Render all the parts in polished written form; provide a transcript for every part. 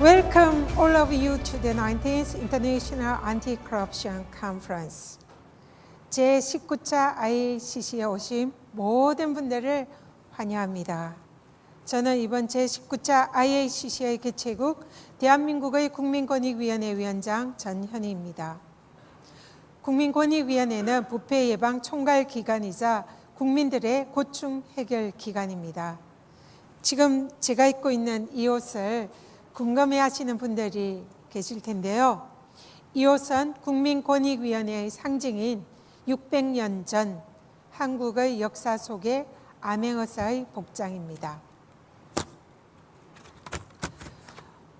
Welcome all of you to the 19th International Anti-Corruption Conference. 제19차 IACC에 오신 모든 분들을 환영합니다. 저는 이번 제19차 IACC의 개최국 대한민국의 국민권익위원회 위원장 전현희입니다. 국민권익위원회는 부패 예방 총괄 기관이자 국민들의 고충 해결 기관입니다. 지금 제가 입고 있는 이 옷을 궁금해 하시는 분들이 계실 텐데요. 이 옷은 국민권익위원회의 상징인 600년 전 한국의 역사 속의 암행어사의 복장입니다.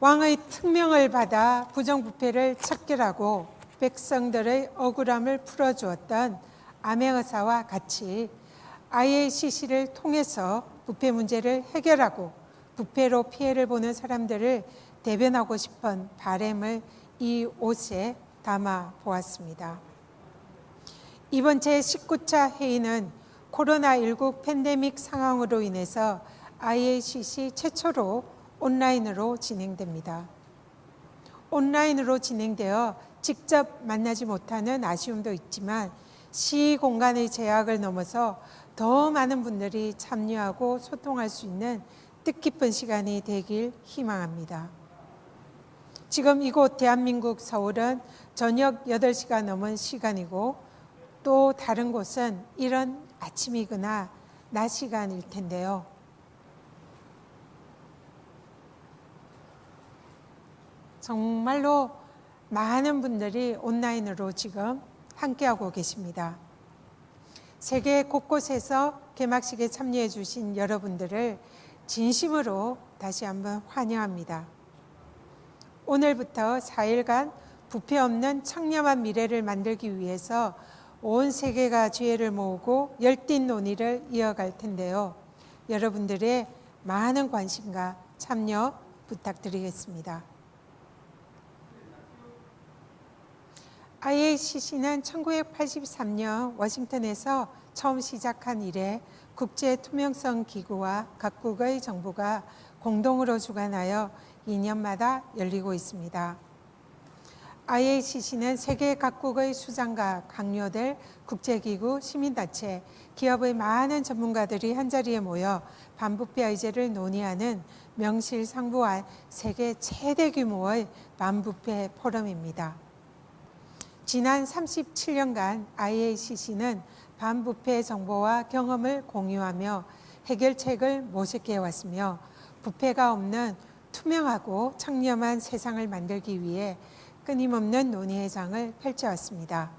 왕의 특명을 받아 부정부패를 척결하고 백성들의 억울함을 풀어주었던 암행어사와 같이 IACC를 통해서 부패 문제를 해결하고 부패로 피해를 보는 사람들을 대변하고 싶은 바람을 이 옷에 담아 보았습니다. 이번 제19차 회의는 코로나19 팬데믹 상황으로 인해서 IACC 최초로 온라인으로 진행됩니다. 온라인으로 진행되어 직접 만나지 못하는 아쉬움도 있지만 시공간의 제약을 넘어서 더 많은 분들이 참여하고 소통할 수 있는 뜻깊은 시간이 되길 희망합니다. 지금 이곳 대한민국 서울은 저녁 8시가 넘은 시간이고 또 다른 곳은 이런 아침이거나 낮 시간일 텐데요. 정말로 많은 분들이 온라인으로 지금 함께하고 계십니다. 세계 곳곳에서 개막식에 참여해 주신 여러분들을 진심으로 다시 한번 환영합니다. 오늘부터 4일간 부패 없는 청렴한 미래를 만들기 위해서 온 세계가 지혜를 모으고 열띤 논의를 이어갈 텐데요. 여러분들의 많은 관심과 참여 부탁드리겠습니다. IACC는 1983년 워싱턴에서 처음 시작한 이래 국제 투명성 기구와 각국의 정부가 공동으로 주관하여 2년마다 열리고 있습니다. IACC는 세계 각국의 수장과 강요될 국제기구, 시민단체, 기업의 많은 전문가들이 한자리에 모여 반부패 의제를 논의하는 명실상부한 세계 최대 규모의 반부패 포럼입니다. 지난 37년간 IACC는 반부패 정보와 경험을 공유하며 해결책을 모색해 왔으며 부패가 없는 투명하고 청렴한 세상을 만들기 위해 끊임없는 논의회장을 펼쳐왔습니다.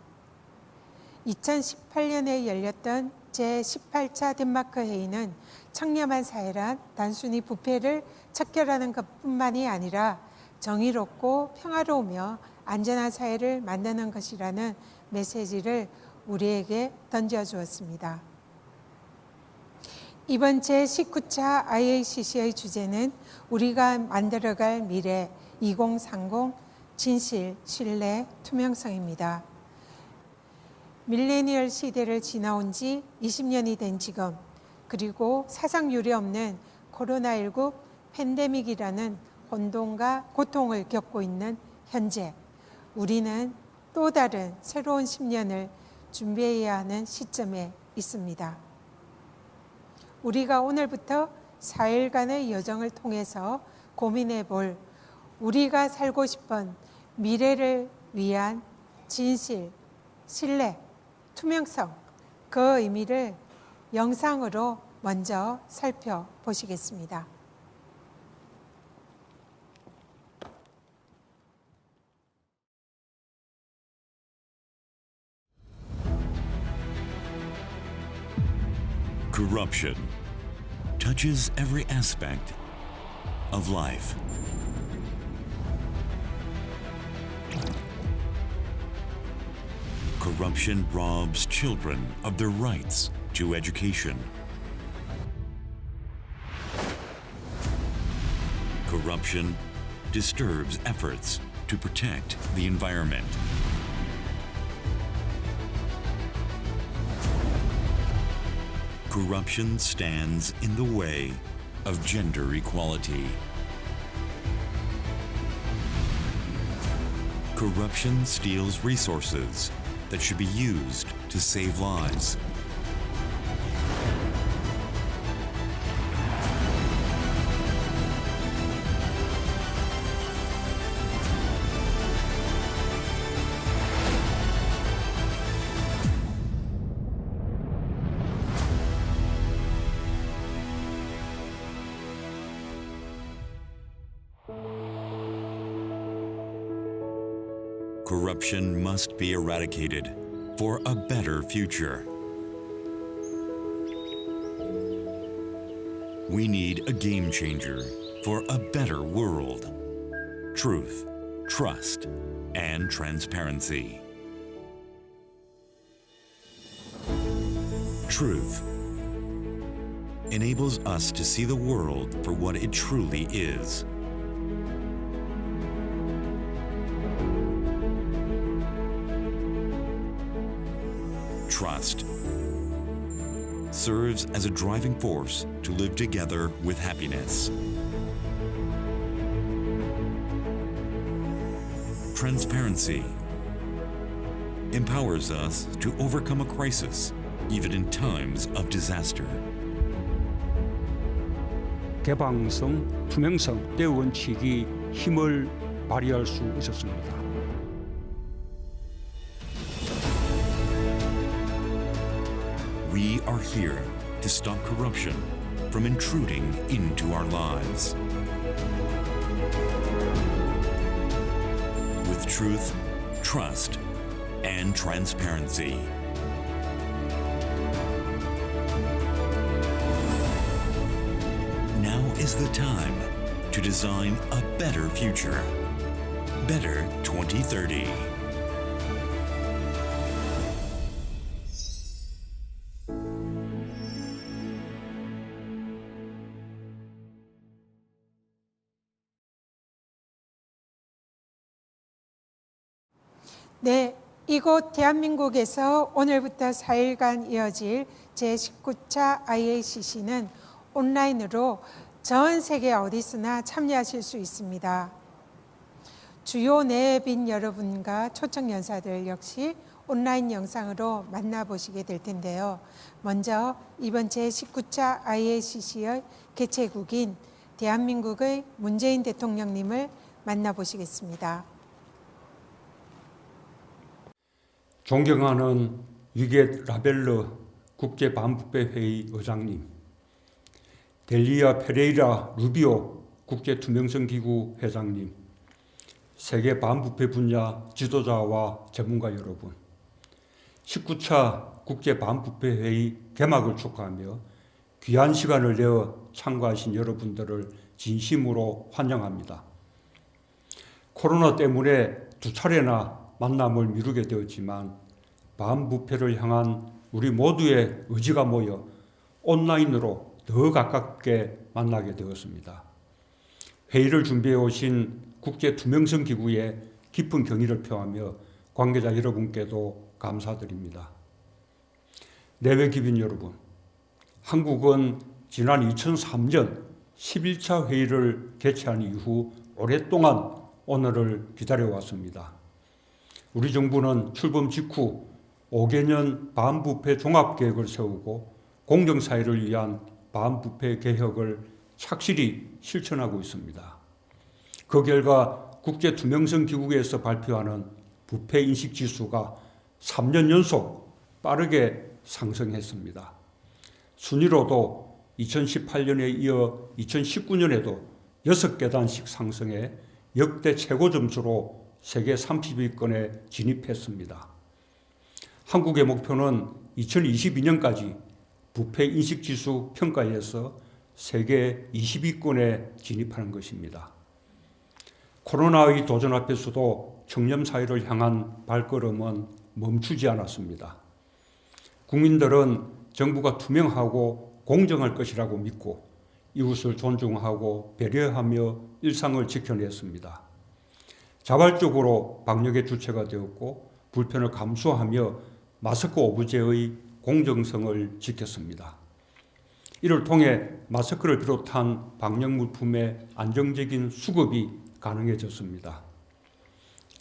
2018년에 열렸던 제18차 덴마크 회의는 청렴한 사회란 단순히 부패를 척결하는 것뿐만이 아니라 정의롭고 평화로우며 안전한 사회를 만드는 것이라는 메시지를 우리에게 던져주었습니다. 이번 제19차 IACC의 주제는 우리가 만들어갈 미래 2030 진실, 신뢰, 투명성입니다. 밀레니얼 시대를 지나온 지 20년이 된 지금, 그리고 사상 유례 없는 코로나19 팬데믹이라는 혼돈과 고통을 겪고 있는 현재, 우리는 또 다른 새로운 10년을 준비해야 하는 시점에 있습니다. 우리가 오늘부터 4일간의 여정을 통해서 고민해 볼 우리가 살고 싶은 미래를 위한 진실, 신뢰, 투명성, 그 의미를 영상으로 먼저 살펴보시겠습니다. Corruption touches every aspect of life. Corruption robs children of their rights to education. Corruption disturbs efforts to protect the environment. Corruption stands in the way of gender equality. Corruption steals resources that should be used to save lives. Corruption must be eradicated for a better future. We need a game changer for a better world. Truth, trust, and transparency. Truth enables us to see the world for what it truly is. Trust serves as a driving force to live together with happiness. Transparency empowers us to overcome a crisis, even in times of disaster. 개방성, 투명성, 때 원칙이 힘을 발휘할 수 있었습니다. We are here to stop corruption from intruding into our lives. With truth, trust, and transparency. Now is the time to design a better future. Better 2030. 네, 이곳 대한민국에서 오늘부터 4일간 이어질 제19차 IACC는 온라인으로 전 세계 어디서나 참여하실 수 있습니다. 주요 내빈 여러분과 초청 연사들 역시 온라인 영상으로 만나보시게 될 텐데요. 먼저 이번 제19차 IACC의 개최국인 대한민국의 문재인 대통령님을 만나보시겠습니다. 존경하는 위겟 라벨러 국제반부패회의 의장님, 델리아 페레이라 루비오 국제투명성기구 회장님, 세계 반부패 분야 지도자와 전문가 여러분, 19차 국제반부패회의 개막을 축하하며 귀한 시간을 내어 참가하신 여러분들을 진심으로 환영합니다. 코로나 때문에 두 차례나 만남을 미루게 되었지만 반부패를 향한 우리 모두의 의지가 모여 온라인으로 더 가깝게 만나게 되었습니다. 회의를 준비해 오신 국제투명성기구에 깊은 경의를 표하며 관계자 여러분께도 감사드립니다. 내외 기빈 여러분, 한국은 지난 2003년 11차 회의를 개최한 이후 오랫동안 오늘을 기다려왔습니다. 우리 정부는 출범 직후 5개년 반부패 종합계획을 세우고 공정사회를 위한 반부패 개혁을 착실히 실천하고 있습니다. 그 결과 국제투명성기구에서 발표하는 부패인식지수가 3년 연속 빠르게 상승했습니다. 순위로도 2018년에 이어 2019년에도 6계단씩 상승해 역대 최고 점수로 세계 30위권에 진입했습니다. 한국의 목표는 2022년까지 부패인식지수 평가에서 세계 20위권에 진입하는 것입니다. 코로나의 도전 앞에서도 청렴사회를 향한 발걸음은 멈추지 않았습니다. 국민들은 정부가 투명하고 공정할 것이라고 믿고 이웃을 존중하고 배려하며 일상을 지켜냈습니다. 자발적으로 방역의 주체가 되었고 불편을 감수하며 마스크 오브제의 공정성을 지켰습니다. 이를 통해 마스크를 비롯한 방역 물품의 안정적인 수급이 가능해졌습니다.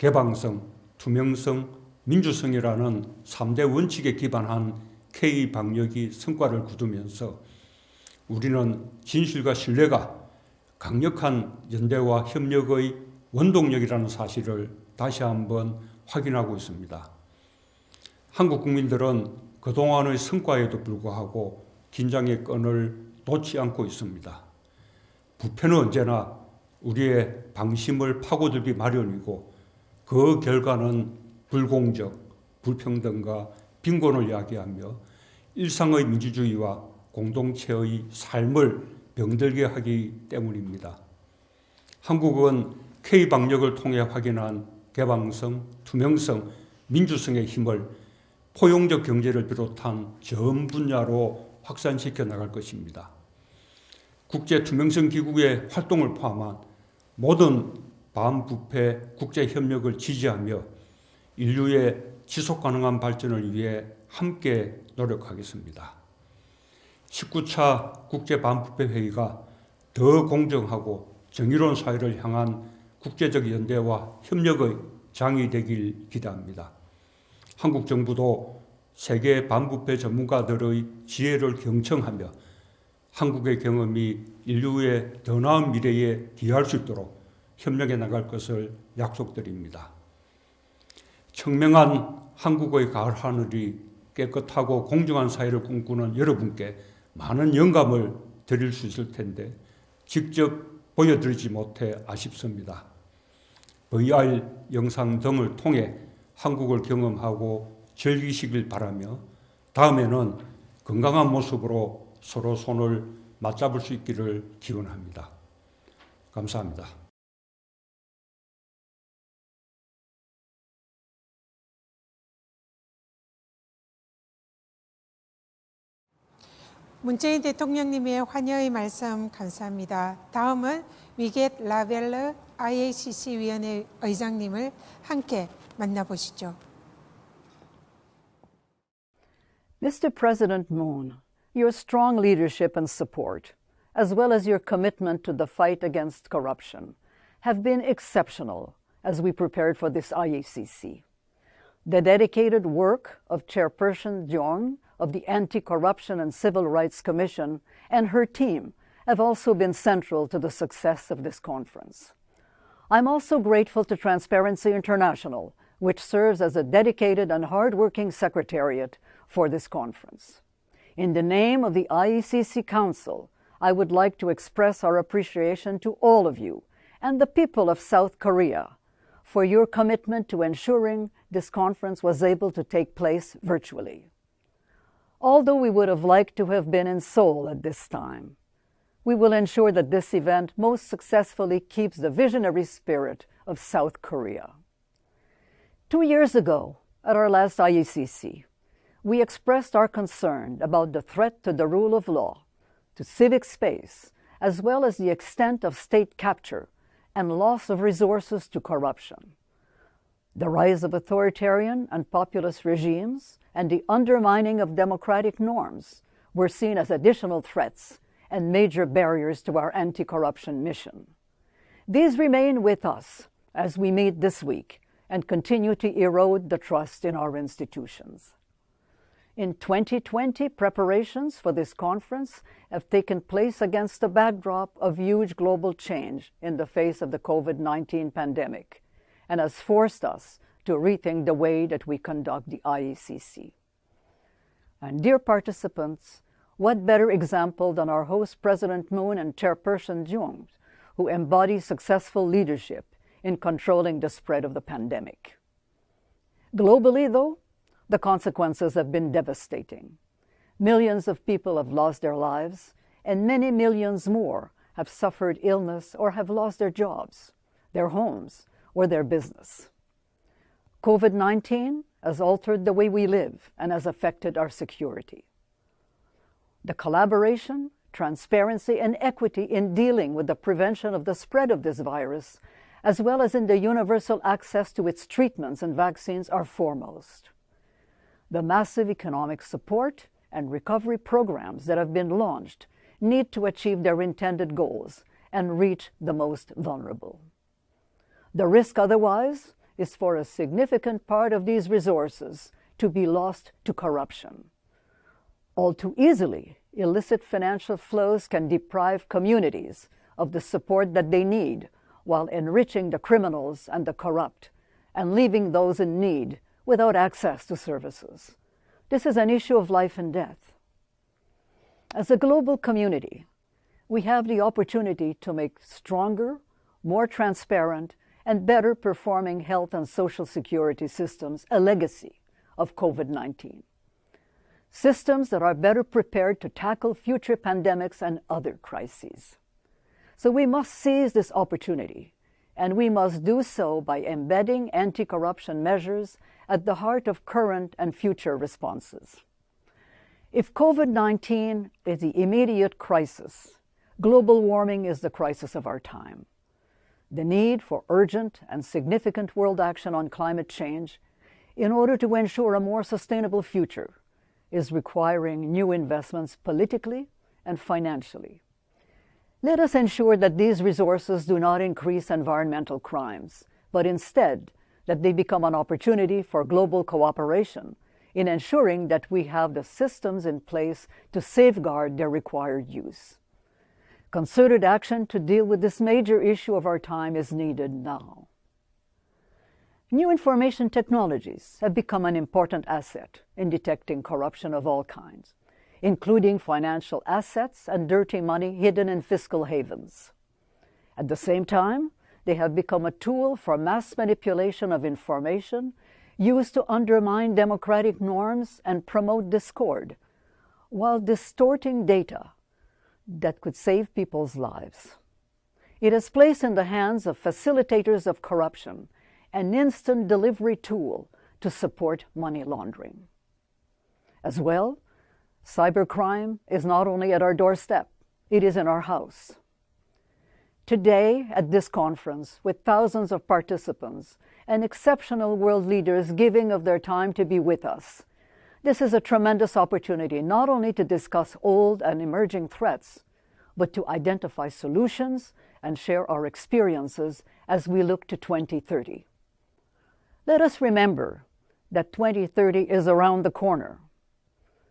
개방성, 투명성, 민주성이라는 3대 원칙에 기반한 K-방역이 성과를 거두면서 우리는 진실과 신뢰가 강력한 연대와 협력의 원동력이라는 사실을 다시 한번 확인하고 있습니다. 한국 국민들은 그동안의 성과에도 불구하고 긴장의 끈을 놓지 않고 있습니다. 부패는 언제나 우리의 방심을 파고들기 마련이고 그 결과는 불공정, 불평등과 빈곤을 야기하며 일상의 민주주의와 공동체의 삶을 병들게 하기 때문입니다. 한국은 K-방역을 통해 확인한 개방성, 투명성, 민주성의 힘을 포용적 경제를 비롯한 전 분야로 확산시켜 나갈 것입니다. 국제투명성기구의 활동을 포함한 모든 반부패 국제협력을 지지하며 인류의 지속가능한 발전을 위해 함께 노력하겠습니다. 19차 국제반부패회의가 더 공정하고 정의로운 사회를 향한 국제적 연대와 협력의 장이 되길 기대합니다. 한국 정부도 세계 반부패 전문가들의 지혜를 경청하며 한국의 경험이 인류의 더 나은 미래에 기여할 수 있도록 협력해 나갈 것을 약속드립니다. 청명한 한국의 가을 하늘이 깨끗하고 공정한 사회를 꿈꾸는 여러분께 많은 영감을 드릴 수 있을 텐데 직접 보여드리지 못해 아쉽습니다. VR 영상 등을 통해 한국을 경험하고 즐기시길 바라며 다음에는 건강한 모습으로 서로 손을 맞잡을 수 있기를 기원합니다. 감사합니다. 문재인 대통령님의 환영의 말씀 감사합니다. 다음은 위겟 라벨러 IACC 위원회 의장님을 함께 만나보시죠. Mr. President Moon, your strong leadership and support, as well as your commitment to the fight against corruption, have been exceptional as we prepared for this IACC. The dedicated work of Chairperson Jeong of the Anti-Corruption and Civil Rights Commission and her team have also been central to the success of this conference. I'm also grateful to Transparency International, which serves as a dedicated and hard-working secretariat for this conference. In the name of the IECC Council, I would like to express our appreciation to all of you and the people of South Korea for your commitment to ensuring this conference was able to take place virtually. Although we would have liked to have been in Seoul at this time, we will ensure that this event most successfully keeps the visionary spirit of South Korea. 2 years ago, at our last IECC, we expressed our concern about the threat to the rule of law, to civic space, as well as the extent of state capture and loss of resources to corruption. The rise of authoritarian and populist regimes and the undermining of democratic norms were seen as additional threats and major barriers to our anti-corruption mission. These remain with us as we meet this week and continue to erode the trust in our institutions. In 2020, preparations for this conference have taken place against the backdrop of huge global change in the face of the COVID-19 pandemic and has forced us to rethink the way that we conduct the IECC. And dear participants, what better example than our host President Moon and Chairperson Jeong, who embody successful leadership in controlling the spread of the pandemic. Globally, though, the consequences have been devastating. Millions of people have lost their lives, and many millions more have suffered illness or have lost their jobs, their homes, or their business. COVID-19 has altered the way we live and has affected our security. The collaboration, transparency, and equity in dealing with the prevention of the spread of this virus, as well as in the universal access to its treatments and vaccines, are foremost. The massive economic support and recovery programs that have been launched need to achieve their intended goals and reach the most vulnerable. The risk otherwise is for a significant part of these resources to be lost to corruption. All too easily, illicit financial flows can deprive communities of the support that they need while enriching the criminals and the corrupt and leaving those in need without access to services. This is an issue of life and death. As a global community, we have the opportunity to make stronger, more transparent, and better performing health and social security systems a legacy of COVID-19. Systems that are better prepared to tackle future pandemics and other crises. So we must seize this opportunity, and we must do so by embedding anti-corruption measures at the heart of current and future responses. If COVID-19 is the immediate crisis, global warming is the crisis of our time. The need for urgent and significant world action on climate change in order to ensure a more sustainable future is requiring new investments politically and financially. Let us ensure that these resources do not increase environmental crimes, but instead that they become an opportunity for global cooperation in ensuring that we have the systems in place to safeguard their required use. Concerted action to deal with this major issue of our time is needed now. New information technologies have become an important asset in detecting corruption of all kinds, including financial assets and dirty money hidden in fiscal havens. At the same time, they have become a tool for mass manipulation of information used to undermine democratic norms and promote discord, while distorting data that could save people's lives. It has placed in the hands of facilitators of corruption an instant delivery tool to support money laundering. As well, cybercrime is not only at our doorstep, it is in our house. Today, at this conference, with thousands of participants and exceptional world leaders giving of their time to be with us, this is a tremendous opportunity not only to discuss old and emerging threats, but to identify solutions and share our experiences as we look to 2030. Let us remember that 2030 is around the corner,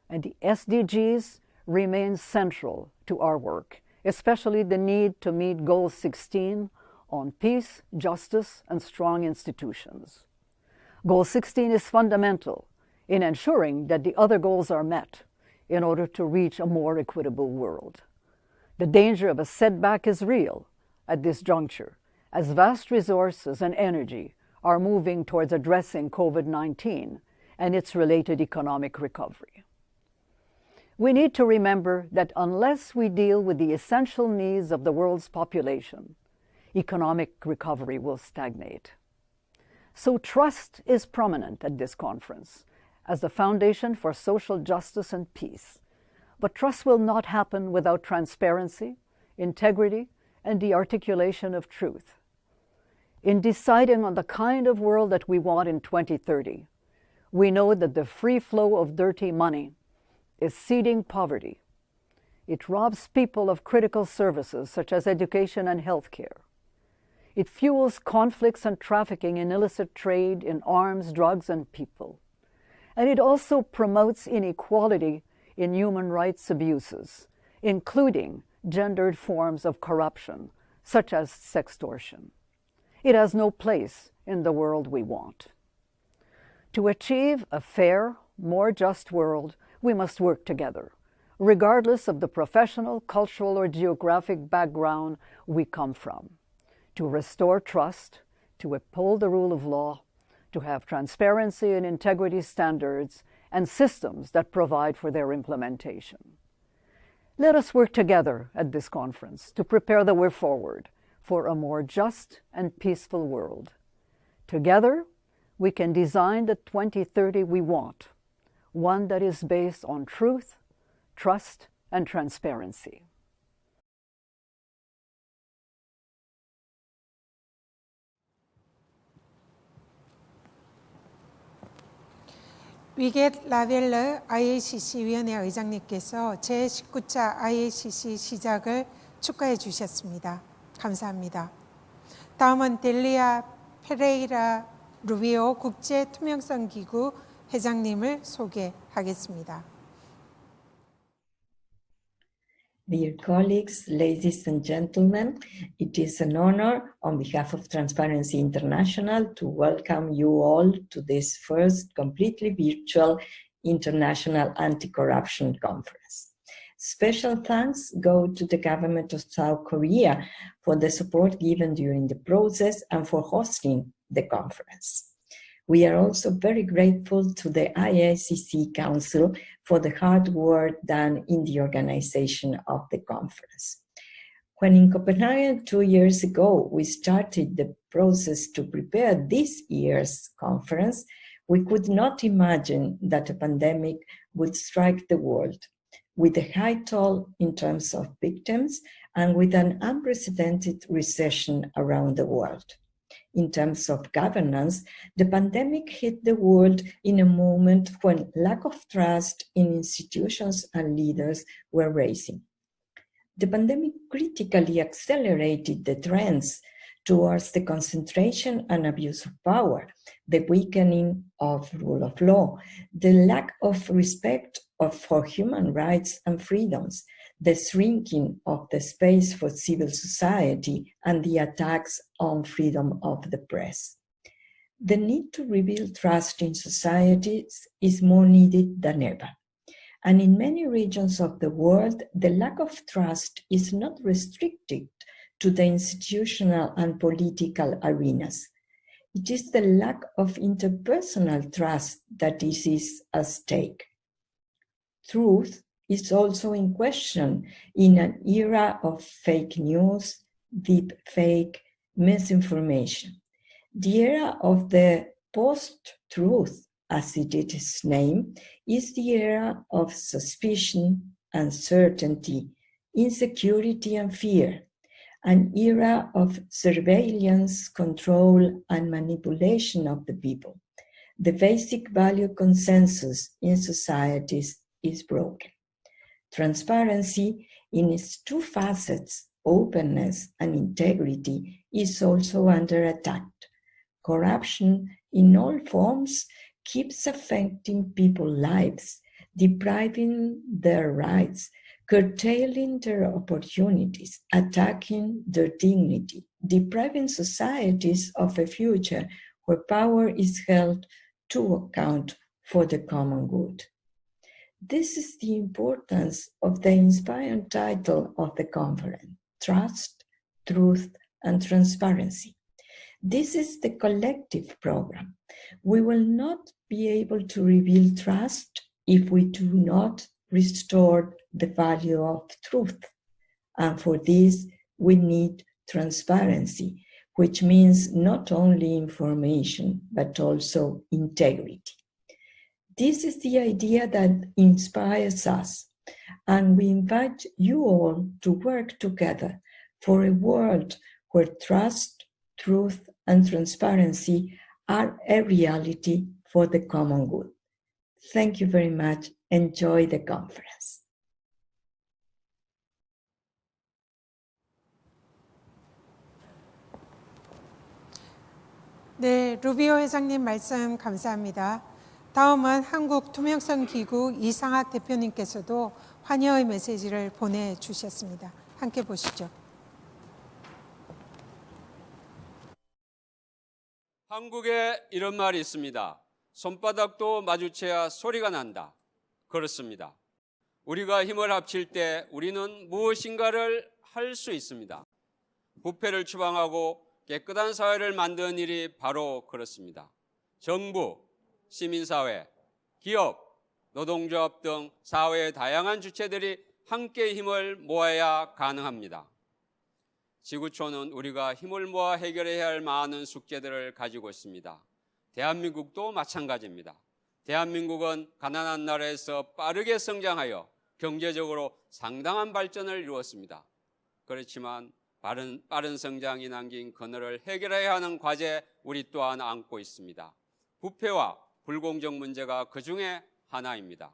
and the SDGs remain central to our work, especially the need to meet Goal 16 on peace, justice, and strong institutions. Goal 16 is fundamental in ensuring that the other goals are met in order to reach a more equitable world. The danger of a setback is real at this juncture, as vast resources and energy are moving towards addressing COVID-19 and its related economic recovery. We need to remember that unless we deal with the essential needs of the world's population, economic recovery will stagnate. So trust is prominent at this conference as the foundation for social justice and peace. But trust will not happen without transparency, integrity, and the articulation of truth. In deciding on the kind of world that we want in 2030, we know that the free flow of dirty money is seeding poverty. It robs people of critical services such as education and healthcare. It fuels conflicts and trafficking in illicit trade in arms, drugs, and people. And it also promotes inequality in human rights abuses, including gendered forms of corruption, such as sextortion. It has no place in the world we want. To achieve a fair, more just world, we must work together, regardless of the professional, cultural, or geographic background we come from, to restore trust, to uphold the rule of law, to have transparency and integrity standards and systems that provide for their implementation. Let us work together at this conference to prepare the way forward for a more just and peaceful world. Together, we can design the 2030 we want, one that is based on truth, trust, and transparency. 위겟 라벨러 IACC 위원회 의장님께서 제19차 IACC 시작을 축하해 주셨습니다. 감사합니다. 다음은 델리아 페레이라 루비오 국제 투명성 기구 회장님을 소개하겠습니다. Dear colleagues, ladies and gentlemen, it is an honor on behalf of Transparency International to welcome you all to this first completely virtual International Anti-Corruption Conference. Special thanks go to the government of South Korea for the support given during the process and for hosting the conference. We are also very grateful to the IICC Council for the hard work done in the organization of the conference. When in Copenhagen 2 years ago, we started the process to prepare this year's conference, we could not imagine that a pandemic would strike the world with a high toll in terms of victims and with an unprecedented recession around the world. In terms of governance, the pandemic hit the world in a moment when lack of trust in institutions and leaders were rising. The pandemic critically accelerated the trends towards the concentration and abuse of power, the weakening of rule of law, the lack of respect for human rights and freedoms, the shrinking of the space for civil society, and the attacks on freedom of the press. The need to rebuild trust in societies is more needed than ever. And in many regions of the world, the lack of trust is not restricted to the institutional and political arenas. It is the lack of interpersonal trust that is at stake. Truth is also in question in an era of fake news, deep fake, misinformation. The era of the post-truth, as it is named, is the era of suspicion, uncertainty, insecurity, and fear, an era of surveillance, control, and manipulation of the people. The basic value consensus in societies is broken. Transparency in its two facets, openness and integrity, is also under attack. Corruption in all forms keeps affecting people's lives, depriving their rights, curtailing their opportunities, attacking their dignity, depriving societies of a future where power is held to account for the common good. This is the importance of the inspiring title of the conference, Trust, Truth, and Transparency. This is the collective program. We will not be able to rebuild trust if we do not restore the value of truth. And for this, we need transparency, which means not only information, but also integrity. This is the idea that inspires us, and we invite you all to work together for a world where trust, truth, and transparency are a reality for the common good. Thank you very much. Enjoy the conference. 네, 루비오 회장님 말씀 감사합니다. 다음은 한국 투명성 기구 이상학 대표님께서도 환영의 메시지를 보내주셨습니다. 함께 보시죠. 한국에 이런 말이 있습니다. 손바닥도 마주쳐야 소리가 난다. 그렇습니다. 우리가 힘을 합칠 때 우리는 무엇인가를 할 수 있습니다. 부패를 추방하고 깨끗한 사회를 만드는 일이 바로 그렇습니다. 정부, 시민사회, 기업, 노동조합 등 사회의 다양한 주체들이 함께 힘을 모아야 가능합니다. 지구촌은 우리가 힘을 모아 해결해야 할 많은 숙제들을 가지고 있습니다. 대한민국도 마찬가지입니다. 대한민국은 가난한 나라에서 빠르게 성장하여 경제적으로 상당한 발전을 이루었습니다. 그렇지만 빠른 성장이 남긴 그늘을 해결해야 하는 과제 우리 또한 안고 있습니다. 부패와 불공정 문제가 그 중에 하나입니다.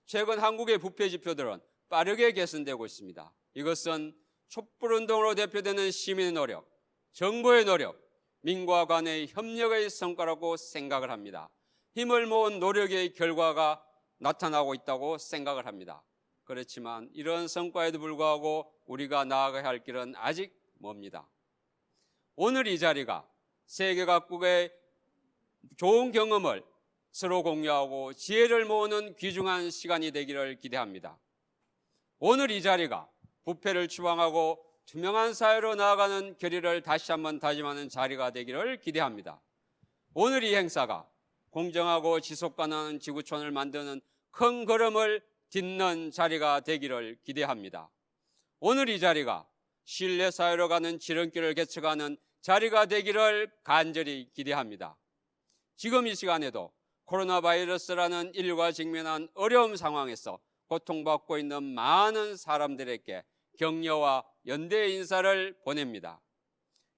최근 한국의 부패 지표들은 빠르게 개선되고 있습니다. 이것은 촛불운동으로 대표되는 시민의 노력, 정부의 노력, 민과 간의 협력의 성과라고 생각을 합니다. 힘을 모은 노력의 결과가 나타나고 있다고 생각을 합니다. 그렇지만 이런 성과에도 불구하고 우리가 나아가야 할 길은 아직 멉니다. 오늘 이 자리가 세계 각국의 좋은 경험을 서로 공유하고 지혜를 모으는 귀중한 시간이 되기를 기대합니다. 오늘 이 자리가 부패를 추방하고 투명한 사회로 나아가는 결의를 다시 한번 다짐하는 자리가 되기를 기대합니다. 오늘 이 행사가 공정하고 지속가능한 지구촌을 만드는 큰 걸음을 딛는 자리가 되기를 기대합니다. 오늘 이 자리가 신뢰사회로 가는 지름길을 개척하는 자리가 되기를 간절히 기대합니다. 지금 이 시간에도 코로나 바이러스라는 인류가 직면한 어려운 상황에서 고통받고 있는 많은 사람들에게 격려와 연대의 인사를 보냅니다.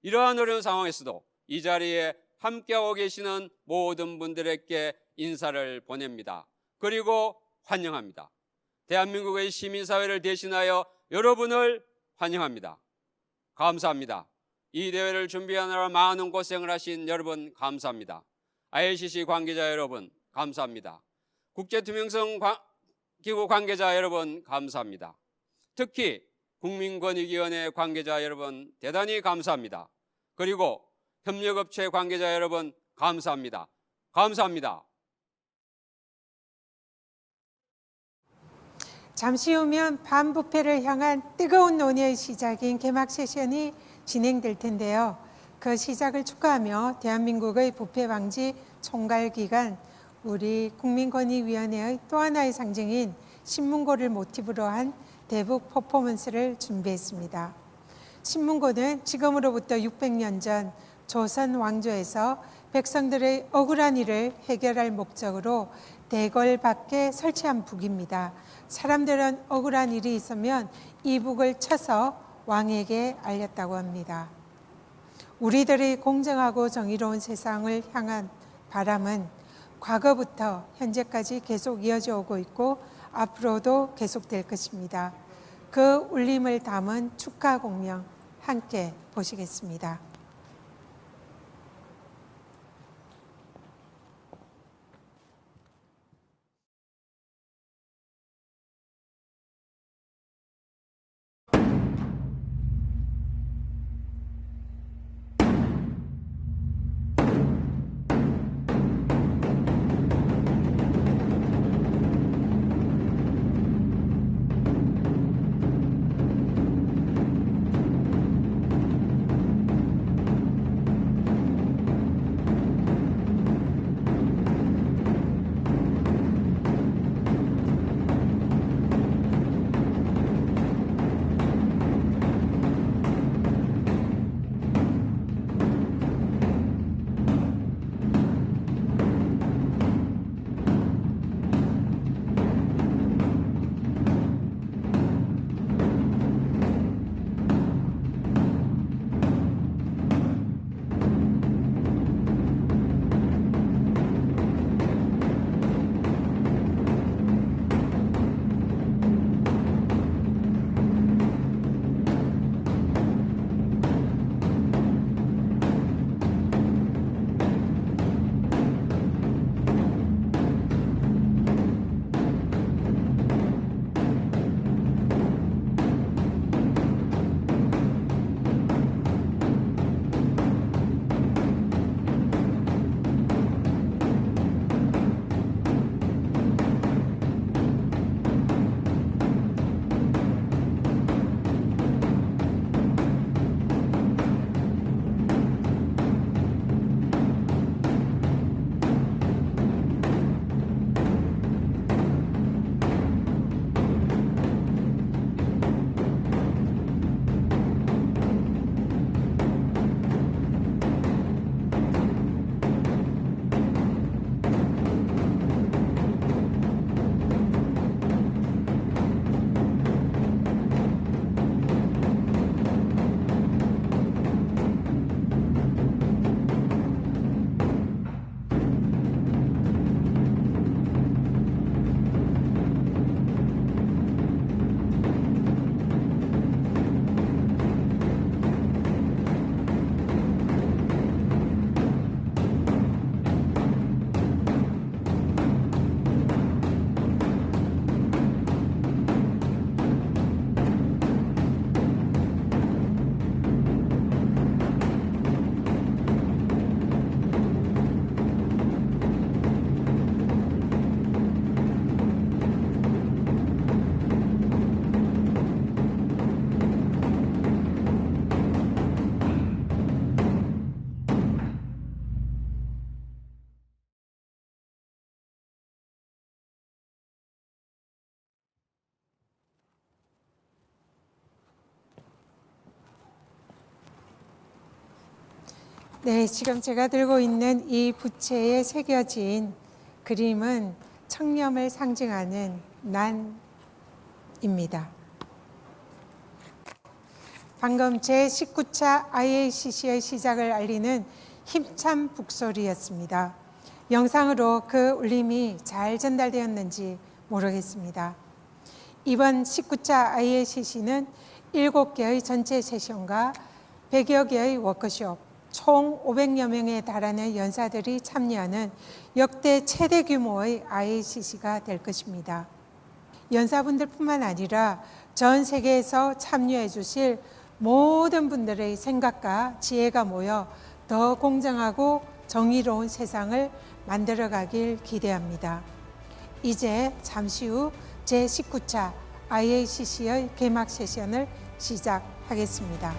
이러한 어려운 상황에서도 이 자리에 함께하고 계시는 모든 분들에게 인사를 보냅니다. 그리고 환영합니다. 대한민국의 시민사회를 대신하여 여러분을 환영합니다. 감사합니다. 이 대회를 준비하느라 많은 고생을 하신 여러분 감사합니다. ILCC 관계자 여러분 감사합니다. 국제투명성기구 관계자 여러분 감사합니다. 특히 국민권익위원회 관계자 여러분 대단히 감사합니다. 그리고 협력업체 관계자 여러분 감사합니다. 감사합니다. 잠시 후면 반부패를 향한 뜨거운 논의의 시작인 개막 세션이 진행될 텐데요. 그 시작을 축하하며 대한민국의 부패 방지 총괄 기관 우리 국민권익위원회의 또 하나의 상징인 신문고를 모티브로 한 대북 퍼포먼스를 준비했습니다. 신문고는 지금으로부터 600년 전 조선 왕조에서 백성들의 억울한 일을 해결할 목적으로 대궐 밖에 설치한 북입니다. 사람들은 억울한 일이 있으면 이 북을 쳐서 왕에게 알렸다고 합니다. 우리들의 공정하고 정의로운 세상을 향한 바람은 과거부터 현재까지 계속 이어져 오고 있고 앞으로도 계속될 것입니다. 그 울림을 담은 축하 공명 함께 보시겠습니다. 네, 지금 제가 들고 있는 이 부채에 새겨진 그림은 청렴을 상징하는 난입니다. 방금 제19차 IACC의 시작을 알리는 힘찬 북소리였습니다. 영상으로 그 울림이 잘 전달되었는지 모르겠습니다. 이번 19차 IACC는 7개의 전체 세션과 100여 개의 워크숍, 총 500여 명에 달하는 연사들이 참여하는 역대 최대 규모의 IACC가 될 것입니다. 연사분들뿐만 아니라 전 세계에서 참여해 주실 모든 분들의 생각과 지혜가 모여 더 공정하고 정의로운 세상을 만들어가길 기대합니다. 이제 잠시 후 제19차 IACC의 개막 세션을 시작하겠습니다.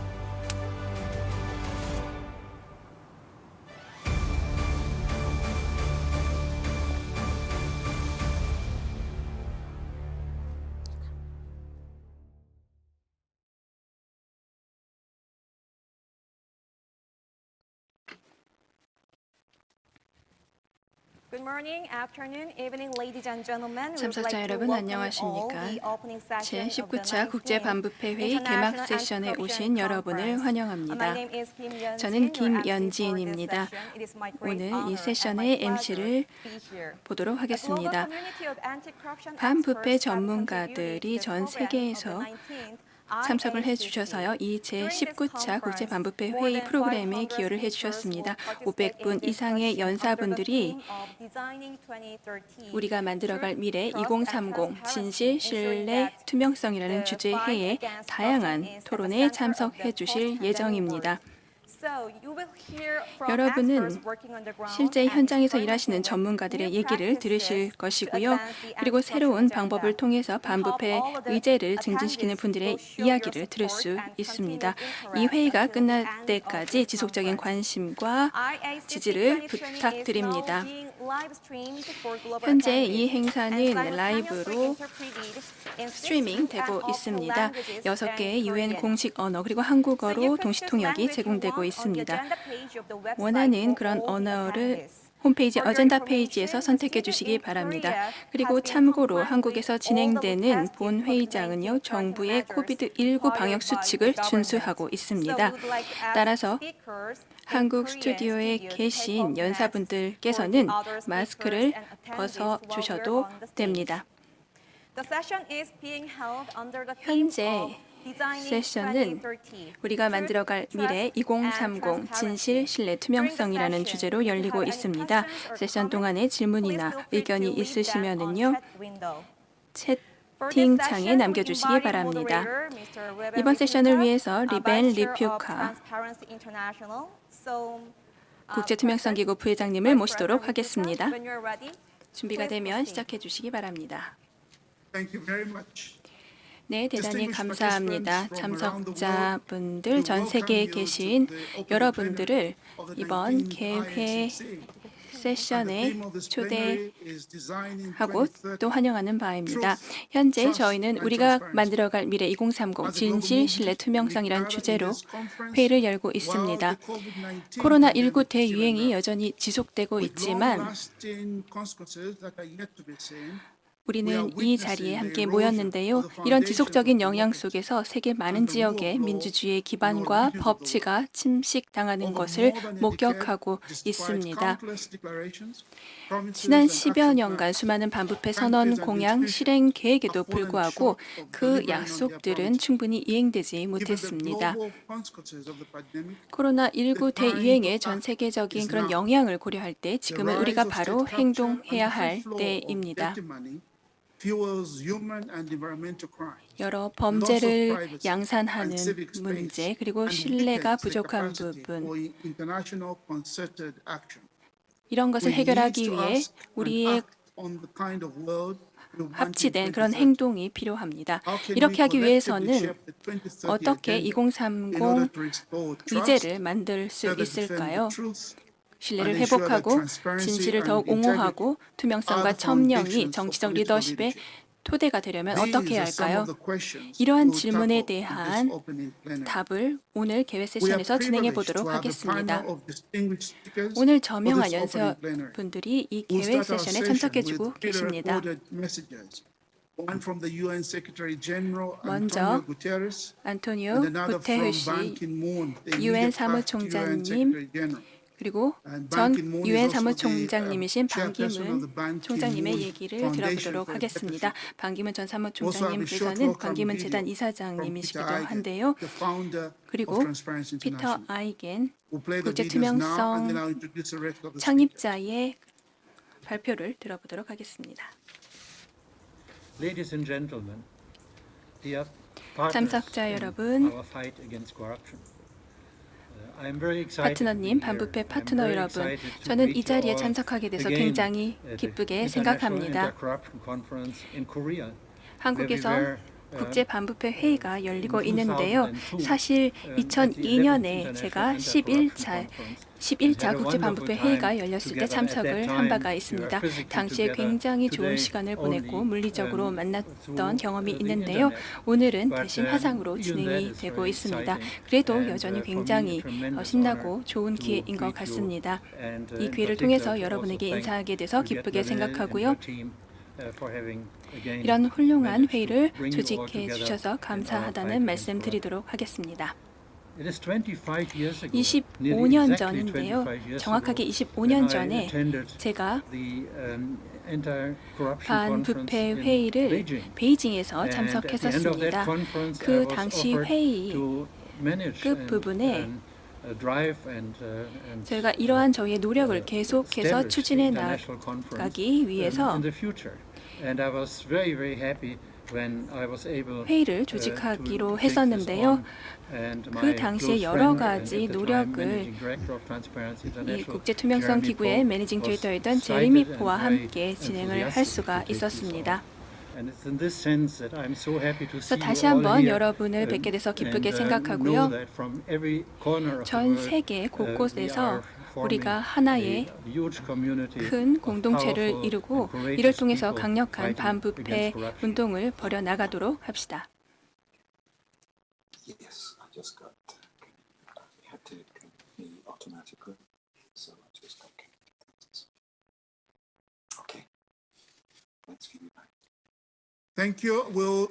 Good morning, afternoon, evening, ladies and gentlemen. We would 참석자 like to 여러분 welcome you 안녕하십니까? all the opening session of the 제19차 국제 19th 반부패 회의 개막 International 세션에 Anti-Corruption 오신 여러분을 Conference. 환영합니다. My name is Kim Yeonjin, 저는 your MC for this 김연진입니다. session. It is my great 오늘 honor 이 and 세션의 my pleasure MC를 to be here. 보도록 A global 하겠습니다. community of anti-corruption 반부패 experts have 전문가들이 contributed to 전 the program of 세계에서 the 19th 참석을 IACC. 해주셔서요. 이 제19차 국제 반부패 More 회의 than 프로그램에 500 기여를 speakers 해주셨습니다. will participate 500분 in 이상의 discussion 연사분들이 under the theme of Designing 2030. 우리가 만들어갈 미래 Truth and 2030 transparency, 진실, ensuring 신뢰, that 투명성이라는 the 주제 fight 해에 against 다양한 corruption is at the 토론에 center of 참석해 the 주실 post-pandemic 예정입니다. world. So you will hear from 여러분은 experts working on the ground 실제 and 현장에서 experimenting 일하시는 with 전문가들의 new 얘기를 들으실 practices to 것이고요. advance the 그리고 새로운 anti-corruption 방법을 agenda. 통해서 We hope 반부패 all of the 의제를 attendees 증진시키는 분들의 will show your 이야기를 들을 수 support and 있습니다. continued 이 interest 회의가 until the 끝날 end of 때까지 this 지속적인 conference. 관심과 IACC 지지를 2020 is 부탁드립니다. now being live-streamed for global 현재 attendees 이 행사는 and simultaneously 라이브로 interpreted in 6 스트리밍 new and 되고 awful 있습니다. languages 6개의 and UN Korean. 공식 언어 그리고 So you 한국어로 can choose 동시통역이 language you 제공되고 want on the 있습니다. agenda page of the website 원하는 for 그런 all the 언어를 attendees. 홈페이지 For your 어젠다 information, 페이지에서 the 선택해 seating 주시기 in 바랍니다. Korea 그리고 has been 참고로 compliant 한국에서 with all the 진행되는 requested 본 회의장은요, COVID-19 정부의 measures 코비드19 방역 required by 수칙을 the government. 준수하고 So 있습니다. we would like to ask 따라서 speakers in 한국 Korean 스튜디오에 studio to take 계신 off masks 연사분들께서는 for the other speakers 마스크를 and attendees 벗어 while we're 주셔도 on the stage. 됩니다. The session is being held under the theme 현재 of Designing 세션은 2030. 우리가 만들어갈 미래 2030 진실, 신뢰, 투명성이라는 주제로 열리고 있습니다. 세션 동안에 질문이나 의견이 있으시면은요, 채팅창에 남겨주시기 바랍니다. 이번 세션을 위해서 리벤 리퓨카 국제투명성기구 부회장님을 모시도록 하겠습니다. 준비가 되면 시작해 주시기 바랍니다. Thank you very much. 네, 대단히 감사합니다. 참석자분들, 전 세계에 계신 여러분들을 이번 개회 세션에 초대하고 또 환영하는 바입니다. 현재 저희는 우리가 만들어갈 미래 2030 진실, 신뢰, 투명성이란 주제로 회의를 열고 있습니다. 코로나19 대유행이 여전히 지속되고 있지만 우리는 이 자리에 함께 모였는데요. 이런 지속적인 영향 속에서 세계 많은 지역의 민주주의의 기반과 법치가 침식당하는 것을 목격하고 있습니다. 지난 10여 년간 수많은 반부패 선언, 공약, 실행 계획에도 불구하고 그 약속들은 충분히 이행되지 못했습니다. 코로나19 대유행의 전 세계적인 그런 영향을 고려할 때 지금은 우리가 바로 행동해야 할 때입니다. 여러 범죄를 양산하는 문제, 그리고 신뢰가 부족한 부분, 이런 것을 해결하기 위해 우리의 합치된 그런 행동이 필요합니다. 이렇게 하기 위해서는 어떻게 2030 의제를 만들 수 있을까요? 신뢰를 회복하고 진실을 더욱 옹호하고 투명성과 첨령이 정치적 리더십의 토대가 되려면 어떻게 해야 These are some 할까요? of the questions 이러한 we'll 질문에 tackle in this 대한 opening plenary. 답을 오늘 개회 We are 세션에서 진행해 privileged 보도록 to have a 하겠습니다. panel of distinguished speakers 오늘 for 저명한 this opening plenary. 연설분들이 이 We'll 개회 start our 세션에 session 참석해 with 주고 계십니다. pre-recorded messages. One from the UN Secretary General 먼저 Antonio Guterres 안토니오 and another from 구테르시 Ban Ki-moon, the 유엔 immediate past UN 사무총장님 Secretary General. 그리고 And 전 Ban Ki-moon 유엔 is also the 사무총장님이신 chairperson of the 반기문 Ban 총장님의 Ki-moon 얘기를 Foundation 들어보도록 for 하겠습니다. Executive. 반기문 전 Also have a short 사무총장님께서는 welcome 반기문 video 재단 from 이사장님이시기도 Peter Eigen, 한데요. the founder of 그리고 Transparency 피터 International. 아이겐 We'll play the 국제 videos now and then 투명성 I'll introduce the rest of the speakers. 창립자의 발표를 들어보도록 하겠습니다. Ladies and gentlemen, dear partners 참석자 in 여러분, our fight against corruption. I am very excited to be 파트너님, here. 반부패 I'm 파트너 very 여러분, excited to 저는 meet 이 자리에 you all 참석하게 돼서 again 굉장히 at the 기쁘게 International 생각합니다. Anti-Corruption Conference in Korea, 한국에서 where we were, 국제 반부패 회의가 열리고 in 있는데요. 2002, 사실 at the 2002년에 11th 제가 International 11차 국제 반부패 회의가 열렸을 때 참석을 한 바가 있습니다. 당시에 굉장히 좋은 시간을 보냈고 물리적으로 만났던 경험이 있는데요. 오늘은 대신 화상으로 진행이 되고 있습니다. 그래도 여전히 굉장히 신나고 좋은 기회인 것 같습니다. 이 기회를 통해서 여러분에게 인사하게 돼서 기쁘게 생각하고요. 이런 훌륭한 회의를 조직해 주셔서 감사하다는 말씀 드리도록 하겠습니다. 25년 전인데요. 정확하게 25년 전에 제가 반부패 회의를 베이징에서 참석했었습니다. 그 당시 회의 끝부분에 저희가 이러한 저희의 노력을 계속해서 추진해 나가기 위해서 회의를 조직하기로 했었는데요. 그 당시에 여러 가지 노력을 이 국제투명성 기구의 매니징 디렉터였던 제리미 포와 함께 진행을 할 수가 있었습니다. 그래서 다시 한번 여러분을 뵙게 돼서 기쁘게 생각하고요. 전 세계 곳곳에서 우리가 하나의 큰 공동체를 이루고 이를 통해서 강력한 반부패 운동을 벌여 나가도록 합시다. Yes, I just got it had to connect me automatically, so I just got connected. Okay, let's give it back. Thank you. We'll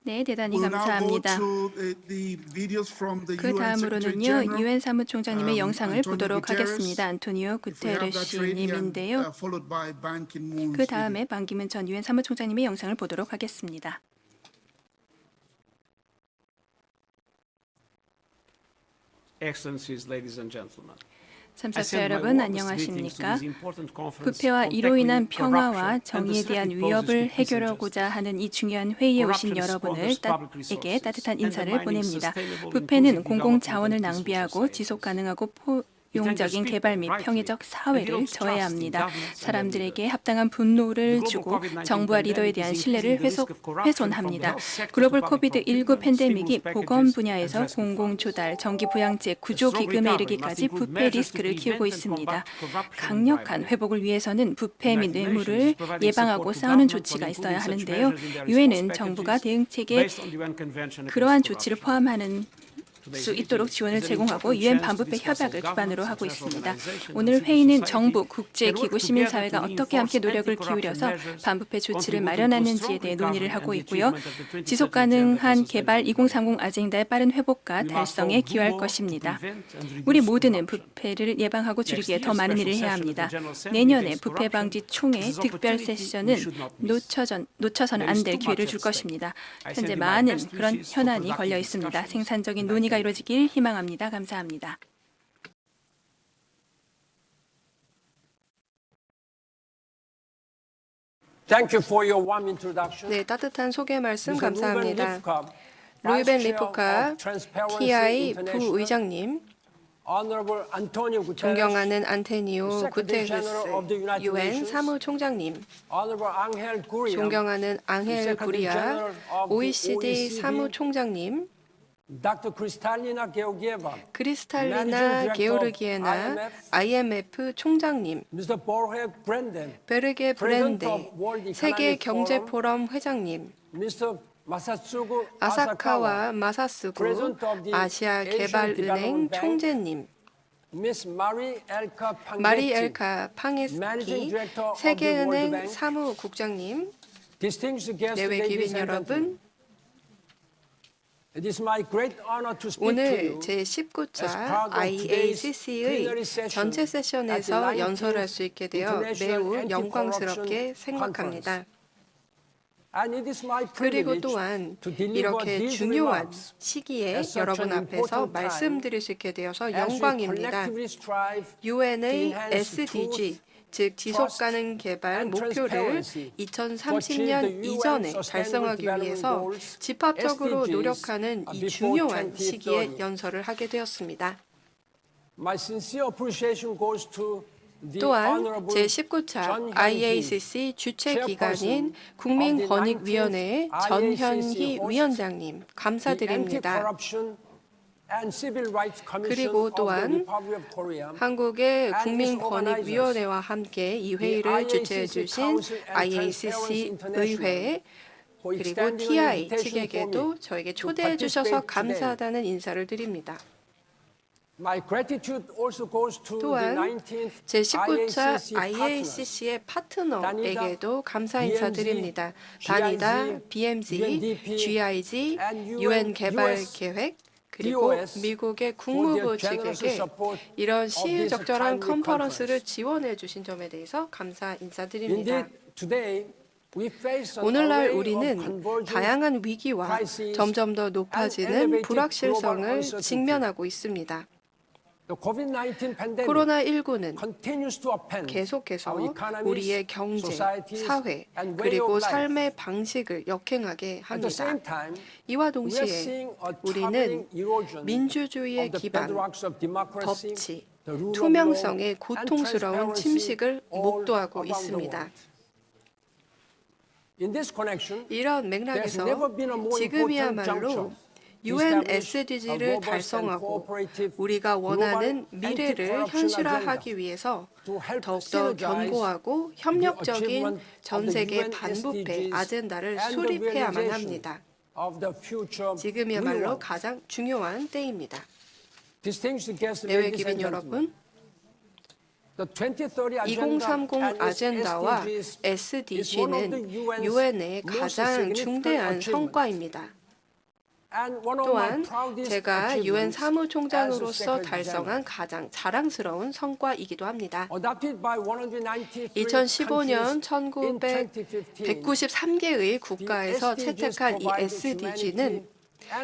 네, 대단히 now go 감사합니다. to the videos from the 그 UN Secretary 다음으로는요, General, 유엔 사무총장님의 영상을 Antonio 보도록 Guterres. 하겠습니다. 안토니오 If we have that ready, and, 구테르시님인데요. followed by Ban Ki-moon's 그 video. 다음에 반기문 전 유엔 사무총장님의 영상을 보도록 하겠습니다. Excellencies, ladies and gentlemen. 참석자 여러분 안녕하십니까? 부패와 이로 인한 평화와 정의에 대한 위협을 해결하고자 하는 이 중요한 회의에 오신 여러분을 에게 따뜻한 인사를 보냅니다. 부패는 공공 자원을 낭비하고 지속 가능하고 포용적인 개발 및 평화적 사회를 저해야 합니다. 사람들에게 합당한 분노를 주고 정부와 리더에 대한 신뢰를 훼손합니다. 글로벌 코비드-19 팬데믹이 보건 분야에서 공공조달, 정기부양제, 구조기금에 이르기까지 부패 리스크를 키우고 있습니다. 강력한 회복을 위해서는 부패 및 뇌물을 예방하고 싸우는 조치가 있어야 하는데요. 유엔은 정부가 대응책에 그러한 조치를 포함하는 수 있도록 지원을 제공하고 유엔 반부패 협약을 기반으로 하고 있습니다. 오늘 회의는 정부, 국제기구, 시민사회가 어떻게 함께 노력을 기울여서 반부패 조치를 마련하는지에 대해 논의를 하고 있고요. 지속가능한 개발 2030 아젠다의 빠른 회복과 달성에 기여할 것입니다. 우리 모두는 부패를 예방하고 줄이기 위해 더 많은 일을 해야 합니다. 내년에 부패 방지 총회 특별 세션은 놓쳐서는 안 될 기회를 줄 것입니다. 현재 많은 그런 현안이 걸려 있습니다. 생산적인 논의가 이루어지길 희망합니다. 감사합니다. 네, 따뜻한 소개 말씀 감사합니다. 루이벤 리프카 TI 부의장님, 존경하는 안토니오 구테르스 유엔 사무총장님, 존경하는 앙헬 구리아 OECD 사무총장님, Dr. Kristalina Georgieva, 크리스탈리나 게오르기에나 IMF 총장님, Mr. Borge Brendan, 베르게 브렌데 세계 경제 포럼 회장님, Mr. Masatsugu 아사카와 마사스구 아시아 개발은행 총재님, Miss Marie Elka 마리 Pangetti, 엘카 Managing 팡에스키 Director of the World 세계은행 Bank, 사무국장님, distinguished guests, 내외 ladies 귀빈 and gentlemen. 여러분, It is my great honor to speak to 오늘 you 제19차 IACC의 전체 세션에서 연설할 수 있게 되어 매우 영광스럽게 생각합니다. and it is my 그리고 privilege 또한 to deliver 이렇게 these 중요한 remarks 시기에 at such 여러분 an 앞에서 important time 말씀드릴 수 있게 되어서 as we 영광입니다. collectively strive UN의 to enhance SDG, truth, 즉 지속가능 개발 and 목표를 transparency to 2030년 achieve the UN 이전에 Sustainable 달성하기 Development 위해서 Goals, 집합적으로 SDGs, 노력하는 이 before 중요한 2030. 시기에 연설을 하게 되었습니다. My sincere appreciation goes to the 또한 Honorable 제19차 John IACC 주최 기관인 국민권익위원회의 전현희 위원장님 감사드립니다. 그리고 또한 한국의 국민권익위원회와 함께 이 회의를 주최해 주신 IACC 의회 그리고 TI 측에게도 저에게 초대해 주셔서 감사하다는 인사를 드립니다. 또한 제19차 IACC의 파트너에게도 감사 인사드립니다. 다니다, BMZ, GIZ, UN 개발 계획, 그리고 미국의 국무부 측에게 이런 시의적절한 컨퍼런스를 지원해 주신 점에 대해서 감사 인사드립니다. 오늘날 우리는 다양한 위기와 점점 더 높아지는 불확실성을 직면하고 있습니다. 코로나19는 계속해서 우리의 경제, 사회, 그리고 삶의 방식을 역행하게 합니다. 이와 동시에 우리는 민주주의의 기반, 법치, 투명성의 고통스러운 침식을 목도하고 있습니다. 이런 맥락에서 지금이야말로 UN SDG를 달성하고 우리가 원하는 미래를 현실화하기 위해서 더욱더 견고하고 협력적인 전 세계 반부패 아젠다를 수립해야만 합니다. 지금이야말로 가장 중요한 때입니다. 내외 귀빈 여러분, 2030 아젠다와 SDG는 UN의 가장 중대한 성과입니다. 또한 제가 UN 사무총장으로서 달성한 가장 자랑스러운 성과이기도 합니다. 2015년 193개의 국가에서 채택한 이 SDG는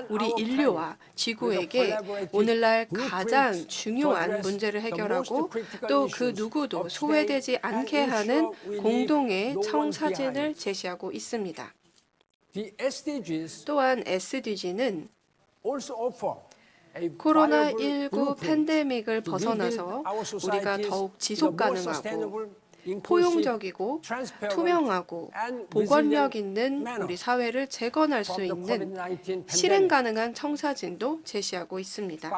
우리 인류와 지구에게 오늘날 가장 중요한 문제를 해결하고 또 그 누구도 소외되지 않게 하는 공동의 청사진을 제시하고 있습니다. 또한 SDG는 코로나19 팬데믹을 벗어나서 우리가 더욱 지속가능하고 포용적이고 투명하고 보건력 있는 우리 사회를 재건할 수 있는 실행 가능한 청사진도 제시하고 있습니다.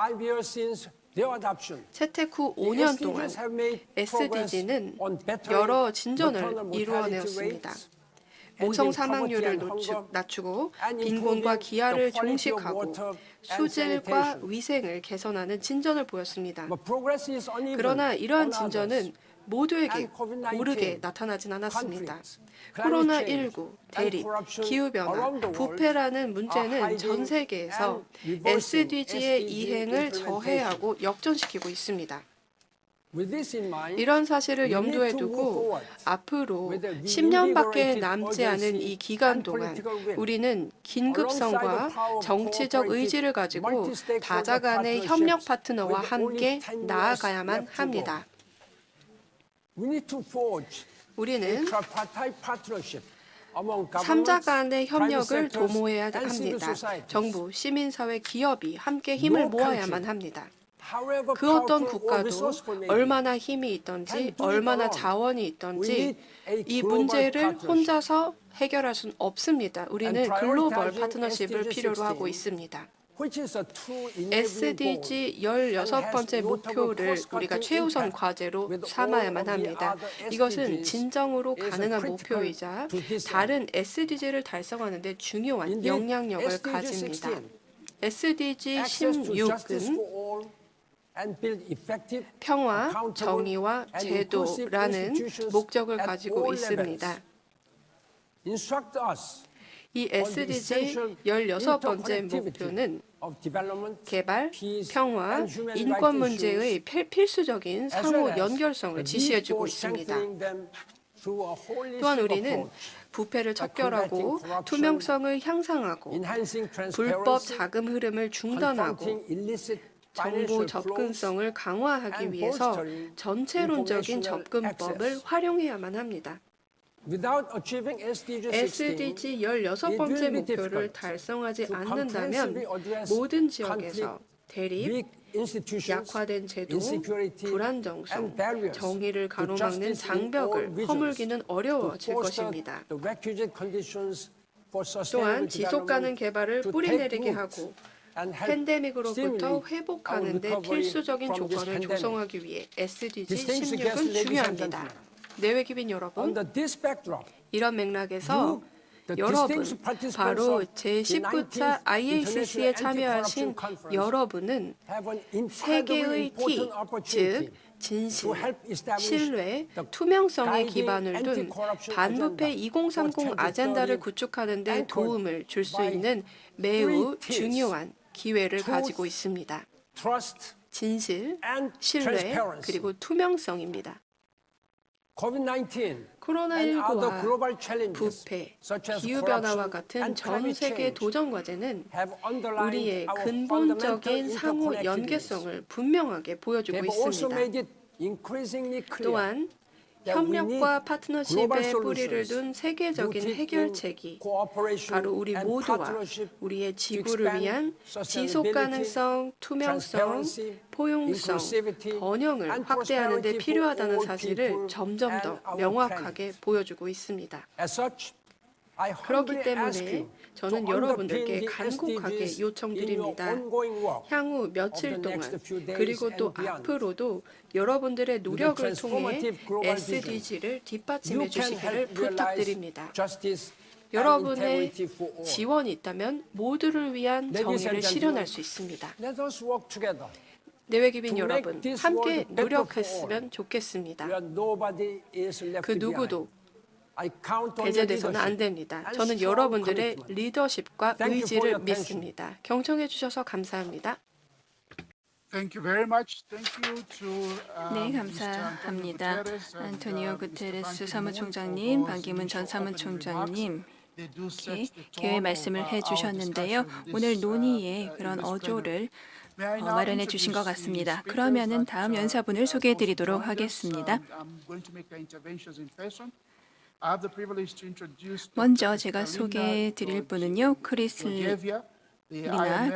채택 후 5년 동안 SDG는 여러 진전을 이루어내었습니다. 모성 사망률을 낮추고 빈곤과 기아를 종식하고 수질과 위생을 개선하는 진전을 보였습니다. 그러나 이러한 진전은 모두에게 고르게 나타나진 않았습니다. 코로나19, 대립, 기후변화, 부패라는 문제는 전 세계에서 SDG의 이행을 저해하고 역전시키고 있습니다. 이런 사실을 염두에 두고 앞으로 10년밖에 남지 않은 이 기간 동안 우리는 긴급성과 정치적 의지를 가지고 다자 간의 협력 파트너와 함께 나아가야만 합니다. 우리는 3자 간의 협력을 도모해야 합니다. 정부, 시민사회, 기업이 함께 힘을 모아야만 합니다. 그 어떤 국가도 얼마나 힘이 있던지 얼마나 자원이 있던지 이 문제를 혼자서 해결할 수는 없습니다. 우리는 글로벌 파트너십을 필요로 하고 있습니다. SDG 16번째 목표를 우리가 최우선 과제로 삼아야만 합니다. 이것은 진정으로 가능한 목표이자 다른 SDG를 달성하는 데 중요한 영향력을 가집니다. SDG 16은 평화, 정의와 제도라는 목적을 가지고 있습니다. 이 SDG 16번째 목표는 개발, 평화, 인권 문제의 필수적인 상호 연결성을 지시해주고 있습니다. 또한 우리는 부패를 척결하고 투명성을 향상하고 불법 자금 흐름을 중단하고 정보 접근성을 강화하기 위해서 전체론적인 접근법을 활용해야만 합니다. SDG 16번째 목표를 달성하지 않는다면 모든 지역에서 대립, 약화된 제도, 불안정성, 정의를 가로막는 장벽을 허물기는 어려워질 것입니다. 또한 지속가능 개발을 뿌리내리게 하고 팬데믹으로부터 회복하는 데 필수적인 조건을 조성하기 위해 SDG 16은 중요합니다. 내외기빈 여러분, 이런 맥락에서 여러분, 바로 제19차 IACC에 참여하신 여러분은 세계의 T, 즉 진실, 신뢰, 투명성에 기반을 둔 반부패 2030 아젠다를 구축하는 데 도움을 줄 수 있는 매우 중요한 기회를 가지고 있습니다. 진실, 신뢰, 그리고 투명성입니다. 코로나19와 부패, 기후변화와 같은 전 세계 도전 과제는 우리의 근본적인 상호 연계성을 분명하게 보여주고 있습니다. 또한 협력과 파트너십에 뿌리를 둔 세계적인 해결책이 바로 우리 모두와 우리의 지구를 위한 지속가능성, 투명성, 포용성, 번영을 확대하는 데 필요하다는 사실을 점점 더 명확하게 보여주고 있습니다. 그렇기 때문에 저는 여러분들께 간곡하게 요청드립니다. 향후 며칠 동안 그리고 또 앞으로도 여러분들의 노력을 통해 SDG를 뒷받침해 주시기를 부탁드립니다. 여러분의 지원이 있다면 모두를 위한 정의를 실현할 수 있습니다. 내외기빈 여러분, 함께 노력했으면 좋겠습니다. 그 누구도 배제돼서는 안 됩니다. 저는 여러분들의 리더십과 의지를 믿습니다. 경청해 주셔서 감사합니다. 네, 감사합니다. 안토니오 구테레스 사무총장님, 반기문 전 사무총장님, 이렇게 개회 말씀을 해주셨는데요. 오늘 논의에 그런 어조를 마련해 주신 것 같습니다. 그러면은 다음 연사분을 소개해 드리도록 하겠습니다. 먼저 제가 소개해 드릴 분은요, 크리슬리나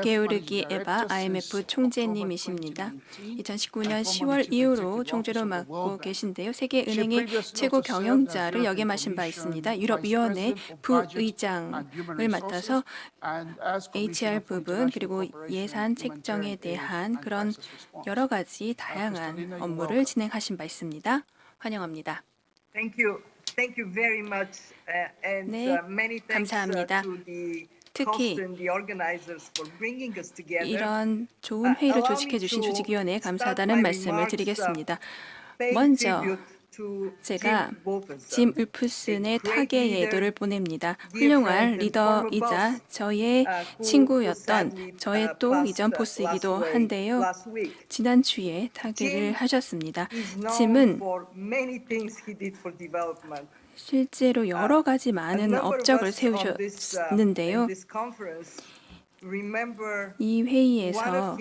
게오르기 에바 IMF 총재님이십니다. 2019년 10월 이후로 총재로 맡고 계신데요. 세계은행의 최고 경영자를 역임하신 바 있습니다. 유럽위원회 부의장을 맡아서 HR 부분 그리고 예산 책정에 대한 그런 여러 가지 다양한 업무를 진행하신 바 있습니다. 환영합니다. 네, 감사합니다. 특히 이런 좋은 회의를 조직해 주신 조직위원회에 감사하다는 말씀을 드리겠습니다. 먼저 제가 짐 울프슨의 타계의 애도를 보냅니다. 훌륭한 리더이자 저의 친구였던 저의 또 이전 보스이기도 한데요. 지난주에 타계를 하셨습니다. 짐은 실제로 여러 가지 많은 업적을 세우셨는데요. 이 회의에서는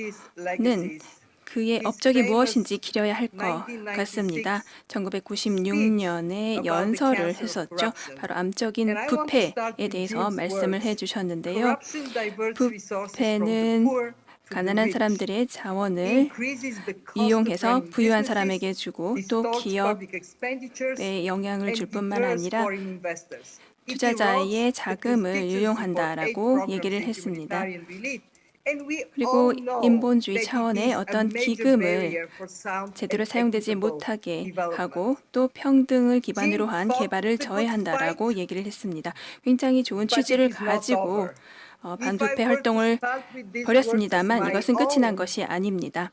그의 업적이 무엇인지 기려야 할 것 같습니다. 1996년에 연설을 했었죠. 바로 암적인 부패에 대해서 말씀을 해주셨는데요. 부패는 가난한 사람들의 자원을 이용해서 부유한 사람에게 주고 또 기업에 영향을 줄 뿐만 아니라 투자자의 자금을 유용한다라고 얘기를 했습니다. 그리고 인본주의 차원의 어떤 기금을 제대로 사용되지 못하게 하고 또 평등을 기반으로 한 개발을 저해한다라고 얘기를 했습니다. 굉장히 좋은 취지를 가지고 반부패 활동을 벌였습니다만 이것은 끝이 난 것이 아닙니다.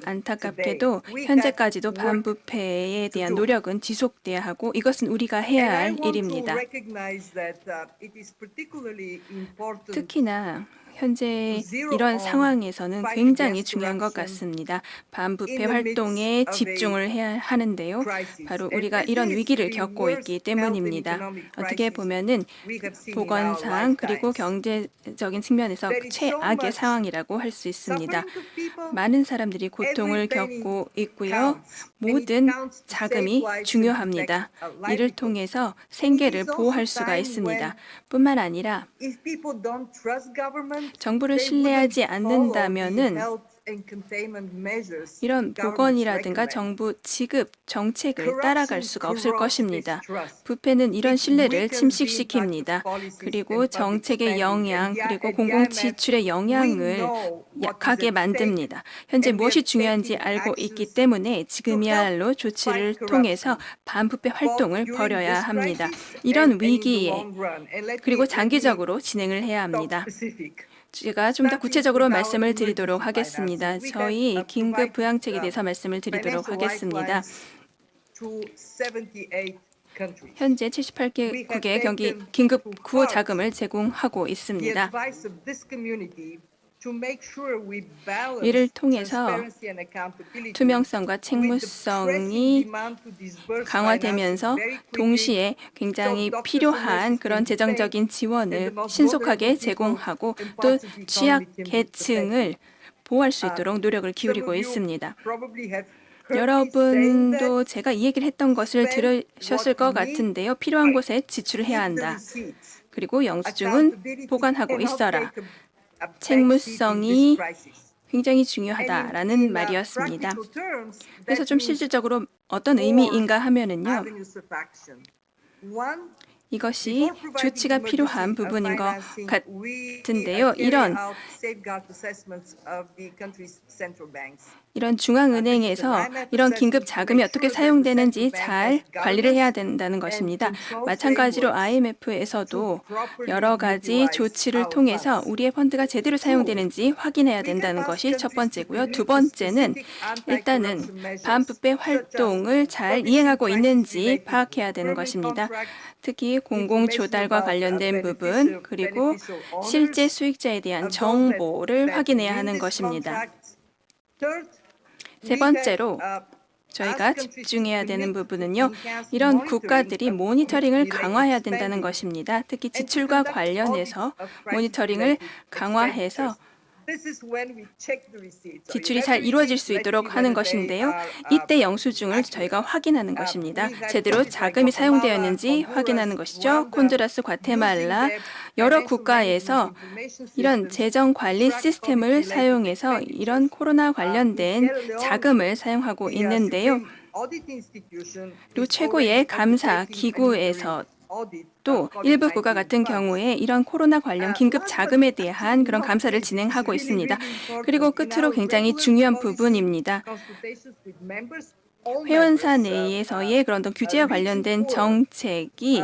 안타깝게도 현재까지도 반부패에 대한 노력은 지속돼야 하고 이것은 우리가 해야 할 일입니다. 특히나 현재 이런 상황에서는 굉장히 중요한 것 같습니다. 반부패 활동에 집중을 해야 하는데요. 바로 우리가 이런 위기를 겪고 있기 때문입니다. 어떻게 보면은 보건상 그리고 경제적인 측면에서 최악의 상황이라고 할 수 있습니다. 많은 사람들이 고통을 겪고 있고요. 모든 자금이 중요합니다. 이를 통해서 생계를 보호할 수가 있습니다. 뿐만 아니라 정부를 신뢰하지 않는다면은 이런 보건이라든가 정부 지급 정책을 따라갈 수가 없을 것입니다. 부패는 이런 신뢰를 침식시킵니다. 그리고 정책의 영향 그리고 공공 지출의 영향을 약하게 만듭니다. 현재 무엇이 중요한지 알고 있기 때문에 지금이야말로 조치를 통해서 반부패 활동을 벌여야 합니다. 이런 위기에 그리고 장기적으로 진행을 해야 합니다. 제가 좀 더 구체적으로 말씀을 드리도록 하겠습니다. 저희 긴급 부양책에 대해서 말씀을 드리도록 하겠습니다. 현재 78개국의 긴급 구호 자금을 제공하고 있습니다. 이를 통해서 투명성과 책무성이 강화되면서 동시에 굉장히 필요한 그런 재정적인 지원을 신속하게 제공하고 또 취약계층을 보호할 수 있도록 노력을 기울이고 있습니다. 여러분도 제가 이 얘기를 했던 것을 들으셨을 것 같은데요. 필요한 곳에 지출을 해야 한다. 그리고 영수증은 보관하고 있어라. 책무성이 굉장히 중요하다라는 말이었습니다. 그래서 좀 실질적으로 어떤 의미인가 하면은요. 이것이 조치가 필요한 부분인 것 같은데요. 이런 중앙은행에서 이런 긴급 자금이 어떻게 사용되는지 잘 관리를 해야 된다는 것입니다. 마찬가지로 IMF에서도 여러 가지 조치를 통해서 우리의 펀드가 제대로 사용되는지 확인해야 된다는 것이 첫 번째고요. 두 번째는 일단은 반부패 활동을 잘 이행하고 있는지 파악해야 되는 것입니다. 특히 공공조달과 관련된 부분 그리고 실제 수익자에 대한 정보를 확인해야 하는 것입니다. 세 번째로 저희가 집중해야 되는 부분은요. 이런 국가들이 모니터링을 강화해야 된다는 것입니다. 특히 지출과 관련해서 모니터링을 강화해서 지출이 잘 이루어질 수 있도록 하는 것인데요. 이때 영수증을 저희가 확인하는 것입니다. 제대로 자금이 사용되었는지 확인하는 것이죠. 콘두라스, 과테말라 여러 국가에서 이런 재정 관리 시스템을 사용해서 이런 코로나 관련된 자금을 사용하고 있는데요. 그리고 최고의 감사 기구에서 또 일부 국가 같은 경우에 이런 코로나 관련 긴급 자금에 대한 그런 감사를 진행하고 있습니다. 그리고 끝으로 굉장히 중요한 부분입니다. 회원사 내에서의 그런 규제와 관련된 정책이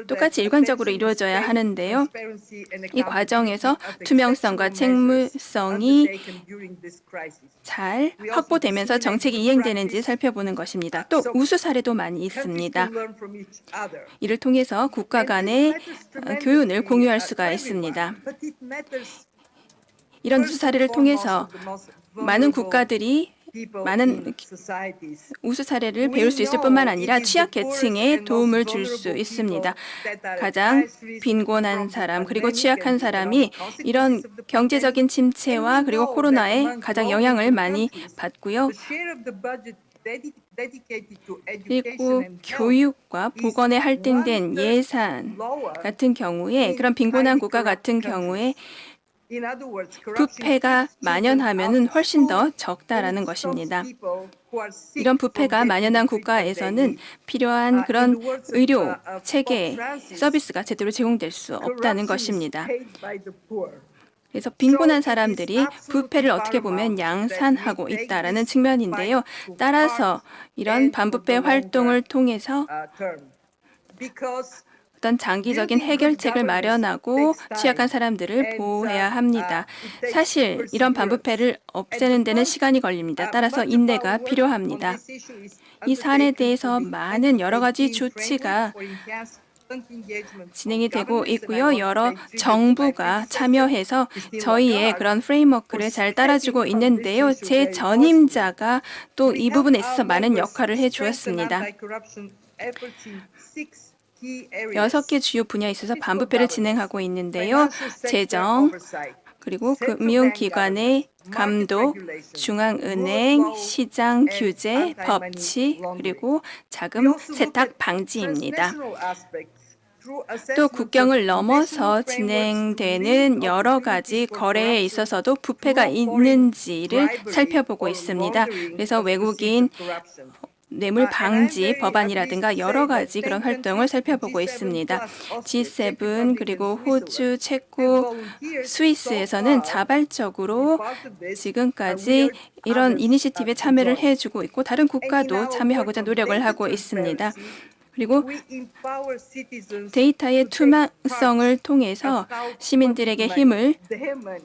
똑같이 일관적으로 이루어져야 하는데요. 이 과정에서 투명성과 책무성이 잘 확보되면서 정책이 이행되는지 살펴보는 것입니다. 또 우수 사례도 많이 있습니다. 이를 통해서 국가 간의 교훈을 공유할 수가 있습니다. 이런 우수 사례를 통해서 많은 국가들이 많은 우수 사례를 배울 수 있을 뿐만 아니라 취약계층에 도움을 줄 수 있습니다. 가장 빈곤한 사람 그리고 취약한 사람이 이런 경제적인 침체와 그리고 코로나에 가장 영향을 많이 받고요. 그리고 교육과 보건에 할당된 예산 같은 경우에 그런 빈곤한 국가 같은 경우에 부패가 만연하면은 훨씬 더 적다라는 것입니다. 이런 부패가 만연한 국가에서는 필요한 그런 의료, 체계, 서비스가 제대로 제공될 수 없다는 것입니다. 그래서 빈곤한 사람들이 부패를 어떻게 보면 양산하고 있다라는 측면인데요. 따라서 이런 반부패 활동을 통해서 어떤 장기적인 해결책을 마련하고 취약한 사람들을 보호해야 합니다. 사실 이런 반부패를 없애는 데는 시간이 걸립니다. 따라서 인내가 필요합니다. 이 사안에 대해서 많은 여러 가지 조치가 진행이 되고 있고요. 여러 정부가 참여해서 저희의 그런 프레임워크를 잘 따라주고 있는데요. 제 전임자가 또 이 부분에 있어서 많은 역할을 해주었습니다. 6개 주요 분야에 있어서 반부패를 진행하고 있는데요. 재정, 그리고 금융기관의 감독, 중앙은행, 시장 규제, 법치, 그리고 자금 세탁 방지입니다. 또 국경을 넘어서 진행되는 여러 가지 거래에 있어서도 부패가 있는지를 살펴보고 있습니다. 그래서 외국인 뇌물 방지 법안이라든가 여러 가지 그런 활동을 살펴보고 있습니다. G7 그리고 호주, 체코, 스위스에서는 자발적으로 지금까지 이런 이니시티브에 참여를 해주고 있고 다른 국가도 참여하고자 노력을 하고 있습니다. 그리고 데이터의 투명성을 통해서 시민들에게 힘을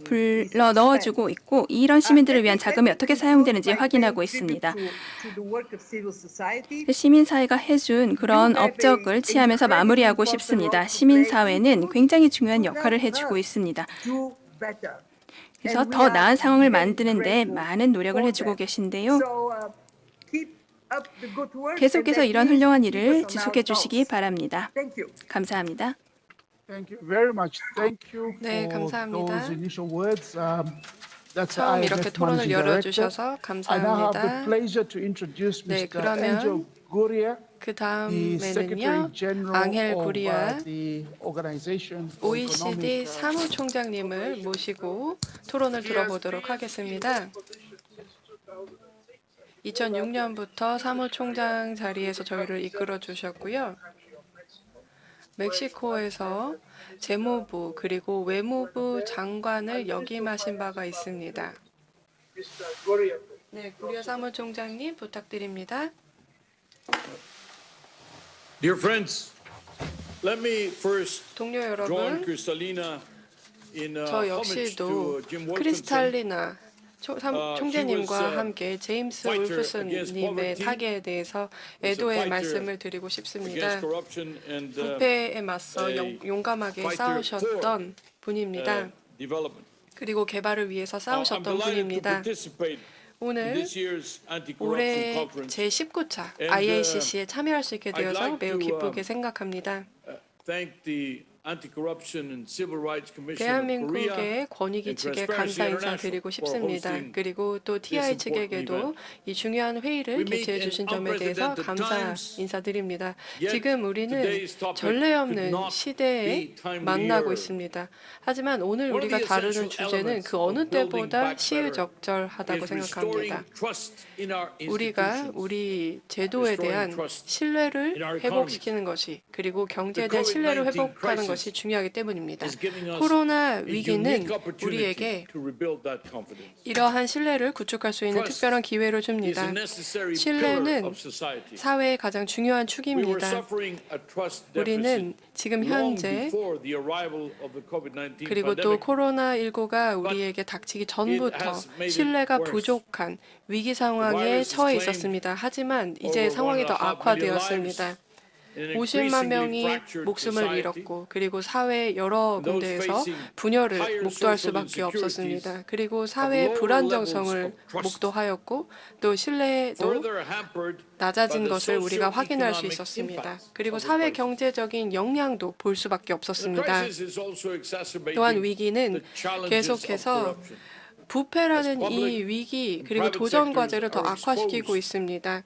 불러 넣어주고 있고 이런 시민들을 위한 자금이 어떻게 사용되는지 확인하고 있습니다. 시민사회가 해준 그런 업적을 취하면서 마무리하고 싶습니다. 시민사회는 굉장히 중요한 역할을 해주고 있습니다. 그래서 더 나은 상황을 만드는 데 많은 노력을 해주고 계신데요. 계속해서 이런 훌륭한 일을 지속해 주시기 바랍니다. 감사합니다. 네, 감사합니다. 처음 이렇게 토론을 열어주셔서 감사합니다. 네, 그러면 그 다음에는요, 앙헬 구리아 OECD 사무총장님을 모시고 토론을 들어보도록 하겠습니다. 2006년부터 사무총장 자리에서 저희를 이끌어 주셨고요. 멕시코에서 재무부 그리고 외무부 장관을 역임하신 바가 있습니다. 네, 구리아 사무총장님 부탁드립니다. Dear friends, let me first 동료 join 여러분, Kristalina in 저 homage 역시도 to Jim Wilkinson. 크리스탈리나 총재님과 함께 제임스 울프슨님의 타계에 대해서 애도의 말씀을 드리고 싶습니다. 부패에 맞서 용감하게 싸우셨던 분입니다. 그리고 개발을 위해서 싸우셨던 분입니다. 오늘 올해 제19차 IACC에 참여할 수 있게 되어서 매우 기쁘게 생각합니다. 대한민국의 권익위 측에 감사 인사드리고 싶습니다. 그리고 또 TI 측에게도 이 중요한 회의를 개최해 주신 점에 대해서 감사 인사드립니다. 지금 우리는 전례 없는 시대에 만나고 있습니다. 하지만 오늘 우리가 다루는 주제는 그 어느 때보다 시의적절하다고 생각합니다. 우리가 우리 제도에 대한 신뢰를 회복시키는 것이 그리고 경제에 대한 신뢰를 회복하는 것이 중요하기 때문입니다. 코로나 위기는 우리에게 이러한 신뢰를 구축할 수 있는 특별한 기회를 줍니다. 신뢰는 사회의 가장 중요한 축입니다. 우리는 지금 현재 그리고 또 코로나19가 우리에게 닥치기 전부터 신뢰가 부족한 위기 상황에 처해 있었습니다. 하지만 이제 상황이 더 악화되었습니다. 50만 명이 목숨을 잃었고 그리고 사회 여러 군데에서 분열을 목도할 수밖에 없었습니다. 그리고 사회의 불안정성을 목도하였고 또 신뢰도 낮아진 것을 우리가 확인할 수 있었습니다. 그리고 사회 경제적인 영향도 볼 수밖에 없었습니다. 또한 위기는 계속해서 부패라는 이 위기 그리고 도전 과제를 더 악화시키고 있습니다.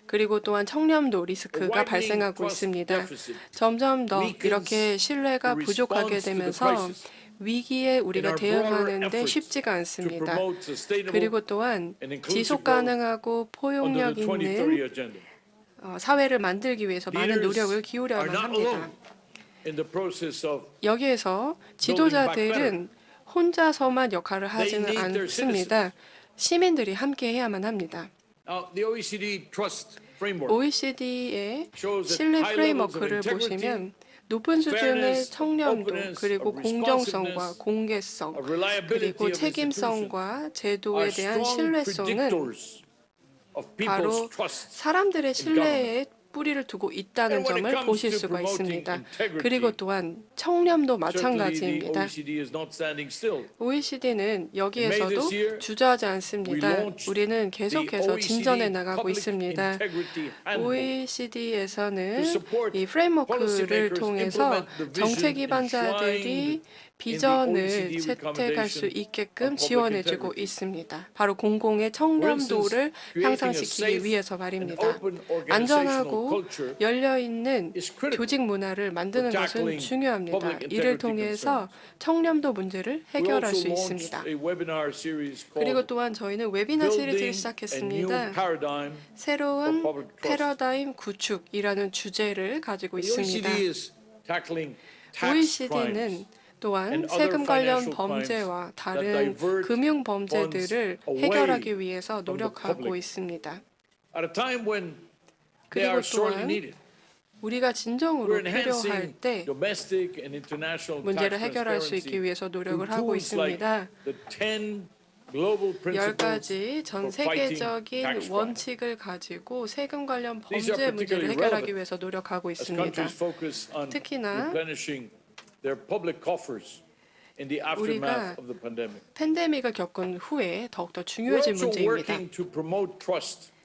그리고 또한 청렴도 리스크가 발생하고 있습니다. 점점 더 이렇게 신뢰가 부족하게 되면서 위기에 우리가 대응하는데 쉽지가 않습니다. 그리고 또한 지속 가능하고 포용력 있는 사회를 만들기 위해서 많은 노력을 기울여야만 합니다. 여기에서 지도자들은 혼자서만 역할을 하지는 않습니다. 시민들이 함께 해야만 합니다. OECD의 신뢰 프레임워크를 보시면 높은 수준의 청렴도 그리고 공정성과 공개성 그리고 책임성과 제도에 대한 신뢰성은 바로 사람들의 신뢰에 뿌리를 두고 있다는 점을 보실 수가 있습니다. 그리고 또한 청렴도 마찬가지입니다. OECD는 여기에서도 주저하지 않습니다. 우리는 계속해서 진전해 나가고 있습니다. OECD에서는 이 프레임워크를 통해서 정책 기반자들이 비전을 채택할 수 있게끔 지원해주고 있습니다. 바로 공공의 청렴도를 향상시키기 위해서 말입니다. 안전하고 열려있는 조직 문화를 만드는 것은 중요합니다. 이를 통해서 청렴도 문제를 해결할 수 있습니다. 그리고 또한 저희는 웨비나 시리즈를 시작했습니다. 새로운 패러다임 구축이라는 주제를 가지고 있습니다. OECD는 또한 세금 관련 범죄와 다른 금융 범죄들을 해결하기 위해서 노력하고 있습니다. 그리고 또한 우리가 진정으로 필요할 때 문제를 해결할 수 있기 위해서 노력을 하고 있습니다. 10가지 전 세계적인 원칙을 가지고 세금 관련 범죄 문제를 해결하기 위해서 노력하고 있습니다. 특히나 우리가 팬데믹을 겪은 후에 더욱더 중요해진 문제입니다.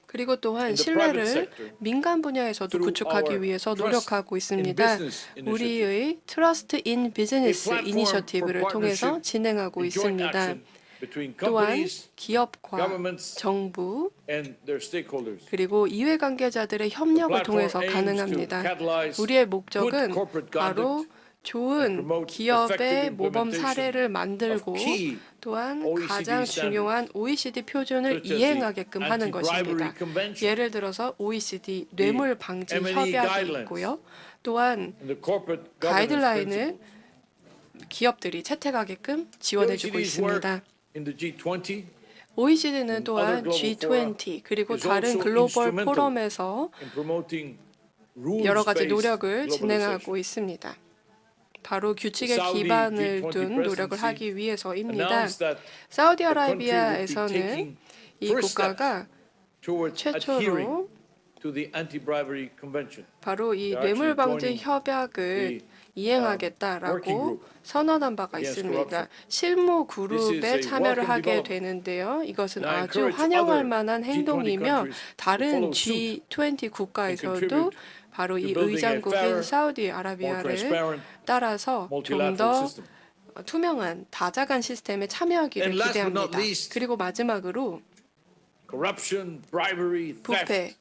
그리고 또한 신뢰를 민간 분야에서도 구축하기 위해서 노력하고 있습니다. 우리의 Trust in Business 이니셔티브를 통해서 진행하고 있습니다. 또한 기업과 정부 그리고 이해 관계자들의 협력을 통해서 가능합니다. 우리의 목적은 바로 좋은 기업의 모범 사례를 만들고 또한 가장 중요한 OECD 표준을 이행하게끔 하는 것입니다. 예를 들어서 OECD 뇌물 방지 협약이 있고요. 또한 가이드라인을 기업들이 채택하게끔 지원해주고 있습니다. OECD는 또한 G20 그리고 다른 글로벌 포럼에서 여러 가지 노력을 진행하고 있습니다. 바로 규칙에 기반을 둔 노력을 하기 위해서입니다. 사우디아라비아에서는 이 국가가 최초로 바로 이 뇌물 방지 협약을 이행하겠다라고 선언한 바가 있습니다. 실무 그룹에 참여를 하게 되는데요. 이것은 아주 환영할 만한 행동이며 다른 G20 국가에서도 바로 이 의장국인 사우디아라비아를 따라서 좀 더 투명한 다자간 시스템에 참여하기를 기대합니다. 그리고 마지막으로 부패,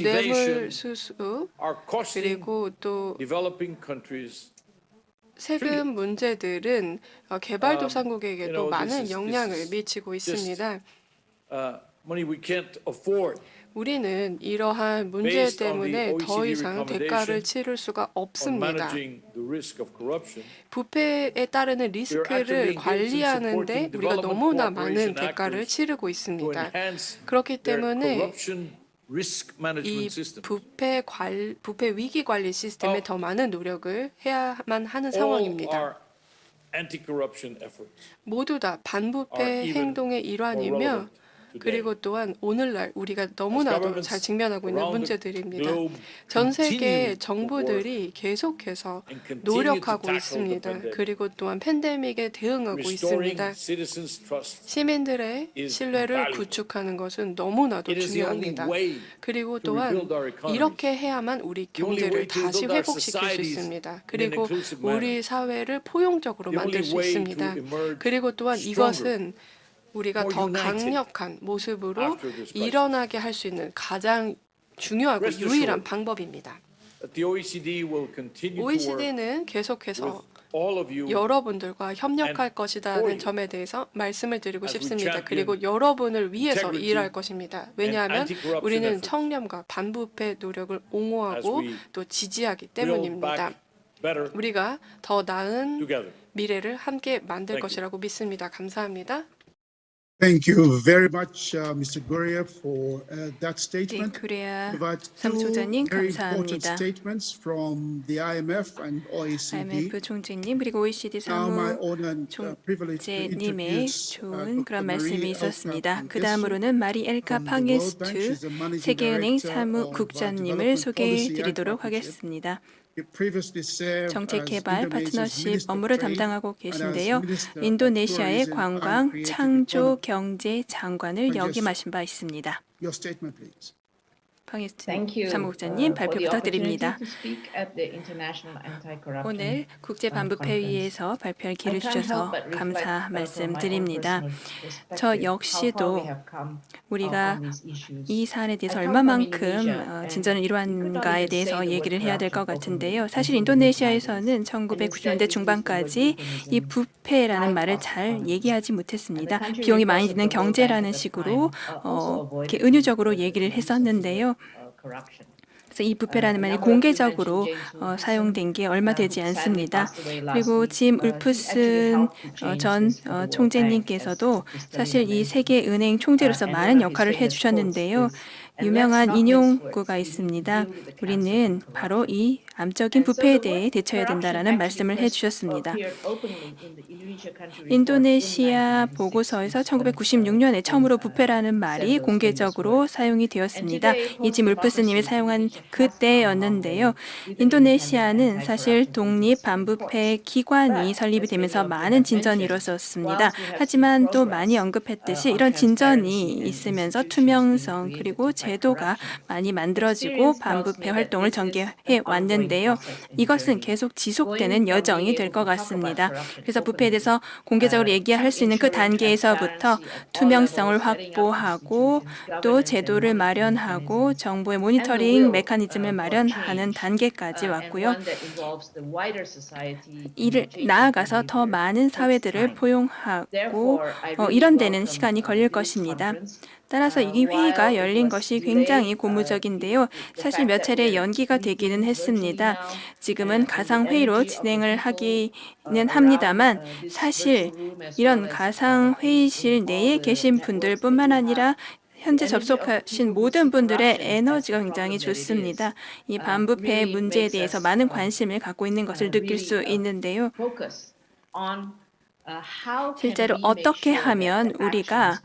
뇌물 수수 그리고 또 세금 문제들은 개발도상국에게도 많은 영향을 미치고 있습니다. 우리는 이러한 문제 때문에 더 이상 대가를 치를 수가 없습니다. 부패에 따르는 리스크를 관리하는데 우리가 너무나 많은 대가를 치르고 있습니다. 그렇기 때문에 이 부패 위기 관리 시스템에 더 많은 노력을 해야만 하는 상황입니다. 모두 다 반부패 행동의 일환이며 그리고 또한 오늘날 우리가 너무나도 잘 직면하고 있는 문제들입니다. 전 세계 정부들이 계속해서 노력하고 있습니다. 그리고 또한 팬데믹에 대응하고 있습니다. 시민들의 신뢰를 구축하는 것은 너무나도 중요합니다. 그리고 또한 이렇게 해야만 우리 경제를 다시 회복시킬 수 있습니다. 그리고 우리 사회를 포용적으로 만들 수 있습니다. 그리고 또한 이것은 우리가 더 강력한 모습으로 일어나게 할 수 있는 가장 중요하고 유일한 방법입니다. that the OECD will continue to work OECD는 계속해서 with all of you 여러분들과 협력할 and for 것이라는 you 점에 대해서 말씀을 드리고 as we 싶습니다. champion 그리고 여러분을 위해서 integrity 일할 것입니다. 왜냐하면 anti-corruption 우리는 efforts. 청렴과 반부패 노력을 as 옹호하고 we 또 지지하기 build 때문입니다. back better 우리가 더 나은 together. 미래를 함께 만들 Thank you. 것이라고 믿습니다. 감사합니다. Thank you very much, Mr. Gurria, for that 네, statement. 구레아 We've had two 사무총장님 very important 감사합니다. statements from the IMF and OECD. IMF 총재님 그리고 OECD Now my honor and privilege to 총재님의 introduce 좋은 그런 Dr. 말씀이 Marie 있었습니다. Elka 그 다음으로는 마리 엘카 from the World Bank. 팡에스투 She's the managing 세계은행 director 사무국장님을 of 소개해 Development 드리도록 Policy and 하겠습니다. He previously served 정책개발 as Indonesia's 파트너십 Minister of 업무를 Trade 담당하고 and as 계신데요. Minister of 인도네시아의 Tourism 관광, and Creative 창조, Economy. 경제 장관을 역임하신 바 있습니다. Your statement, please. 팡에스투 Thank you 사무국장님 발표 for the 부탁드립니다. opportunity to speak at the International Anti-Corruption 오늘 국제반부패위에서 발표할 기회를 주셔서 감사 말씀드립니다. 저 역시도 우리가 이 사안에 대해서 얼마만큼 진전을 이루었는가에 대해서 얘기를 해야 될 것 같은데요. 사실 인도네시아에서는 1990년대 중반까지 이 부패라는 말을 잘 얘기하지 못했습니다. 비용이 많이 드는 경제라는 식으로 이렇게 은유적으로 얘기를 했었는데요. 그래서 이 부패라는 말이 공개적으로 사용된 게 얼마 되지 않습니다. 그리고 짐 울프슨 전 총재님께서도 사실 이 세계은행 총재로서 많은 역할을 해주셨는데요. 유명한 인용구가 있습니다. 우리는 바로 이 암적인 부패에 대해 대처해야 된다라는 말씀을 해주셨습니다. 인도네시아 보고서에서 1996년에 처음으로 부패라는 말이 공개적으로 사용이 되었습니다. 이 짐 울프스님이 사용한 그때였는데요. 인도네시아는 사실 독립 반부패 기관이 설립이 되면서 많은 진전이 이루어졌습니다. 하지만 또 많이 언급했듯이 이런 진전이 있으면서 투명성 그리고 제도가 많이 만들어지고 반부패 활동을 전개해 왔는데요. 이것은 계속 지속되는 여정이 될 것 같습니다. 그래서 부패에 대해서 공개적으로 얘기할 수 있는 그 단계에서부터 투명성을 확보하고 또 제도를 마련하고 정부의 모니터링 메커니즘을 마련하는 단계까지 왔고요. 이를 나아가서 더 많은 사회들을 포용하고 이런 데는 시간이 걸릴 것입니다. 따라서 이 회의가 열린 것이 굉장히 고무적인데요. 사실 몇 차례 연기가 되기는 했습니다. 지금은 가상회의로 진행을 하기는 합니다만 사실 이런 가상회의실 내에 계신 분들뿐만 아니라 현재 접속하신 모든 분들의 에너지가 굉장히 좋습니다. 이 반부패 문제에 대해서 많은 관심을 갖고 있는 것을 느낄 수 있는데요. 실제로 어떻게 하면 우리가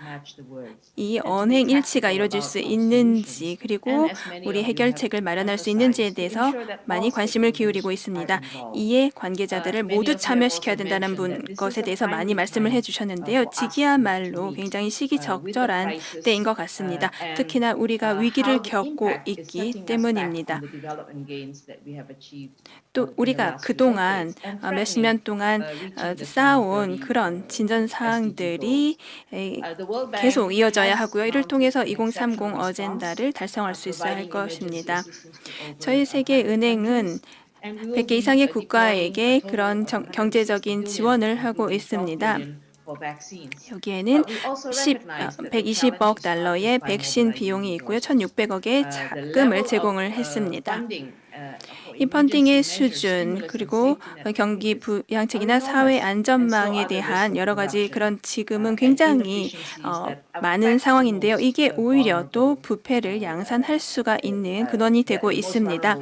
이 언행 일치가 이루어질 수 있는지 그리고 우리 해결책을 마련할 수 있는지에 대해서 많이 관심을 기울이고 있습니다. 이에 관계자들을 모두 참여시켜야 된다는 것에 대해서 많이 말씀을 해주셨는데요. 지기야말로 굉장히 시기적절한 때인 것 같습니다. 특히나 우리가 위기를 겪고 있기 때문입니다. 또 우리가 그동안 몇십 년 동안 쌓아온 그런 진전 사항들이 계속 이어져야 하고요. 이를 통해서 2030 어젠다를 달성할 수 있어야 할 것입니다. 저희 세계은행은 100개 이상의 국가에게 그런 경제적인 지원을 하고 있습니다. 여기에는 120억 달러의 백신 비용이 있고요. 1,600억의 자금을 제공을 했습니다. 이 펀딩의 수준 그리고 경기 부양책이나 사회 안전망에 대한 여러 가지 그런 지금은 굉장히 많은 상황인데요. 이게 오히려 또 부패를 양산할 수가 있는 근원이 되고 있습니다.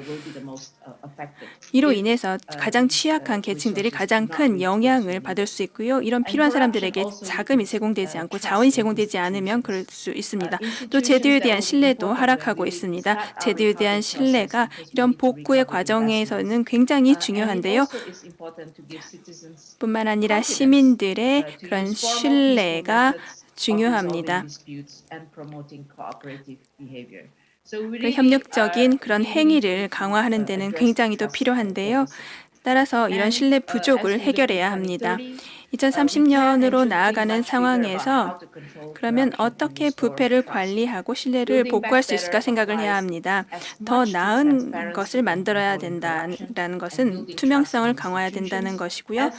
이로 인해서 가장 취약한 계층들이 가장 큰 영향을 받을 수 있고요. 이런 필요한 사람들에게 자금이 제공되지 않고 자원이 제공되지 않으면 그럴 수 있습니다. 또 제도에 대한 신뢰도 하락하고 있습니다. 제도에 대한 신뢰가 이런 복구의 과정에서는 굉장히 중요한데요. 뿐만 아니라 시민들의 그런 신뢰가 중요합니다. 협력적인 그런 행위를 강화하는 데는 굉장히 더 필요한데요. 따라서 이런 신뢰 부족을 해결해야 합니다. 2030년으로 나아가는 상황에서 그러면 어떻게 부패를 관리하고 신뢰를 복구할 수 있을까 생각을 해야 합니다. 더 나은 것을 만들어야 된다는 것은 투명성을 강화해야 된다는 것이고요.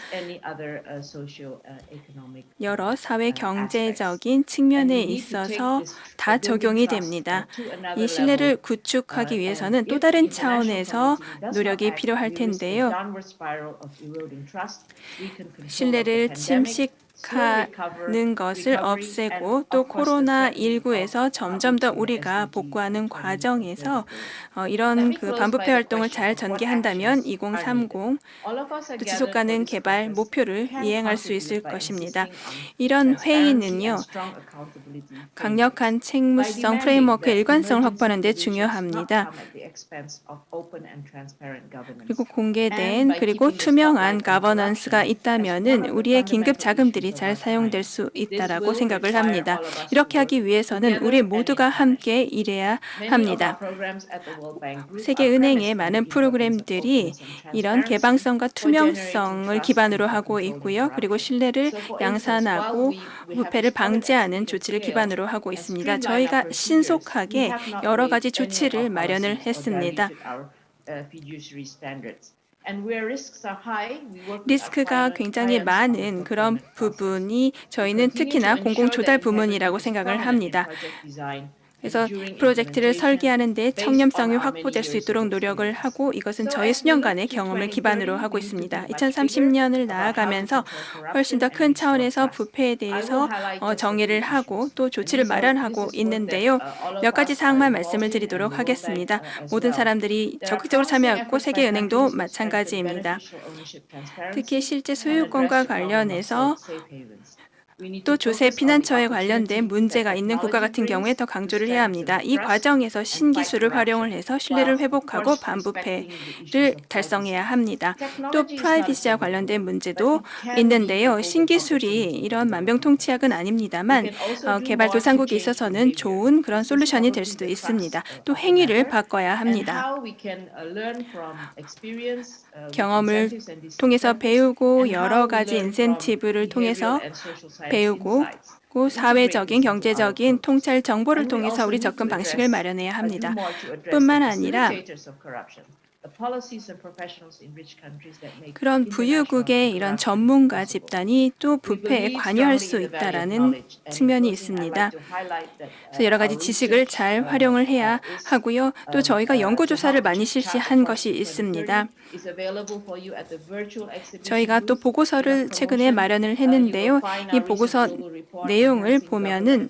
여러 사회 경제적인 측면에 있어서 다 적용이 됩니다. 이 신뢰를 구축하기 위해서는 또 다른 차원에서 노력이 필요할 텐데요. 신뢰를 침식하는 것을 없애고 또 코로나19에서 점점 더 우리가 복구하는 과정에서 이런 반부패 활동을 잘 전개한다면 2030 또 지속가능 개발 목표를 이행할 수 있을 것입니다. 이런 회의는요. 강력한 책무성 프레임워크의 일관성을 확보하는 데 중요합니다. 그리고 공개된 그리고 투명한 가버넌스가 있다면은 우리의 긴급 자금들이 잘 사용될 수 있다라고 생각을 합니다. 이렇게 하기 위해서는 우리 모두가 함께 일해야 합니다. 세계은행의 많은 프로그램들이 이런 개방성과 투명성을 기반으로 하고 있고요. 그리고 신뢰를 양산하고 부패를 방지하는 조치를 기반으로 하고 있습니다. 저희가 신속하게 여러 가지 조치를 마련을 했습니다. 리스크가 굉장히 많은 그런 부분이 저희는 특히나 공공조달 부문이라고 생각을 합니다. 그래서 프로젝트를 설계하는 데 청렴성이 확보될 수 있도록 노력을 하고 이것은 저희 수년간의 경험을 기반으로 하고 있습니다. 2030년을 나아가면서 훨씬 더 큰 차원에서 부패에 대해서 정의를 하고 또 조치를 마련하고 있는데요. 몇 가지 사항만 말씀을 드리도록 하겠습니다. 모든 사람들이 적극적으로 참여했고 세계은행도 마찬가지입니다. 특히 실제 소유권과 관련해서 또 조세 피난처에 관련된 문제가 있는 국가 같은 경우에 더 강조를 해야 합니다. 이 과정에서 신기술을 활용을 해서 신뢰를 회복하고 반부패를 달성해야 합니다. 또 프라이빗시와 관련된 문제도 있는데요. 신기술이 이런 만병통치약은 아닙니다만 개발도상국에 있어서는 좋은 그런 솔루션이 될 수도 있습니다. 또 행위를 바꿔야 합니다. 경험을 통해서 배우고 여러 가지 인센티브를 통해서 배우고 사회적인 경제적인 통찰 정보를 통해서 우리 접근 방식을 마련해야 합니다. 뿐만 아니라 그런 부유국의 이런 전문가 집단이 또 부패에 관여할 수 있다라는 측면이 있습니다. 그래서 여러 가지 지식을 잘 활용을 해야 하고요. 또 저희가 연구조사를 많이 실시한 것이 있습니다. 저희가 또 보고서를 최근에 마련을 했는데요. 이 보고서 내용을 보면은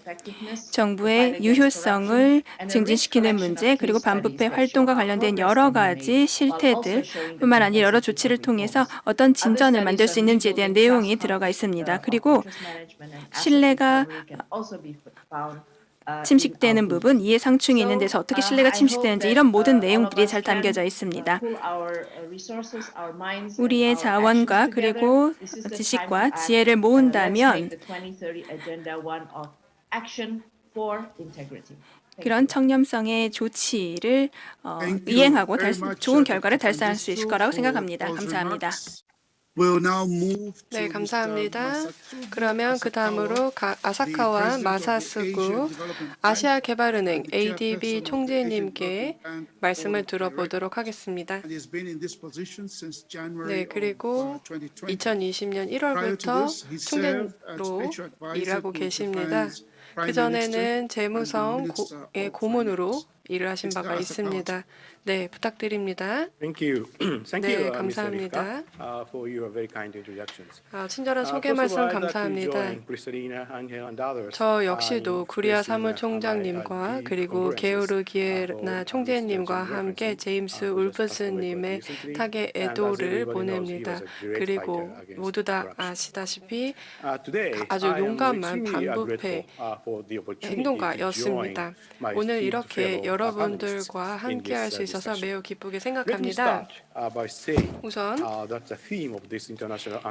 정부의 유효성을 증진시키는 문제 그리고 반부패 활동과 관련된 여러 가지 실태들 뿐만 아니라 여러 조치를 통해서 어떤 진전을 만들 수 있는지에 대한 내용이 들어가 있습니다. 그리고 신뢰가 침식되는 부분, 이해상충이 있는 데서 어떻게 신뢰가 침식되는지 이런 모든 내용들이 잘 담겨져 있습니다. 우리의 자원과 그리고 지식과 지혜를 모은다면 그런 청렴성의 조치를 이행하고 좋은 결과를 달성할 수 있을 거라고 생각합니다. 감사합니다. 네, 감사합니다. 그러면 그 다음으로 아사카와 마사스구 아시아개발은행 ADB 총재님께 말씀을 들어보도록 하겠습니다. 네, 그리고 2020년 1월부터 총재로 일하고 계십니다. 그전에는 재무성의 고문으로 일을 하신 바가 있습니다. 네, 부탁드립니다. 네, 감사합니다. 친절한 소개 말씀 감사합니다. 저 역시도 구리아 사무총장님과 그리고 게오르기에나 총재님과 함께 제임스 울프스님의 타겟 애도를 보냅니다. 그리고 모두 다 아시다시피 아주 용감한 반부패 행동가였습니다. 오늘 이렇게 여러 여러분들과 함께할 수 있어서 매우 기쁘게 생각합니다. 우선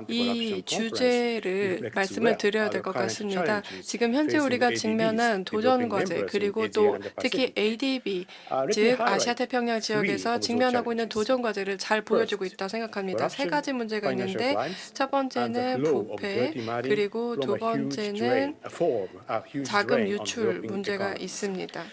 이 주제를 말씀을 드려야 될 것 같습니다. 지금 현재 우리가 직면한 도전 과제 그리고 또 특히 ADB 즉 아시아태평양 지역에서 직면하고 있는 도전 과제를 잘 보여주고 있다고 생각합니다. 세 가지 문제가 있는데 첫 번째는 부패 그리고 두 번째는 자금 유출 문제가 있습니다.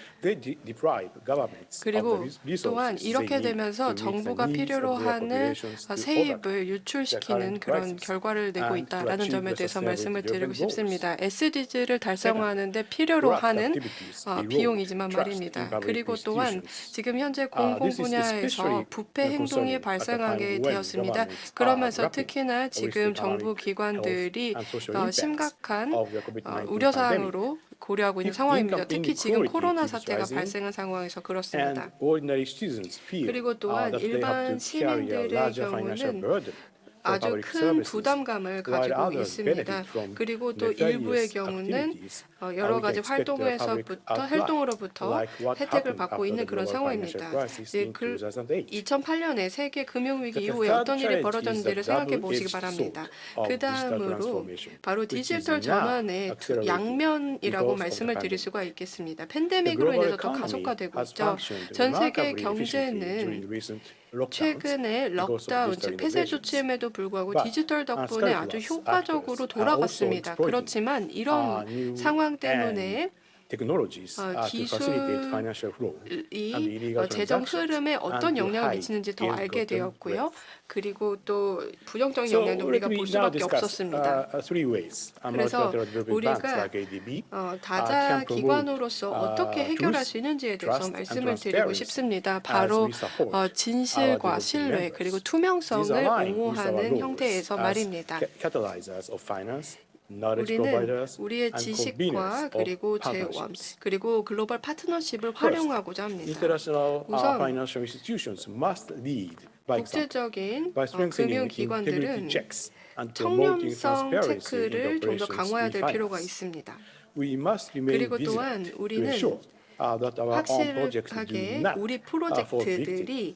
그리고 또한 이렇게 되면서 정부가 필요로 하는 세입을 유출시키는 그런 결과를 내고 있다라는 점에 대해서 말씀을 드리고 싶습니다. SDG를 달성하는 데 필요로 하는 비용이지만 말입니다. 그리고 또한 지금 현재 공공 분야에서 부패 행동이 발생하게 되었습니다. 그러면서 특히나 지금 정부 기관들이 심각한 우려사항으로 고려하고 있는 상황입니다. 특히 지금 코로나 사태가 발생한 상황에서 그렇습니다. 그리고 또한 일반 시민들의 경우는 아주 큰 부담감을 가지고 있습니다. 그리고 또 일부의 경우는 여러 가지 활동으로부터 혜택을 받고 있는 그런 상황입니다. 2008년에 세계 금융위기 이후에 어떤 일이 벌어졌는지를 생각해 보시기 바랍니다. 그 다음으로 바로 디지털 전환의 양면이라고 말씀을 드릴 수가 있겠습니다. 팬데믹으로 인해서 더 가속화되고 있죠. 전 세계 경제는 최근에 럭다운, 즉 폐쇄 조치임에도 불구하고 디지털 덕분에 아주 효과적으로 돌아갔습니다. 그렇지만 이런 상황 때문에 기술이 재정 흐름에 어떤 영향을 미치는지 더 알게 되었고요. 그리고 또 부정적인 영향도 우리가 볼 수밖에 없었습니다. 그래서 우리가 다자 기관으로서 어떻게 해결할 수 있는지에 대해서 말씀을 드리고 싶습니다. 바로 진실과 신뢰 그리고 투명성을 옹호하는 형태에서 말입니다. 우리는 우리의 지식과 그리고 재원 그리고 글로벌 파트너십을 활용하고자 합니다. 우선 국제적인 금융기관들은 청렴성 체크를 좀 더 강화해야 될 필요가 있습니다. 그리고 또한 우리는 확실하게 우리 프로젝트들이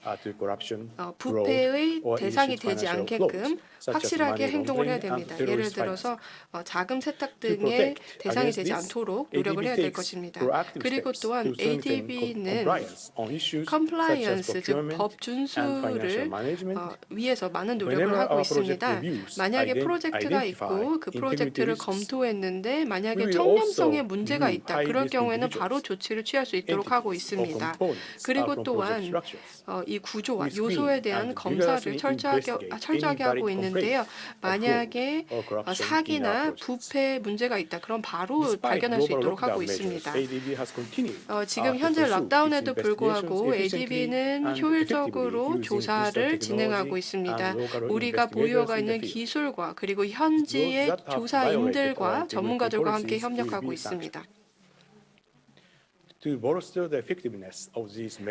부패의 대상이 되지 않게끔 확실하게 행동을 해야 됩니다. 예를 들어서 자금 세탁 등의 대상이 되지 않도록 노력을 해야 될 것입니다. 그리고 또한 ADB는 컴플라이언스, 즉 법 준수를 위해서 많은 노력을 하고 있습니다. 만약에 프로젝트가 있고 그 프로젝트를 검토했는데 만약에 청렴성에 문제가 있다. 그럴 경우에는 바로 조치를 취할 수 있도록 하고 있습니다. 그리고 또한 이 구조와 요소에 대한 검사를 철저하게 하고 있는데요. 만약에 사기나 부패 문제가 있다. 그럼 바로 발견할 수 있도록 하고 있습니다. 지금 현재 락다운에도 불구하고 ADB는 효율적으로 조사를 진행하고 있습니다. 우리가 보유하고 있는 기술과 그리고 현지의 조사인들과 전문가들과 함께 협력하고 있습니다.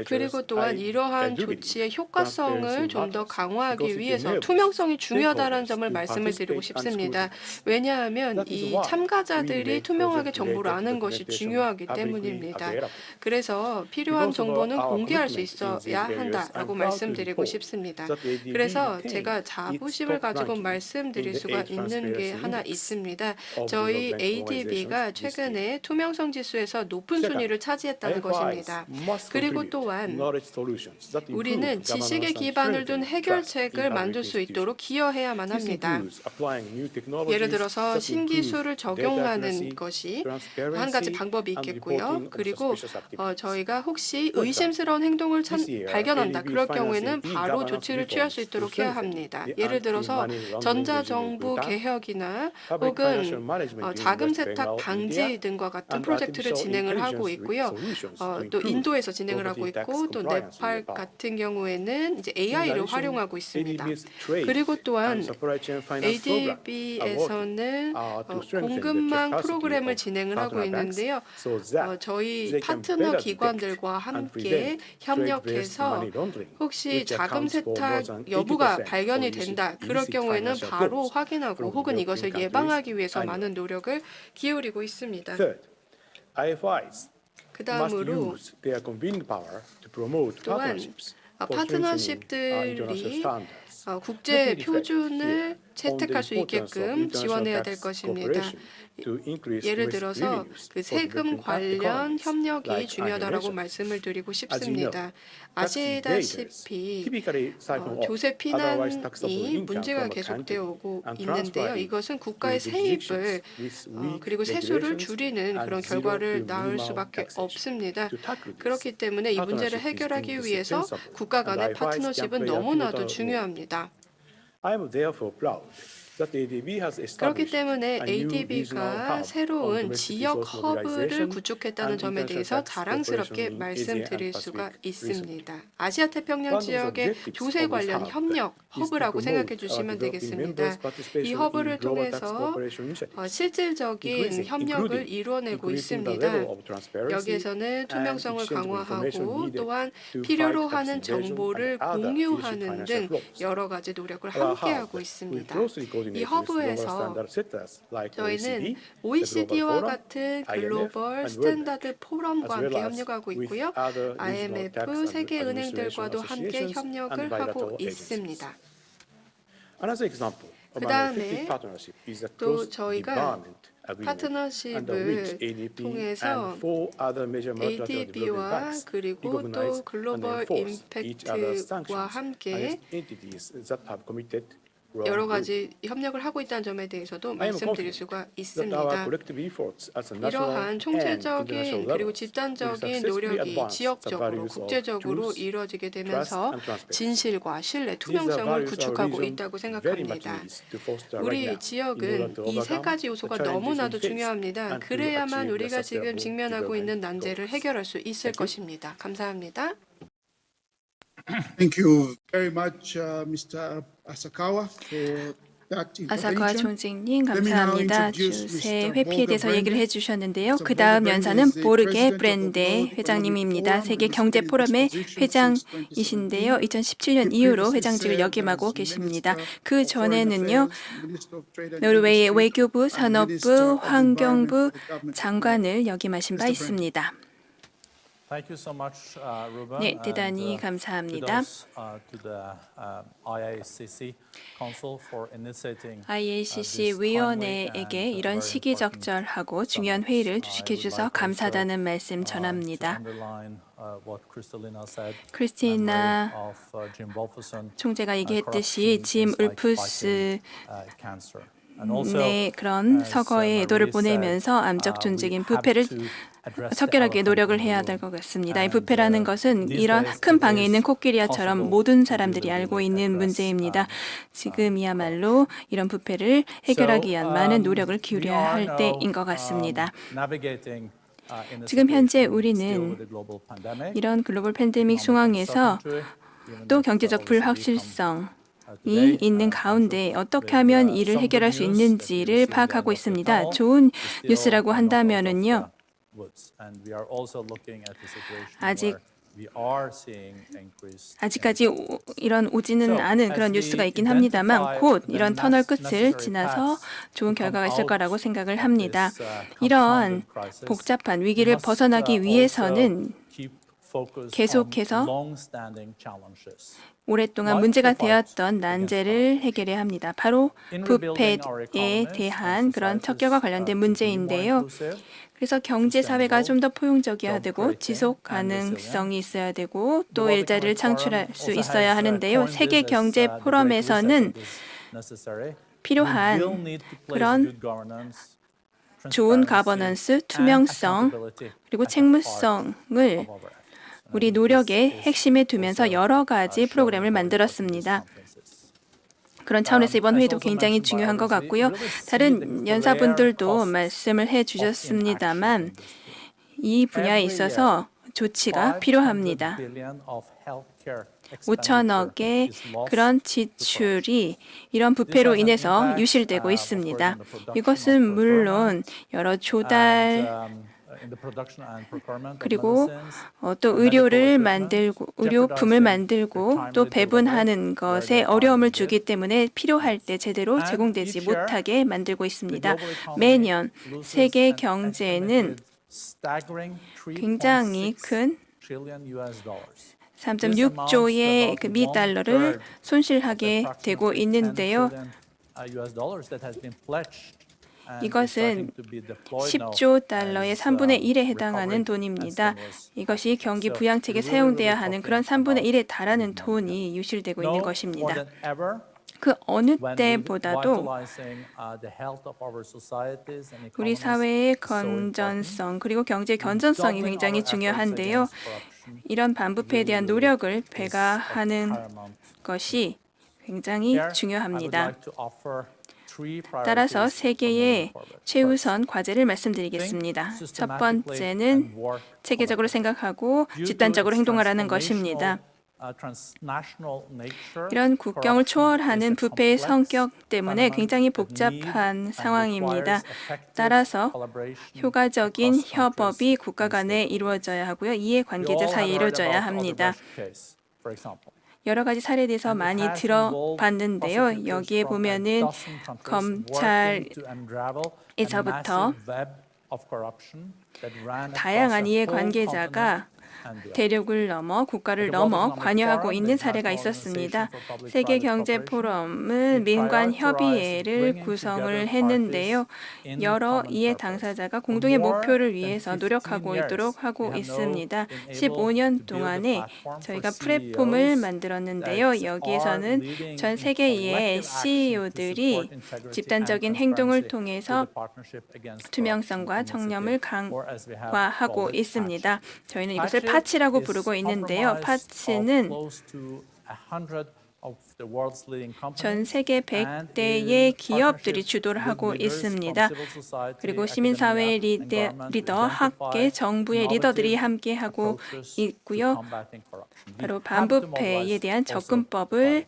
그리고 또한 이러한 조치의 효과성을 좀 더 강화하기 위해서 투명성이 중요하다는 점을 말씀을 드리고 싶습니다. 왜냐하면 이 참가자들이 투명하게 정보를 아는 것이 중요하기 때문입니다. 그래서 필요한 정보는 공개할 수 있어야 한다라고 말씀드리고 싶습니다. 그래서 제가 자부심을 가지고 말씀드릴 수가 있는 게 하나 있습니다. 저희 ADB가 최근에 투명성 지수에서 높은 순위를 차지했다는 것입니다. 그리고 또한 우리는 지식에 기반을 둔 해결책을 만들 수 있도록 기여해야만 합니다. 예를 들어서 신기술을 적용하는 것이 한 가지 방법이 있겠고요. 그리고 저희가 혹시 의심스러운 행동을 발견한다. 그럴 경우에는 바로 조치를 취할 수 있도록 해야 합니다. 예를 들어서 전자정부 개혁이나 혹은 자금 세탁 방지 등과 같은 프로젝트를 진행을 하고 있고요. 또 인도에서 진행을 하고 있고 또 네팔 같은 경우에는 이제 AI를 활용하고 있습니다. 그리고 또한 ADB에서는 공급망 프로그램을 진행을 하고 있는데요. 저희 파트너 기관들과 함께 협력해서 혹시 자금 세탁 여부가 발견이 된다. 그럴 경우에는 바로 확인하고 혹은 이것을 예방하기 위해서 많은 노력을 기울이고 있습니다. 그다음으로 또한 파트너십들이 국제 표준을 채택할 수 있게끔 지원해야 될 것입니다. 예를 들어서 그 세금 관련 협력이 중요하다고 말씀을 드리고 싶습니다. 아시다시피 조세 피난이 문제가 계속되어 오고 있는데요. 이것은 국가의 세입을 그리고 세수를 줄이는 그런 결과를 낳을 수밖에 없습니다. 그렇기 때문에 이 문제를 해결하기 위해서 국가 간의 파트너십은 너무나도 중요합니다. 그렇기 때문에 ADB가 새로운 지역 허브를 구축했다는 점에 대해서 자랑스럽게 말씀드릴 수가 있습니다. 아시아 태평양 지역의 조세 관련 협력 허브라고 생각해 주시면 되겠습니다. 이 허브를 통해서 실질적인 협력을 이루어내고 있습니다. 여기에서는 투명성을 강화하고 또한 필요로 하는 정보를 공유하는 등 여러 가지 노력을 함께하고 있습니다. 이 허브에서 저희는 OECD와 같은 글로벌 스탠다드 포럼과 함께 협력하고 있고요. IMF, 세계은행들과도 함께 협력을 하고 있습니다. 그 다음에 또 저희가 파트너십을 통해서 ADB와 그리고 또 글로벌 임팩트와 함께 여러 가지 협력을 하고 있다는 점에 대해서도 말씀드릴 수가 있습니다. 이러한 총체적인 그리고 집단적인 노력이 지역적으로, 국제적으로 이루어지게 되면서 진실과 신뢰, 투명성을 구축하고 있다고 생각합니다. 우리 지역은 이 세 가지 요소가 너무나도 중요합니다. 그래야만 우리가 지금 직면하고 있는 난제를 해결할 수 있을 것입니다. 감사합니다. Thank you very much, Mr. Asakawa, for that 아사카와 intervention. 총재님 Let me now 감사합니다. introduce 주세 Mr. 회피에 대해서 Borge 얘기를 Brende. 해주셨는데요. Mr. 그 다음 Borge Brende 연사는 is the 보르게 president of the 브랜데 World 회장님입니다. Economic 세계 Forum 경제 and 포럼의 his position 회장이신데요. since 2017년 He 이후로 previously 회장직을 served 역임하고 as 계십니다. Minister 그 of Foreign 전에는요. Affairs, Minister of Trade and 노르웨이의 Industry, 외교부, and 산업부, Minister of 환경부 Environment for the government of 장관을 역임하신 바 Mr. Brende. 있습니다. Thank you so much, Ruben. 네, 대단히 and, 감사합니다. kudos, to the IACC Council for initiating IACC 위원회에게 이런 시기적절하고 중요한 회의를 주식해 주셔서 감사하다는 말씀 전합니다. 크리스티나 총재가 얘기했듯이 짐 울프스 네, 그런 서거의 애도를 보내면서 암적 존재인 부패를 척결하기 노력을 해야 될 것 같습니다. 이 부패라는 것은 이런 큰 방에 있는 코끼리야처럼 모든 사람들이 알고 있는 문제입니다. 지금이야말로 이런 부패를 해결하기 위한 많은 노력을 기울여야 할 때인 것 같습니다. 지금 현재 우리는 이런 글로벌 팬데믹 상황에서 또 경제적 불확실성 이 있는 가운데 어떻게 하면 이를 해결할 수 있는지를 파악하고 있습니다. 좋은 뉴스라고 한다면은요. 아직까지 이런 오지는 않은 그런 뉴스가 있긴 합니다만 곧 이런 터널 끝을 지나서 좋은 결과가 있을 거라고 생각을 합니다. 이런 복잡한 위기를 벗어나기 위해서는 계속해서 오랫동안 문제가 되었던 난제를 해결해야 합니다. 바로 부패에 대한 그런 척결과 관련된 문제인데요. 그래서 경제 사회가 좀 더 포용적이어야 되고 지속 가능성이 있어야 되고 또 일자리를 창출할 수 있어야 하는데요. 세계 경제 포럼에서는 필요한 그런 좋은 가버넌스, 투명성 그리고 책무성을 우리 노력의 핵심에 두면서 여러 가지 프로그램을 만들었습니다. 그런 차원에서 이번 회의도 굉장히 중요한 것 같고요. 다른 연사분들도 말씀을 해주셨습니다만 이 분야에 있어서 조치가 필요합니다. 5천억의 그런 지출이 이런 부패로 인해서 유실되고 있습니다. 이것은 물론 여러 조달 그리고 또 의료를 만들고 의료품을 만들고 또 배분하는 것에 어려움을 주기 때문에 필요할 때 제대로 제공되지 못하게 만들고 있습니다. 매년 세계 경제는 staggering 굉장히 3.6 큰 trillion US dollars. 3.6조의 그 미 달러를 손실하게 되고 있는데요. 이것은 10조 달러의 3분의 1에 해당하는 돈입니다. 이것이 경기 부양책에 사용돼야 하는 그런 3분의 1에 달하는 돈이 유실되고 있는 것입니다. 그 어느 때보다도 우리 사회의 건전성 그리고 경제 견전성이 굉장히 중요한데요. 이런 반부패에 대한 노력을 배가하는 것이 굉장히 중요합니다. 따라서 세 개의 최우선 과제를 말씀드리겠습니다. 첫 번째는 체계적으로 생각하고 집단적으로 행동하라는 것입니다. 이런 국경을 초월하는 부패의 성격 때문에 굉장히 복잡한 상황입니다. 따라서 효과적인 협업이 국가 간에 이루어져야 하고요. 이해관계자 사이에 이루어져야 합니다. 여러 가지 사례에 대해서 많이 들어봤는데요. 여기에 보면은 검찰에서부터 다양한 이해관계자가 대륙을 넘어 국가를 넘어 관여하고 있는 사례가 있었습니다. 세계경제포럼은 민관협의회를 구성을 했는데요. 여러 이해 당사자가 공동의 목표를 위해서 노력하고 있도록 하고 있습니다. 15년 동안에 저희가 플랫폼을 만들었는데요. 여기에서는 전 세계의 CEO들이 집단적인 행동을 통해서 투명성과 청렴을 강화하고 있습니다. 저희는 이것을 파치라고 부르고 있는데요. 파치는 전 세계 100대의 기업들이 주도를 하고 있습니다. 그리고 시민사회의 리더, 학계, 정부의 리더들이 함께하고 있고요. 바로 반부패에 대한 접근법을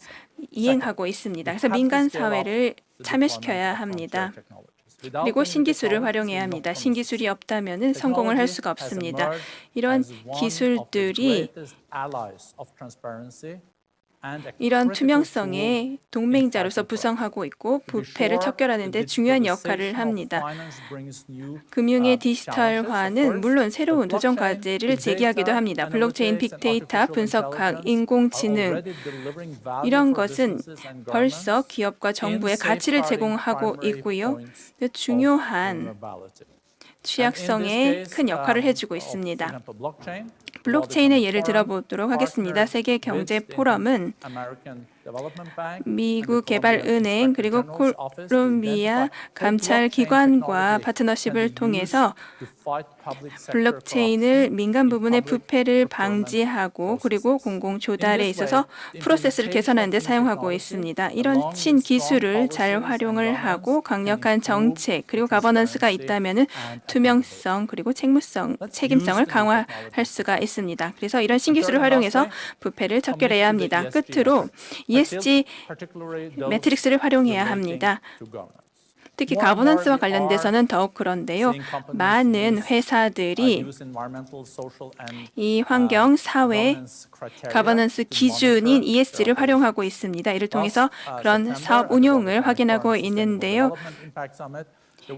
이행하고 있습니다. 그래서 민간사회를 참여시켜야 합니다. 그리고 신기술을 활용해야 합니다. 신기술이 없다면 성공을 할 수가 없습니다. 이런 기술들이 이런 투명성의 동맹자로서 부상하고 있고 부패를 척결하는 데 중요한 역할을 합니다. 금융의 디지털화는 물론 새로운 도전 과제를 제기하기도 합니다. 블록체인, 빅데이터, 분석학, 인공지능 이런 것은 벌써 기업과 정부에 가치를 제공하고 있고요. 중요한 취약성에 큰 역할을 해주고 있습니다. 블록체인의 예를 들어보도록 하겠습니다. 세계경제포럼은 미국 개발은행 그리고 콜롬비아 감찰기관과 파트너십을 통해서 블록체인을 민간 부분의 부패를 방지하고 그리고 공공 조달에 있어서 프로세스를 개선하는 데 사용하고 있습니다. 이런 신기술을 잘 활용을 하고 강력한 정책 그리고 가버넌스가 있다면 투명성 그리고 책임성을 강화할 수가 있습니다. 그래서 이런 신기술을 활용해서 부패를 척결해야 합니다. 끝으로 ESG 매트릭스를 활용해야 합니다. 특히 가버넌스와 관련돼서는 더욱 그런데요. 많은 회사들이 이 환경, 사회, 가버넌스 기준인 ESG를 활용하고 있습니다. 이를 통해서 그런 사업 운용을 확인하고 있는데요.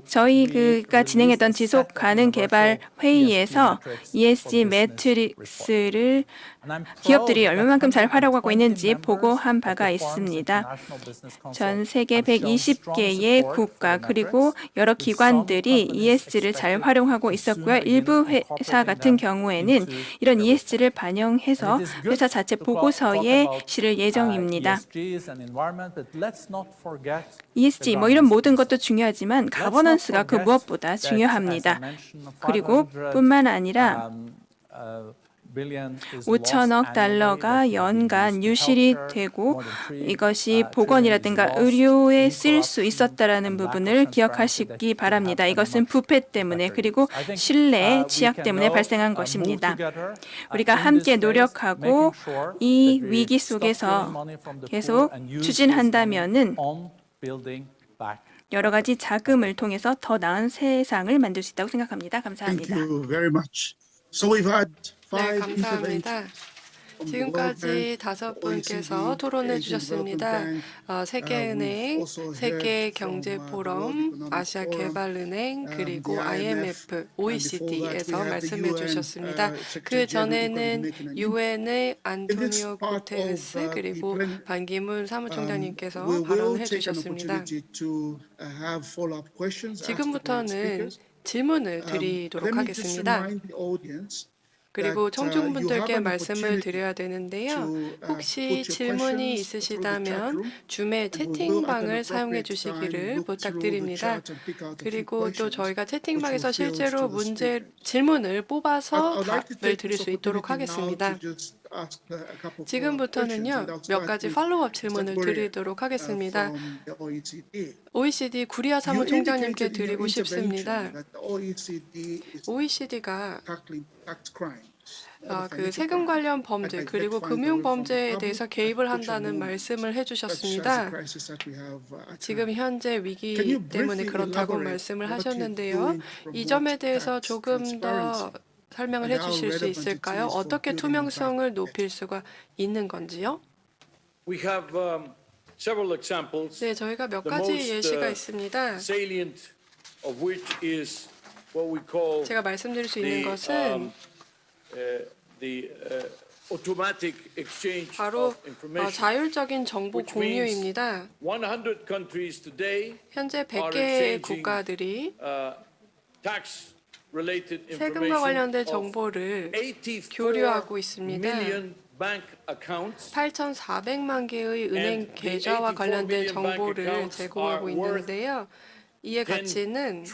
저희가 진행했던 지속 가능 개발 회의에서 ESG 매트릭스를 기업들이 얼마만큼 잘 활용하고 있는지 보고한 바가 있습니다. 전 세계 120개의 국가 그리고 여러 기관들이 ESG를 잘 활용하고 있었고요. 일부 회사 같은 경우에는 이런 ESG를 반영해서 회사 자체 보고서에 실을 예정입니다. ESG 이런 모든 것도 중요하지만 가버넌스가 그 무엇보다 중요합니다. 그리고 뿐만 아니라 5천억 달러가 연간 유실이 되고 이것이 보건이라든가 의료에 쓰일 수 있었다라는 부분을 기억하시기 바랍니다. 이것은 부패 때문에 그리고 신뢰 취약 때문에 발생한 것입니다. 우리가 함께 노력하고 이 위기 속에서 계속 추진한다면은 여러 가지 자금을 통해서 더 나은 세상을 만들 수 있다고 생각합니다. 감사합니다. Thank you very much. So we've had 네, 5 감사합니다. 지금까지 5분께서 토론해 주셨습니다. 세계은행, 세계경제포럼, 아시아개발은행, 그리고 IMF, OECD에서 말씀해 주셨습니다. 그 전에는 유엔의 안토니오 구테레스 그리고 반기문 사무총장님께서 발언해 주셨습니다. 지금부터는 질문을 드리도록 하겠습니다. 그리고 청중분들께 말씀을 드려야 되는데요. 혹시 질문이 있으시다면 줌의 채팅방을 사용해 주시기를 부탁드립니다. 그리고 또 저희가 채팅방에서 실제로 질문을 뽑아서 답을 드릴 수 있도록 하겠습니다. 지금부터는요, 몇 가지 팔로우업 질문을 드리도록 하겠습니다. OECD 구리아 사무총장님께 드리고 싶습니다. OECD가 그 세금 관련 범죄 그리고 금융 범죄에 대해서 개입을 한다는 말씀을 해주셨습니다. 지금 현재 위기 때문에 그렇다고 말씀을 하셨는데요. 이 점에 대해서 조금 더 설명을 해주실 수 있을까요? 어떻게 투명성을 높일 수가 있는 건지요? We have several examples. 네, 저희가 몇 가지 예시가 있습니다. Salient of which is what we call 제가 말씀드릴 수 있는 것은 the automatic exchange 바로 of information. 자율적인 정보 which means 공유입니다. 100 countries today 현재 are 100개의 exchanging, 국가들이 tax-related 세금과 관련된 information 정보를 of 84 교류하고 있습니다. million bank accounts. 8,400만 개의 은행 계좌와 관련된 정보를 제공하고 있는데요. 이의 가치는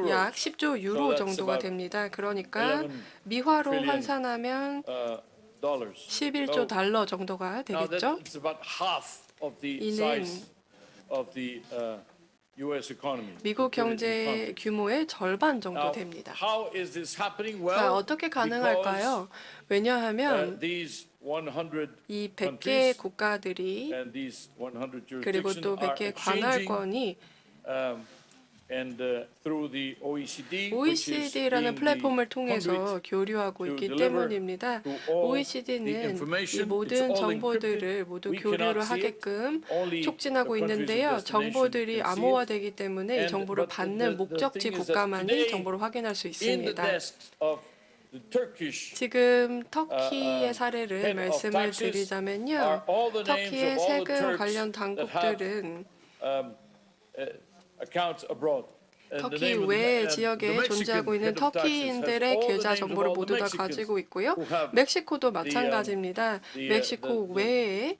약 10조 유로 정도가 됩니다. 그러니까 미화로 환산하면 11조 달러 정도가 되겠죠. 이는 미국 경제 규모의 절반 정도 됩니다. 자, 어떻게 가능할까요? 왜냐하면 이 100개의 국가들이 그리고 또 100개의 관할권이 OECD라는 플랫폼을 통해서 교류하고 있기 때문입니다. OECD는 이 모든 정보들을 모두 교류를 하게끔 촉진하고 있는데요. 정보들이 암호화되기 때문에 이 정보를 받는 목적지 국가만이 정보를 확인할 수 있습니다. 지금 터키의 사례를 말씀을 드리자면요. 터키의 세금 관련 당국들은 터키 외 지역에 존재하고 있는 터키인들의 계좌 정보를 모두 다 가지고 있고요. 멕시코도 마찬가지입니다. 멕시코 외에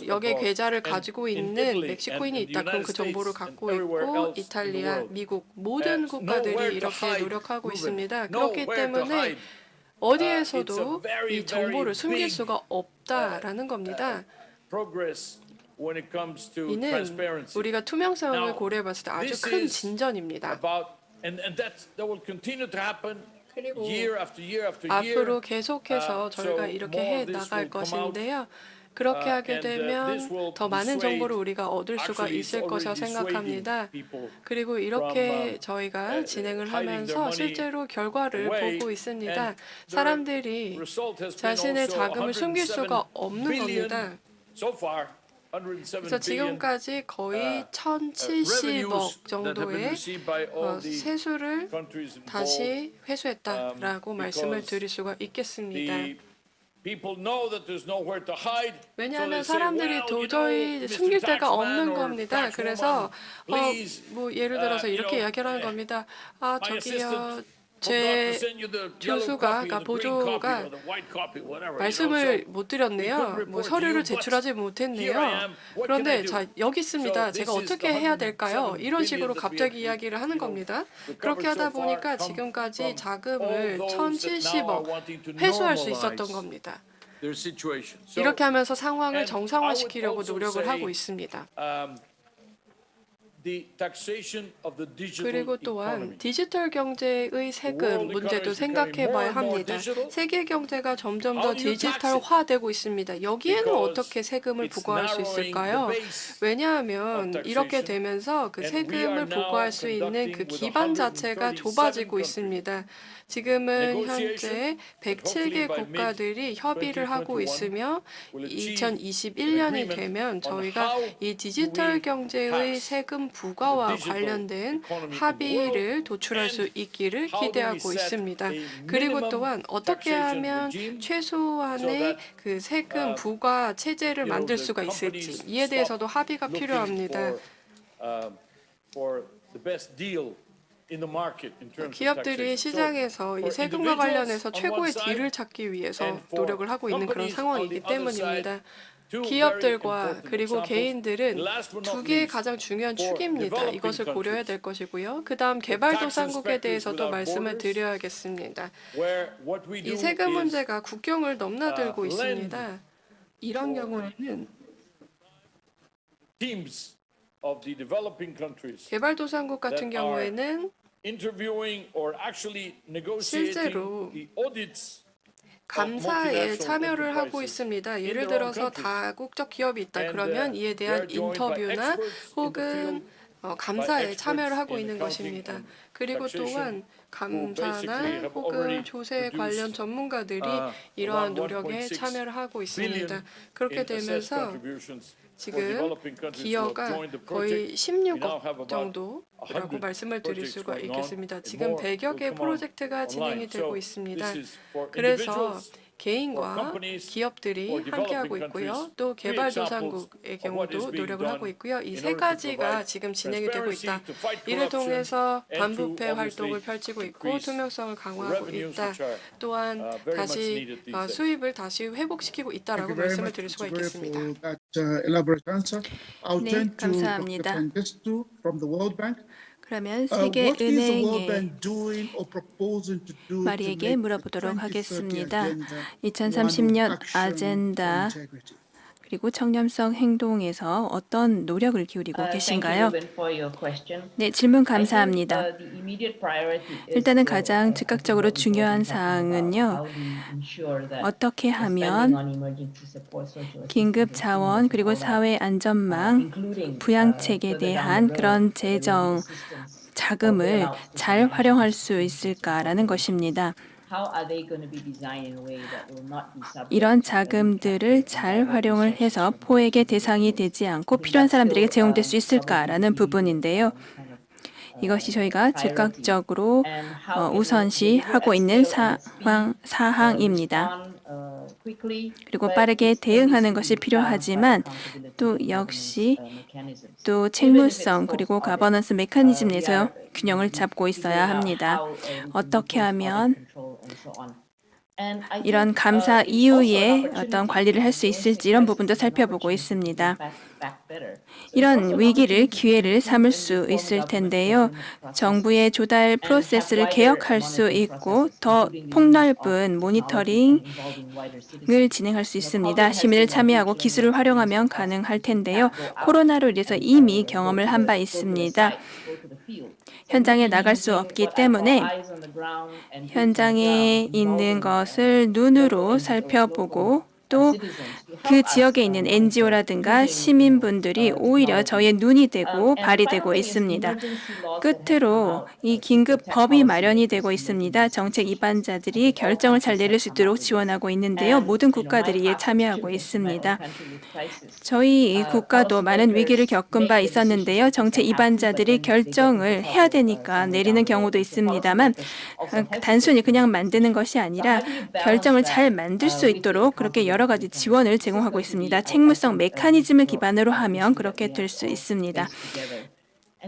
여기에 계좌를 가지고 있는 멕시코인이 있다. 그럼 그 정보를 갖고 있고 이탈리아, 미국 모든 국가들이 이렇게 노력하고 있습니다. 그렇기 때문에 어디에서도 이 정보를 숨길 수가 없다라는 겁니다. 이는 우리가 투명성을 고려해봤을 때 아주 큰 진전입니다. 그리고 앞으로 계속해서 저희가 이렇게 해 나갈 것인데요. 그렇게 하게 되면 더 많은 정보를 우리가 얻을 수가 있을 것이라 생각합니다. 그리고 이렇게 저희가 진행을 하면서 실제로 결과를 보고 있습니다. 사람들이 자신의 자금을 숨길 수가 없는 겁니다. 그래서 지금까지 거의 1,070억 정도의 세수를 다시 회수했다라고 말씀을 드릴 수가 있겠습니다. 왜냐하면 사람들이 도저히 숨길 데가 없는 겁니다. 그래서 뭐 예를 들어서 이렇게 이야기를 하는 겁니다. 아, 저기요. 제 교수가, 그러니까 보조가 말씀을 못 드렸네요. 뭐 서류를 제출하지 못했네요. 그런데 자, 여기 있습니다. 제가 어떻게 해야 될까요? 이런 식으로 갑자기 이야기를 하는 겁니다. 그렇게 하다 보니까 지금까지 자금을 1,070억 회수할 수 있었던 겁니다. 이렇게 하면서 상황을 정상화시키려고 노력을 하고 있습니다. the taxation of the digital 그리고 또한 economy. 디지털 경제의 세금 문제도 생각해 봐야 합니다. 세계 경제가 점점 더 디지털화되고 있습니다. 여기에는 어떻게 세금을 부과할 수 있을까요? 왜냐하면 이렇게 되면서 그 세금을 부과할 수 있는 그 기반 자체가 좁아지고 있습니다. 지금은 현재 107개 국가들이 협의를 하고 있으며 2021년이 되면 저희가 이 디지털 경제의 세금 부과와 관련된 합의를 도출할 수 있기를 기대하고 있습니다. 그리고 또한 어떻게 하면 최소한의 그 세금 부과 체제를 만들 수가 있을지 이에 대해서도 합의가 필요합니다. 기업들이 시장에서 이 세금과 관련해서 최고의 딜을 찾기 위해서 노력을 하고 있는 그런 상황이기 때문입니다. 기업들과 그리고 개인들은 두 개의 가장 중요한 축입니다. 이것을 고려해야 될 것이고요. 그 다음 개발도상국에 대해서도 말씀을 드려야겠습니다. 이 세금 문제가 국경을 넘나들고 있습니다. 이런 경우에는 개발도상국 같은 경우에는 실제로 감사에 참여를 하고 있습니다. 예를 들어서 다국적 기업이 있다 그러면 이에 대한 인터뷰나 혹은 감사에 참여를 하고 있는 것입니다. 그리고 또한 감사나 혹은 조세 관련 전문가들이 이러한 노력에 참여를 하고 있습니다. 그렇게 되면서 지금 기여가 거의 16억 정도라고 말씀을 드릴 수가 있겠습니다. 지금 100여 개 프로젝트가 진행이 되고 있습니다. 그래서 개인과 기업들이 함께하고 있고요. 또 개발도상국의 경우도 노력을 하고 있고요. 이 세 가지가 지금 진행이 되고 있다. 이를 통해서 반부패 활동을 펼치고 있고 투명성을 강화하고 있다. 또한 다시 수입을 다시 회복시키고 있다라고 말씀을 드릴 수가 있겠습니다. 네, 감사합니다. 그러면 세계은행의 마리에게 물어보도록 하겠습니다. 2030년 아젠다 그리고 청렴성 행동에서 어떤 노력을 기울이고 계신가요? 네, 질문 감사합니다. 일단은 가장 즉각적으로 중요한 사항은요. 어떻게 하면 긴급 자원 그리고 사회 안전망, 부양책에 대한 그런 재정 자금을 잘 활용할 수 있을까라는 것입니다. 이런 자금들을 잘 활용을 해서 포획의 대상이 되지 않고 필요한 사람들에게 제공될 수 있을까라는 부분인데요. 이것이 저희가 즉각적으로 우선시하고 있는 사항입니다. 그리고 빠르게 대응하는 것이 필요하지만 또 역시 또 책무성 그리고 가버넌스 메커니즘 내에서 균형을 잡고 있어야 합니다. 어떻게 하면 이런 감사 이후에 어떤 관리를 할 수 있을지 이런 부분도 살펴보고 있습니다. 이런 위기를 기회를 삼을 수 있을 텐데요. 정부의 조달 프로세스를 개혁할 수 있고 더 폭넓은 모니터링을 진행할 수 있습니다. 시민을 참여하고 기술을 활용하면 가능할 텐데요. 코로나로 인해서 이미 경험을 한 바 있습니다. 현장에 나갈 수 없기 때문에 현장에 있는 것을 눈으로 살펴보고 또 그 지역에 있는 NGO라든가 시민분들이 오히려 저희의 눈이 되고 발이 되고 있습니다. 끝으로 이 긴급 법이 마련이 되고 있습니다. 정책 입안자들이 결정을 잘 내릴 수 있도록 지원하고 있는데요. 모든 국가들이 이에 참여하고 있습니다. 저희 국가도 많은 위기를 겪은 바 있었는데요. 정책 입안자들이 결정을 해야 되니까 내리는 경우도 있습니다만 단순히 그냥 만드는 것이 아니라 결정을 잘 만들 수 있도록 그렇게 여러 가지 지원을 제공하고 있습니다. 책무성 메커니즘을 기반으로 하면 그렇게 될 수 있습니다.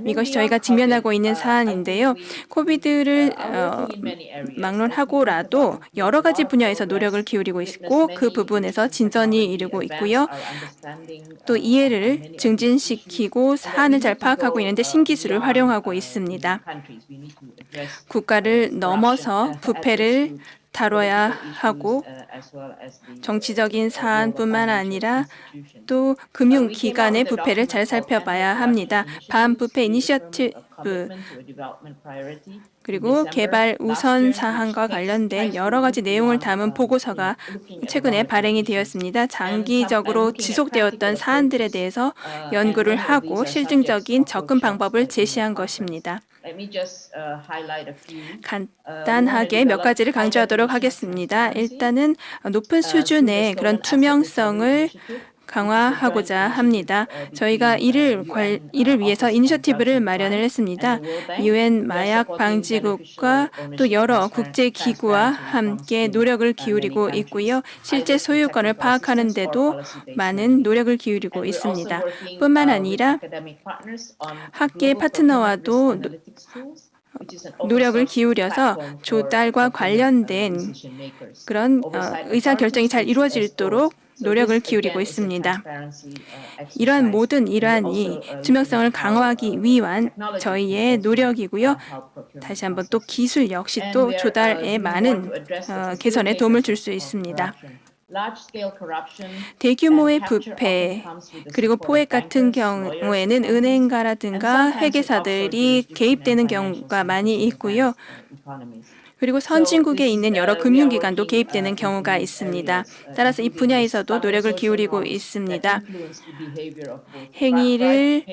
이것이 저희가 직면하고 있는 사안인데요. 코비드를 막론하고라도 여러 가지 분야에서 노력을 기울이고 있고 그 부분에서 진전이 이루고 있고요. 또 이해를 증진시키고 사안을 잘 파악하고 있는데 신기술을 활용하고 있습니다. 국가를 넘어서 부패를 다뤄야 하고 정치적인 사안뿐만 아니라 또 금융기관의 부패를 잘 살펴봐야 합니다. 반부패 이니셔티브 그리고 개발 우선 사항과 관련된 여러 가지 내용을 담은 보고서가 최근에 발행이 되었습니다. 장기적으로 지속되었던 사안들에 대해서 연구를 하고 실증적인 접근 방법을 제시한 것입니다. 간단하게 몇 가지를 강조하도록 하겠습니다. 일단은 높은 수준의 그런 투명성을 강화하고자 합니다. 저희가 이를 위해서 이니셔티브를 마련을 했습니다. UN 마약 방지국과 또 여러 국제 기구와 함께 노력을 기울이고 있고요. 실제 소유권을 파악하는 데도 많은 노력을 기울이고 있습니다. 뿐만 아니라 학계 파트너와도 노력을 기울여서 조달과 관련된 그런 의사결정이 잘 이루어지도록 노력을 기울이고 있습니다. 이러한 모든 일환이 투명성을 강화하기 위한 저희의 노력이고요. 다시 한번 또 기술 역시 또 조달에 많은 개선에 도움을 줄 수 있습니다. 대규모의 부패 그리고 포획 같은 경우에는 은행가라든가 회계사들이 개입되는 경우가 많이 있고요. 그리고 선진국에 있는 여러 금융기관도 개입되는 경우가 있습니다. 따라서 이 분야에서도 노력을 기울이고 있습니다. 행위를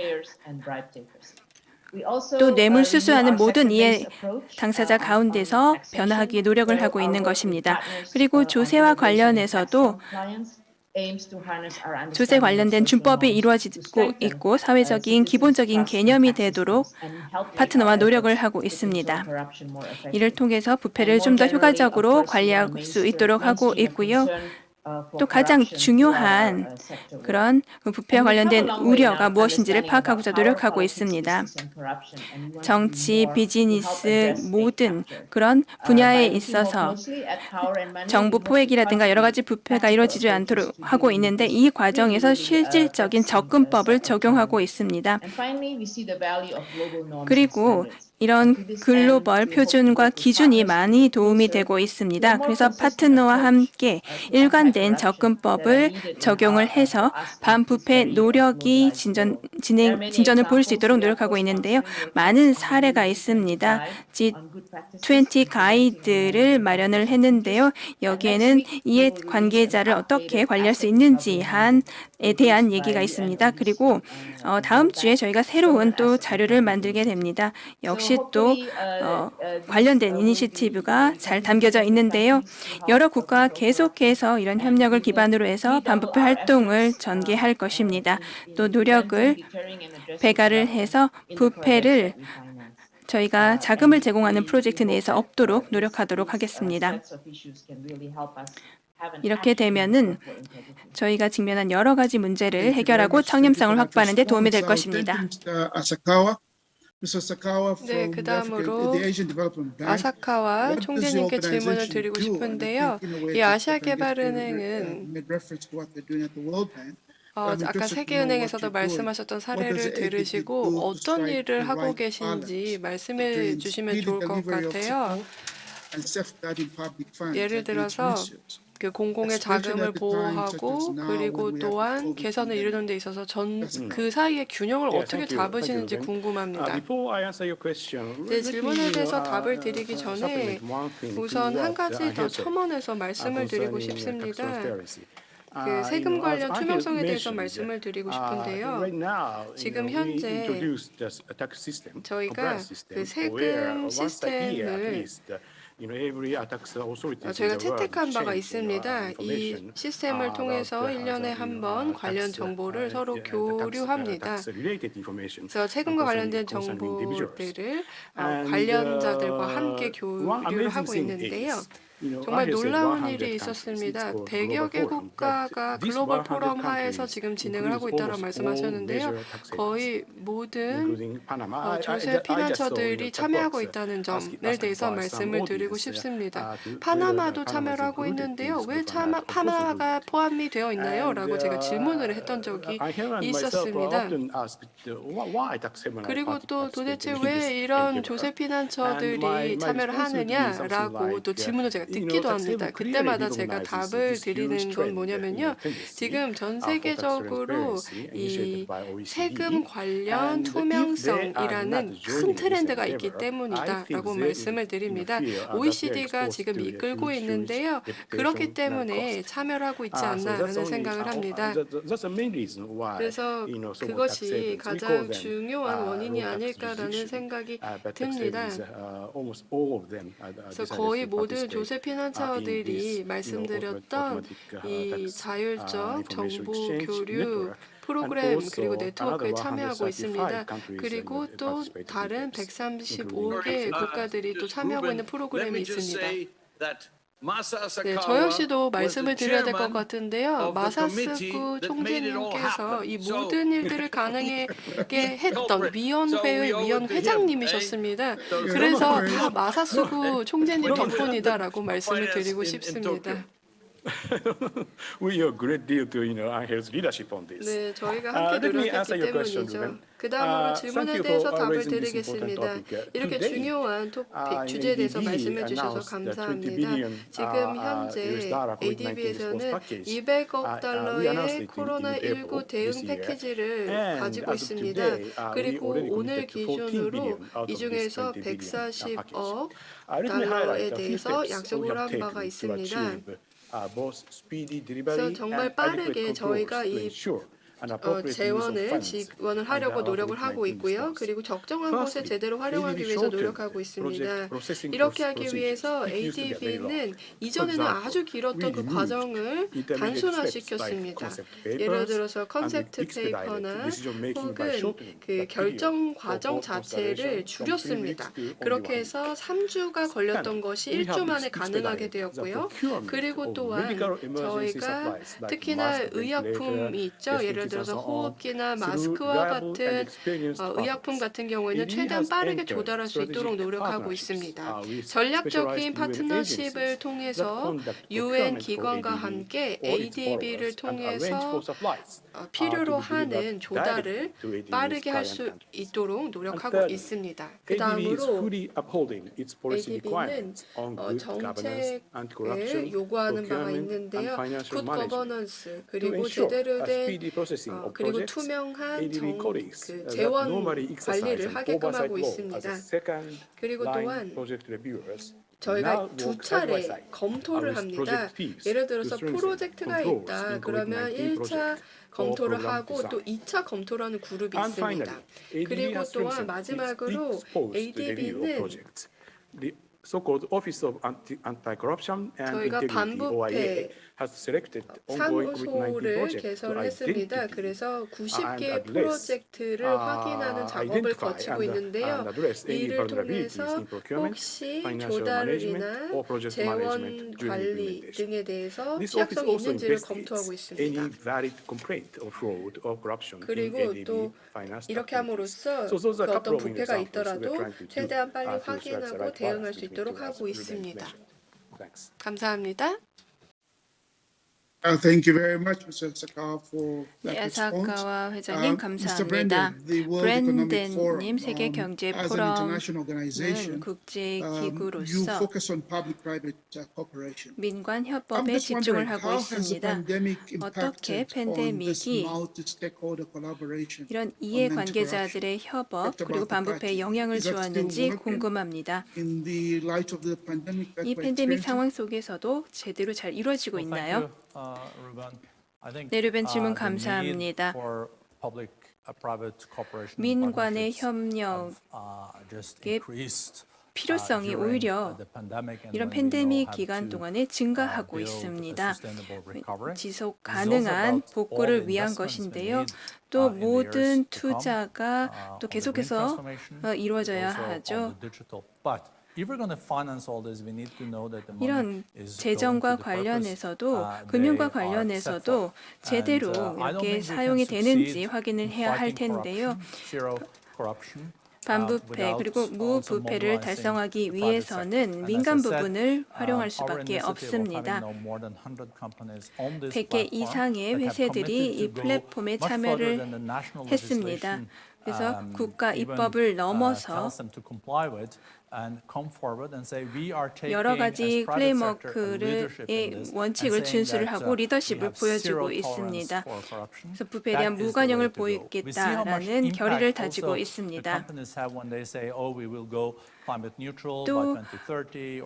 또 뇌물 수수하는 모든 이해 당사자 가운데서 변화하기 노력을 하고 있는 것입니다. 그리고 조세와 관련해서도 조세 관련된 준법이 이루어지고 있고 사회적인 기본적인 개념이 되도록 파트너와 노력을 하고 있습니다. 이를 통해서 부패를 좀 더 효과적으로 관리할 수 있도록 하고 있고요. 또 가장 중요한 그런 부패와 관련된 우려가 무엇인지를 파악하고자 노력하고 있습니다. 정치, 비즈니스 모든 그런 분야에 있어서 정부 포획이라든가 여러 가지 부패가 이루어지지 않도록 하고 있는데 이 과정에서 실질적인 접근법을 적용하고 있습니다. 그리고 이런 글로벌 표준과 기준이 많이 도움이 되고 있습니다. 그래서 파트너와 함께 일관된 접근법을 적용을 해서 반부패 노력이 진전을 보일 수 있도록 노력하고 있는데요. 많은 사례가 있습니다. G20 가이드를 마련을 했는데요. 여기에는 이해 관계자를 어떻게 관리할 수 있는지에 대한 얘기가 있습니다. 그리고 다음 주에 저희가 새로운 또 자료를 만들게 됩니다. 역시 또 관련된 이니시티브가 잘 담겨져 있는데요. 여러 국가가 계속해서 이런 협력을 기반으로 해서 반부패 활동을 전개할 것입니다. 또 노력을 배가를 해서 부패를 저희가 자금을 제공하는 프로젝트 내에서 없도록 노력하도록 하겠습니다. 이렇게 되면은 저희가 직면한 여러 가지 문제를 해결하고 청렴성을 확보하는 데 도움이 될 것입니다. 네, 그 다음으로 아사카와 총재님께 질문을 드리고 싶은데요. 이 아시아개발은행은 아까 세계은행에서도 말씀하셨던 사례를 들으시고 어떤 일을 하고 계신지 말씀해 주시면 좋을 것 같아요. 예를 들어서 그 공공의 자금을 보호하고 그리고 또한 개선을 이루는 데 있어서 그 사이의 균형을 어떻게 잡으시는지 궁금합니다. 제 질문에 대해서 답을 드리기 전에 우선 한 가지 더 첨언해서 말씀을 드리고 싶습니다. 그 세금 관련 투명성에 대해서 말씀을 드리고 싶은데요. 지금 현재 저희가 그 세금 시스템을 저희가 채택한 바가 있습니다. 이 시스템을 통해서 1년에 한 번 관련 정보를 서로 교류합니다. 그래서 세금과 관련된 정보들을 관련자들과 함께 교류를 하고 있는데요. 정말 놀라운 일이 있었습니다. 100여 개 국가가 글로벌 포럼 하에서 지금 진행을 하고 있다고 말씀하셨는데요. 거의 모든 조세 피난처들이 참여하고 있다는 점에 대해서 말씀을 드리고 싶습니다. 파나마도 참여를 하고 있는데요. 왜 파나마가 포함이 되어 있나요? 라고 제가 질문을 했던 적이 있었습니다. 그리고 또 도대체 왜 이런 조세 피난처들이 참여를 하느냐라고 또 질문을 제가 듣기도 합니다. 그때마다 제가 답을 드리는 건 뭐냐면요. 지금 전 세계적으로 이 세금 관련 투명성이라는 큰 트렌드가 있기 때문이다라고 말씀을 드립니다. OECD가 지금 이끌고 있는데요. 그렇기 때문에 참여를 하고 있지 않나라는 생각을 합니다. 그래서 그것이 가장 중요한 원인이 아닐까라는 생각이 듭니다. 그래서 거의 모든 조세 피난처들이 말씀드렸던 이 자율적 정보 교류 프로그램 그리고 네트워크에 참여하고 있습니다. 그리고 또 다른 135개 국가들이 또 참여하고 있는 프로그램이 있습니다. 네, 저 역시도 말씀을 드려야 될 것 같은데요. 마사스쿠 총재님께서 이 모든 일들을 가능하게 했던 위원회의 위원회장님이셨습니다. 그래서 다 마사스쿠 총재님 덕분이다라고 말씀을 드리고 싶습니다. We owe a great deal to Angel's leadership on this. 네, 저희가 함께 노력했기 때문이죠. 그 다음으로 질문에 대해서 답을 드리겠습니다. 이렇게 중요한 토픽, 주제에 대해서 말씀해 주셔서 감사합니다. 지금 현재 ADB에서는 200억 달러의 코로나19 대응 패키지를 가지고 있습니다. 그리고 오늘 기준으로 이 중에서 140억 달러에 대해서 약속을 한 바가 있습니다. 그래서 정말 빠르게 저희가 이 지원을 하려고 노력을 하고 있고요. 그리고 적정한 곳에 제대로 활용하기 위해서 노력하고 있습니다. 이렇게 하기 위해서 ADB는 이전에는 아주 길었던 그 과정을 단순화시켰습니다. 예를 들어서 컨셉트 페이퍼나 혹은 그 결정 과정 자체를 줄였습니다. 그렇게 해서 3주가 걸렸던 것이 1주 만에 가능하게 되었고요. 그리고 또한 저희가 특히나 의약품이 있죠. 예를 들어서 호흡기나 마스크와 같은 의약품 같은 경우에는 최대한 빠르게 조달할 수 있도록 노력하고 있습니다. 전략적인 파트너십을 통해서 UN 기관과 함께 ADB를 통해서 필요로 하는 조달을 빠르게 할 수 있도록 노력하고 있습니다. 그 다음으로 ADB는 정책을 요구하는 바가 있는데요. 굿 거버넌스 그리고 제대로 된 그리고 투명한 재원 관리를 하게끔 하고 있습니다. 그리고 또한 저희가 2차례 검토를 합니다. 예를 들어서 프로젝트가 있다. 그러면 1차 검토를 하고 또 2차 검토를 하는 그룹이 있습니다. 그리고 또한 마지막으로 ADB는 저희가 반부패 사무소를 개설을 했습니다. 그래서 90개의 프로젝트를 확인하는 작업을 거치고 있는데요. 이를 통해서 혹시 조달이나 재원 관리 등에 대해서 취약성이 있는지를 검토하고 있습니다. 그리고 또 이렇게 함으로써 그 어떤 부패가 있더라도 최대한 빨리 확인하고 대응할 수 있도록 하고 있습니다. 감사합니다. Thank you very much, Mr. Sakawa, for that 네, response. 아사카와 회장님 Mr. 감사합니다. Brendan, the World Economic Forum, 브랜든님 세계 경제 as an 포럼은 international organization, 국제 you 기구로서 focus on public-private cooperation. 민관 I'm 협업에 just 집중을 wondering, 하고 how has the 있습니다. pandemic 어떻게 impacted on this 팬데믹이 multi-stakeholder collaboration 이런 on 이해관계자들의 협업 그리고 반부패에 영향을 Is that still 주었는지 working? 궁금합니다. in the light of the pandemic that 이 we're 팬데믹 experiencing? 상황 속에서도 제대로 잘 이루어지고 있나요? 네, 르벤 질문 감사합니다. 민관의 협력의 필요성이 오히려 이런 팬데믹 기간 동안에 증가하고 있습니다. 지속 가능한 복구를 위한 것인데요. 또 모든 투자가 또 계속해서 이루어져야 하죠. 이런 재정과 관련해서도 금융과 관련해서도 제대로 이렇게 사용이 되는지 확인을 해야 할 텐데요. 반부패 그리고 무부패를 달성하기 위해서는 민간 부분을 활용할 수밖에 없습니다. 100개 이상의 회사들이 이 플랫폼에 참여를 했습니다. 그래서 국가 입법을 넘어서 여러 가지 프레임워크의 원칙을 준수를 하고 리더십을 보여주고 있습니다. 그래서 부패에 대한 무관용을 보이겠다라는 결의를 다지고 있습니다. 또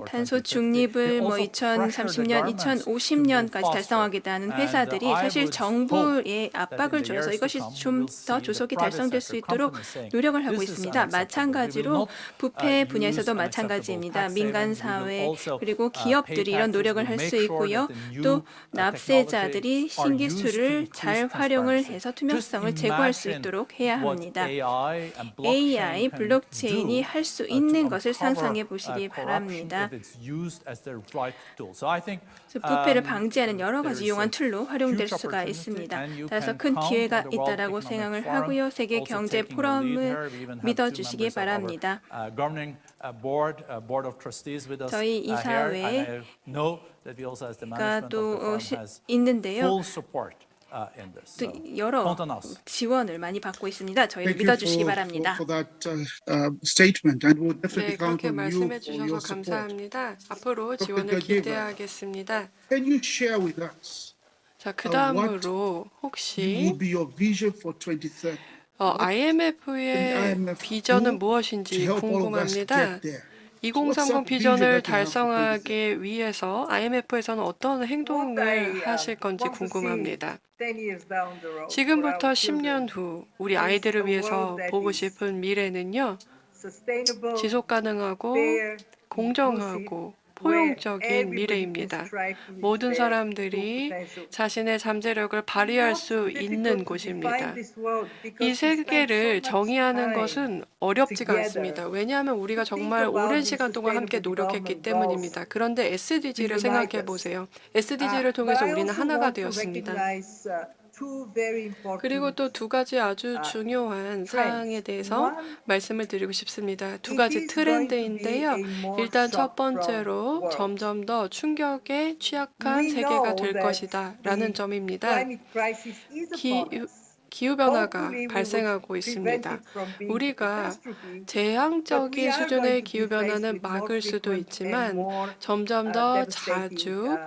탄소 중립을 2030년, 2050년까지 달성하겠다는 회사들이 사실 정부의 압박을 줘서 이것이 좀 더 조속히 달성될 수 있도록 노력을 하고 있습니다. 마찬가지로 부패 분야에서도 마찬가지입니다. 민간 사회 그리고 기업들이 이런 노력을 할 수 있고요. 또 납세자들이 신기술을 잘 활용을 해서 투명성을 제고할 수 있도록 해야 합니다. AI, 블록체인이 할 수 있는 것을 상상해 보시기 바랍니다. 부패를 방지하는 여러 가지 유용한 툴로 활용될 수가 있습니다. 따라서 큰 기회가 있다라고 생각을 하고요. 세계 경제 포럼을 믿어주시기 바랍니다. 저희 이사회가 또 있는데요. 또 여러 지원을 많이 받고 있습니다. 저희를 믿어주시기 바랍니다. 네, 그렇게 말씀해 주셔서 감사합니다. 앞으로 지원을 기대하겠습니다. 자, 그 다음으로 혹시 IMF의 비전은 무엇인지 궁금합니다. 2030 비전을 달성하기 위해서 IMF에서는 어떤 행동을 하실 건지 궁금합니다. 지금부터 10년 후 우리 아이들을 위해서 보고 싶은 미래는요. 지속 가능하고 공정하고 포용적인 미래입니다. 모든 사람들이 자신의 잠재력을 발휘할 수 있는 곳입니다. 이 세계를 정의하는 것은 어렵지가 않습니다. 왜냐하면 우리가 정말 오랜 시간 동안 함께 노력했기 때문입니다. 그런데 SDG를 생각해 보세요. SDG를 통해서 우리는 하나가 되었습니다. 그리고 또 두 가지 아주 중요한 사항에 대해서 말씀을 드리고 싶습니다. 두 가지 트렌드인데요. 일단 첫 번째로 점점 더 충격에 취약한 세계가 될 것이다 라는 점입니다. 기후변화가 발생하고 있습니다. 우리가 재앙적인 수준의 기후변화는 막을 수도 있지만 점점 더 자주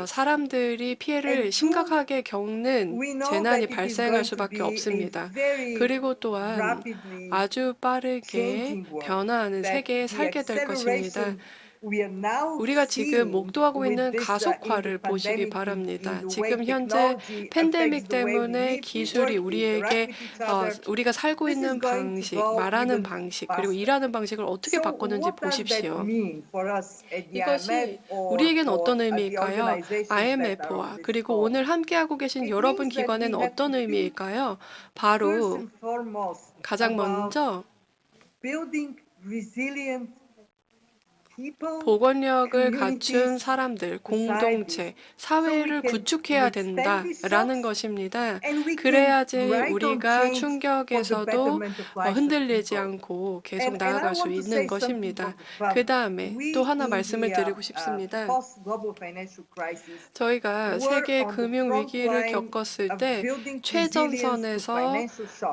사람들이 피해를 심각하게 겪는 재난이 발생할 수밖에 없습니다. 그리고 또한 아주 빠르게 변화하는 세계에 살게 될 것입니다. 우리가 지금 목도하고 있는 가속화를 보시기 바랍니다. 지금 현재 팬데믹 때문에 기술이 우리에게 우리가 살고 있는 방식, 말하는 방식, 그리고 일하는 방식을 어떻게 바꾸는지 보십시오. 이것이 우리에게는 어떤 의미일까요? IMF와 그리고 오늘 함께하고 계신 여러분 기관에는 어떤 의미일까요? 바로 가장 먼저 복원력을 갖춘 사람들, 공동체, 사회를 구축해야 된다라는 것입니다. 그래야지 우리가 충격에서도 흔들리지 않고 계속 나아갈 수 있는 것입니다. 그 다음에 또 하나 말씀을 드리고 싶습니다. 저희가 세계 금융 위기를 겪었을 때 최전선에서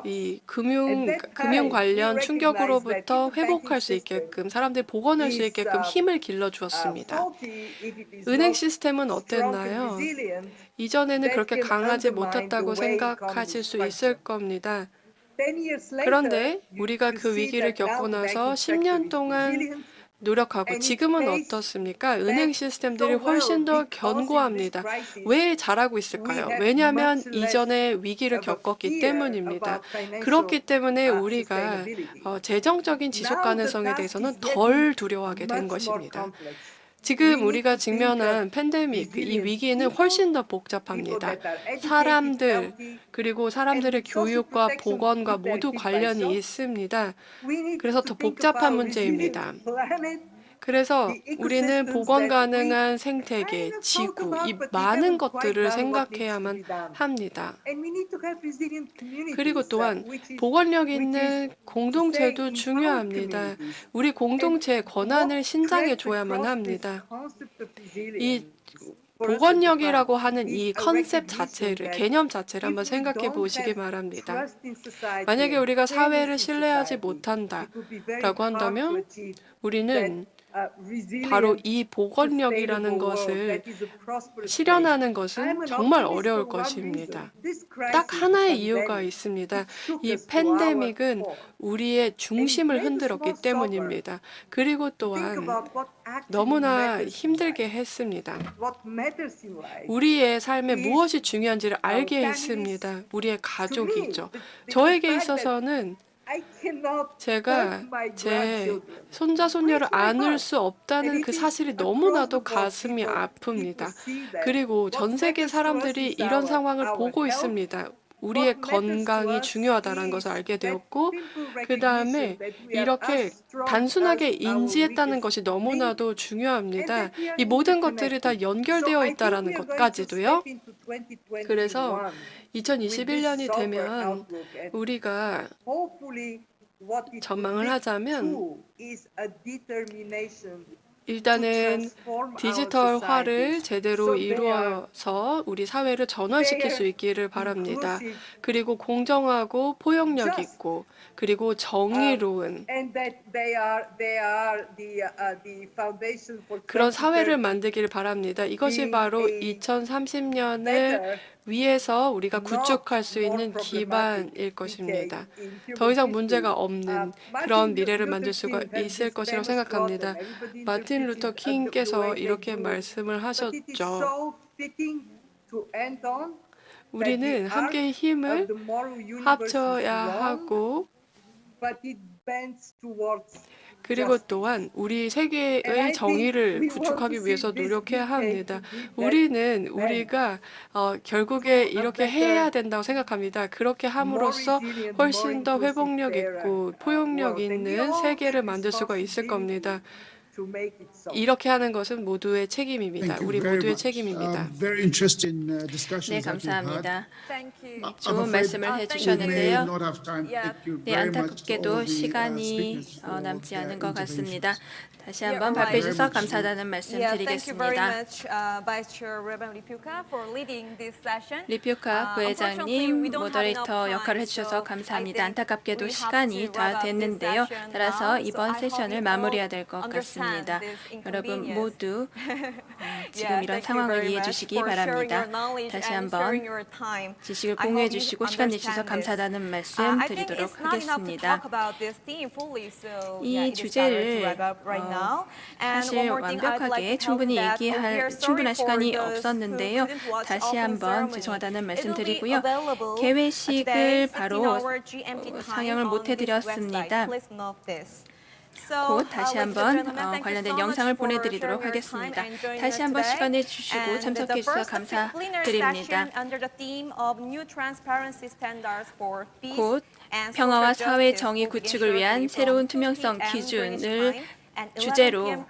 이 금융 관련 충격으로부터 회복할 수 있게끔 사람들이 복원할 수 있게끔 힘을 길러주었습니다. 은행 시스템은 어땠나요? 이전에는 그렇게 강하지 못했다고 생각하실 수 있을 겁니다. 그런데 우리가 그 위기를 겪고 나서 10년 동안 노력하고 지금은 어떻습니까? 은행 시스템들이 훨씬 더 견고합니다. 왜 잘하고 있을까요? 왜냐하면 이전에 위기를 겪었기 때문입니다. 그렇기 때문에 우리가 재정적인 지속 가능성에 대해서는 덜 두려워하게 된 것입니다. 지금 우리가 직면한 팬데믹, 이 위기는 훨씬 더 복잡합니다. 사람들, 그리고 사람들의 교육과 보건과 모두 관련이 있습니다. 그래서 더 복잡한 문제입니다. 그래서 우리는 복원 가능한 생태계, 지구, 이 많은 것들을 생각해야만 합니다. 그리고 또한 복원력 있는 공동체도 중요합니다. 우리 공동체의 권한을 신장해 줘야만 합니다. 이 보건력이라고 하는 이 컨셉 자체를, 개념 자체를 한번 생각해 보시기 바랍니다. 만약에 우리가 사회를 신뢰하지 못한다라고 한다면 우리는 바로 이 보건력이라는 것을 실현하는 것은 정말 어려울 것입니다. 딱 하나의 이유가 있습니다. 이 팬데믹은 우리의 중심을 흔들었기 때문입니다. 그리고 또한 너무나 힘들게 했습니다. 우리의 삶에 무엇이 중요한지를 알게 했습니다. 우리의 가족이죠. 저에게 있어서는 제가 제 손자 손녀를 안을 수 없다는 그 사실이 너무나도 가슴이 아픕니다. 그리고 전 세계 사람들이 이런 상황을 보고 있습니다. 우리의 건강이 중요하다는 것을 알게 되었고, 그 다음에 이렇게 단순하게 인지했다는 것이 너무나도 중요합니다. 이 모든 것들이 다 연결되어 있다는 것까지도요. 그래서 2021년이 되면 우리가 전망을 하자면 일단은 디지털화를 제대로 이루어서 우리 사회를 전환시킬 수 있기를 바랍니다. 그리고 공정하고 포용력 있고 그리고 정의로운 그런 사회를 만들기를 바랍니다. 이것이 바로 2030년을 위해서 우리가 구축할 수 있는 기반일 것입니다. 더 이상 문제가 없는 그런 미래를 만들 수가 있을 것이라고 생각합니다. 마틴 루터 킹께서 이렇게 말씀을 하셨죠. 우리는 함께 힘을 합쳐야 하고 그리고 또한 우리 세계의 정의를 구축하기 위해서 노력해야 합니다. 우리가 결국에 이렇게 해야 된다고 생각합니다. 그렇게 함으로써 훨씬 더 회복력 있고 포용력 있는 세계를 만들 수가 있을 겁니다. 이렇게 하는 것은 모두의 책임입니다. 우리 모두의 책임입니다. 네, 감사합니다. 좋은 말씀을 해주셨는데요. 네, 안타깝게도 시간이 남지 않은 것 같습니다. 다시 한번 발표해 주셔서 감사하다는 말씀 드리겠습니다. 리퓨카 부회장님, 모더레이터 역할을 해주셔서 감사합니다. 안타깝게도 시간이 다 됐는데요. 따라서 이번 세션을 마무리해야 될 것 같습니다. 여러분 모두 지금 이런 상황을 이해해 주시기 바랍니다. 다시 한번 지식을 공유해 주시고 시간 내주셔서 감사하다는 말씀 드리도록 하겠습니다. 이 주제를 사실 완벽하게 충분히 얘기할 충분한 시간이 없었는데요. 다시 한번 죄송하다는 말씀드리고요. 개회식을 바로 상영을 못 해드렸습니다. 곧 다시 한번 관련된 영상을 보내드리도록 하겠습니다. 다시 한번 시간 내주시고 참석해 주셔서 감사드립니다. 곧 평화와 사회 정의 구축을 위한 새로운 투명성 기준을 주제로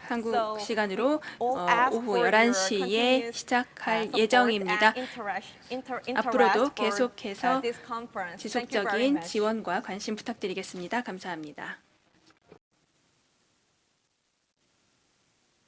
한국 시간으로 오후 11시에 시작할 예정입니다. 앞으로도 계속해서 지속적인 지원과 관심 부탁드리겠습니다. 감사합니다.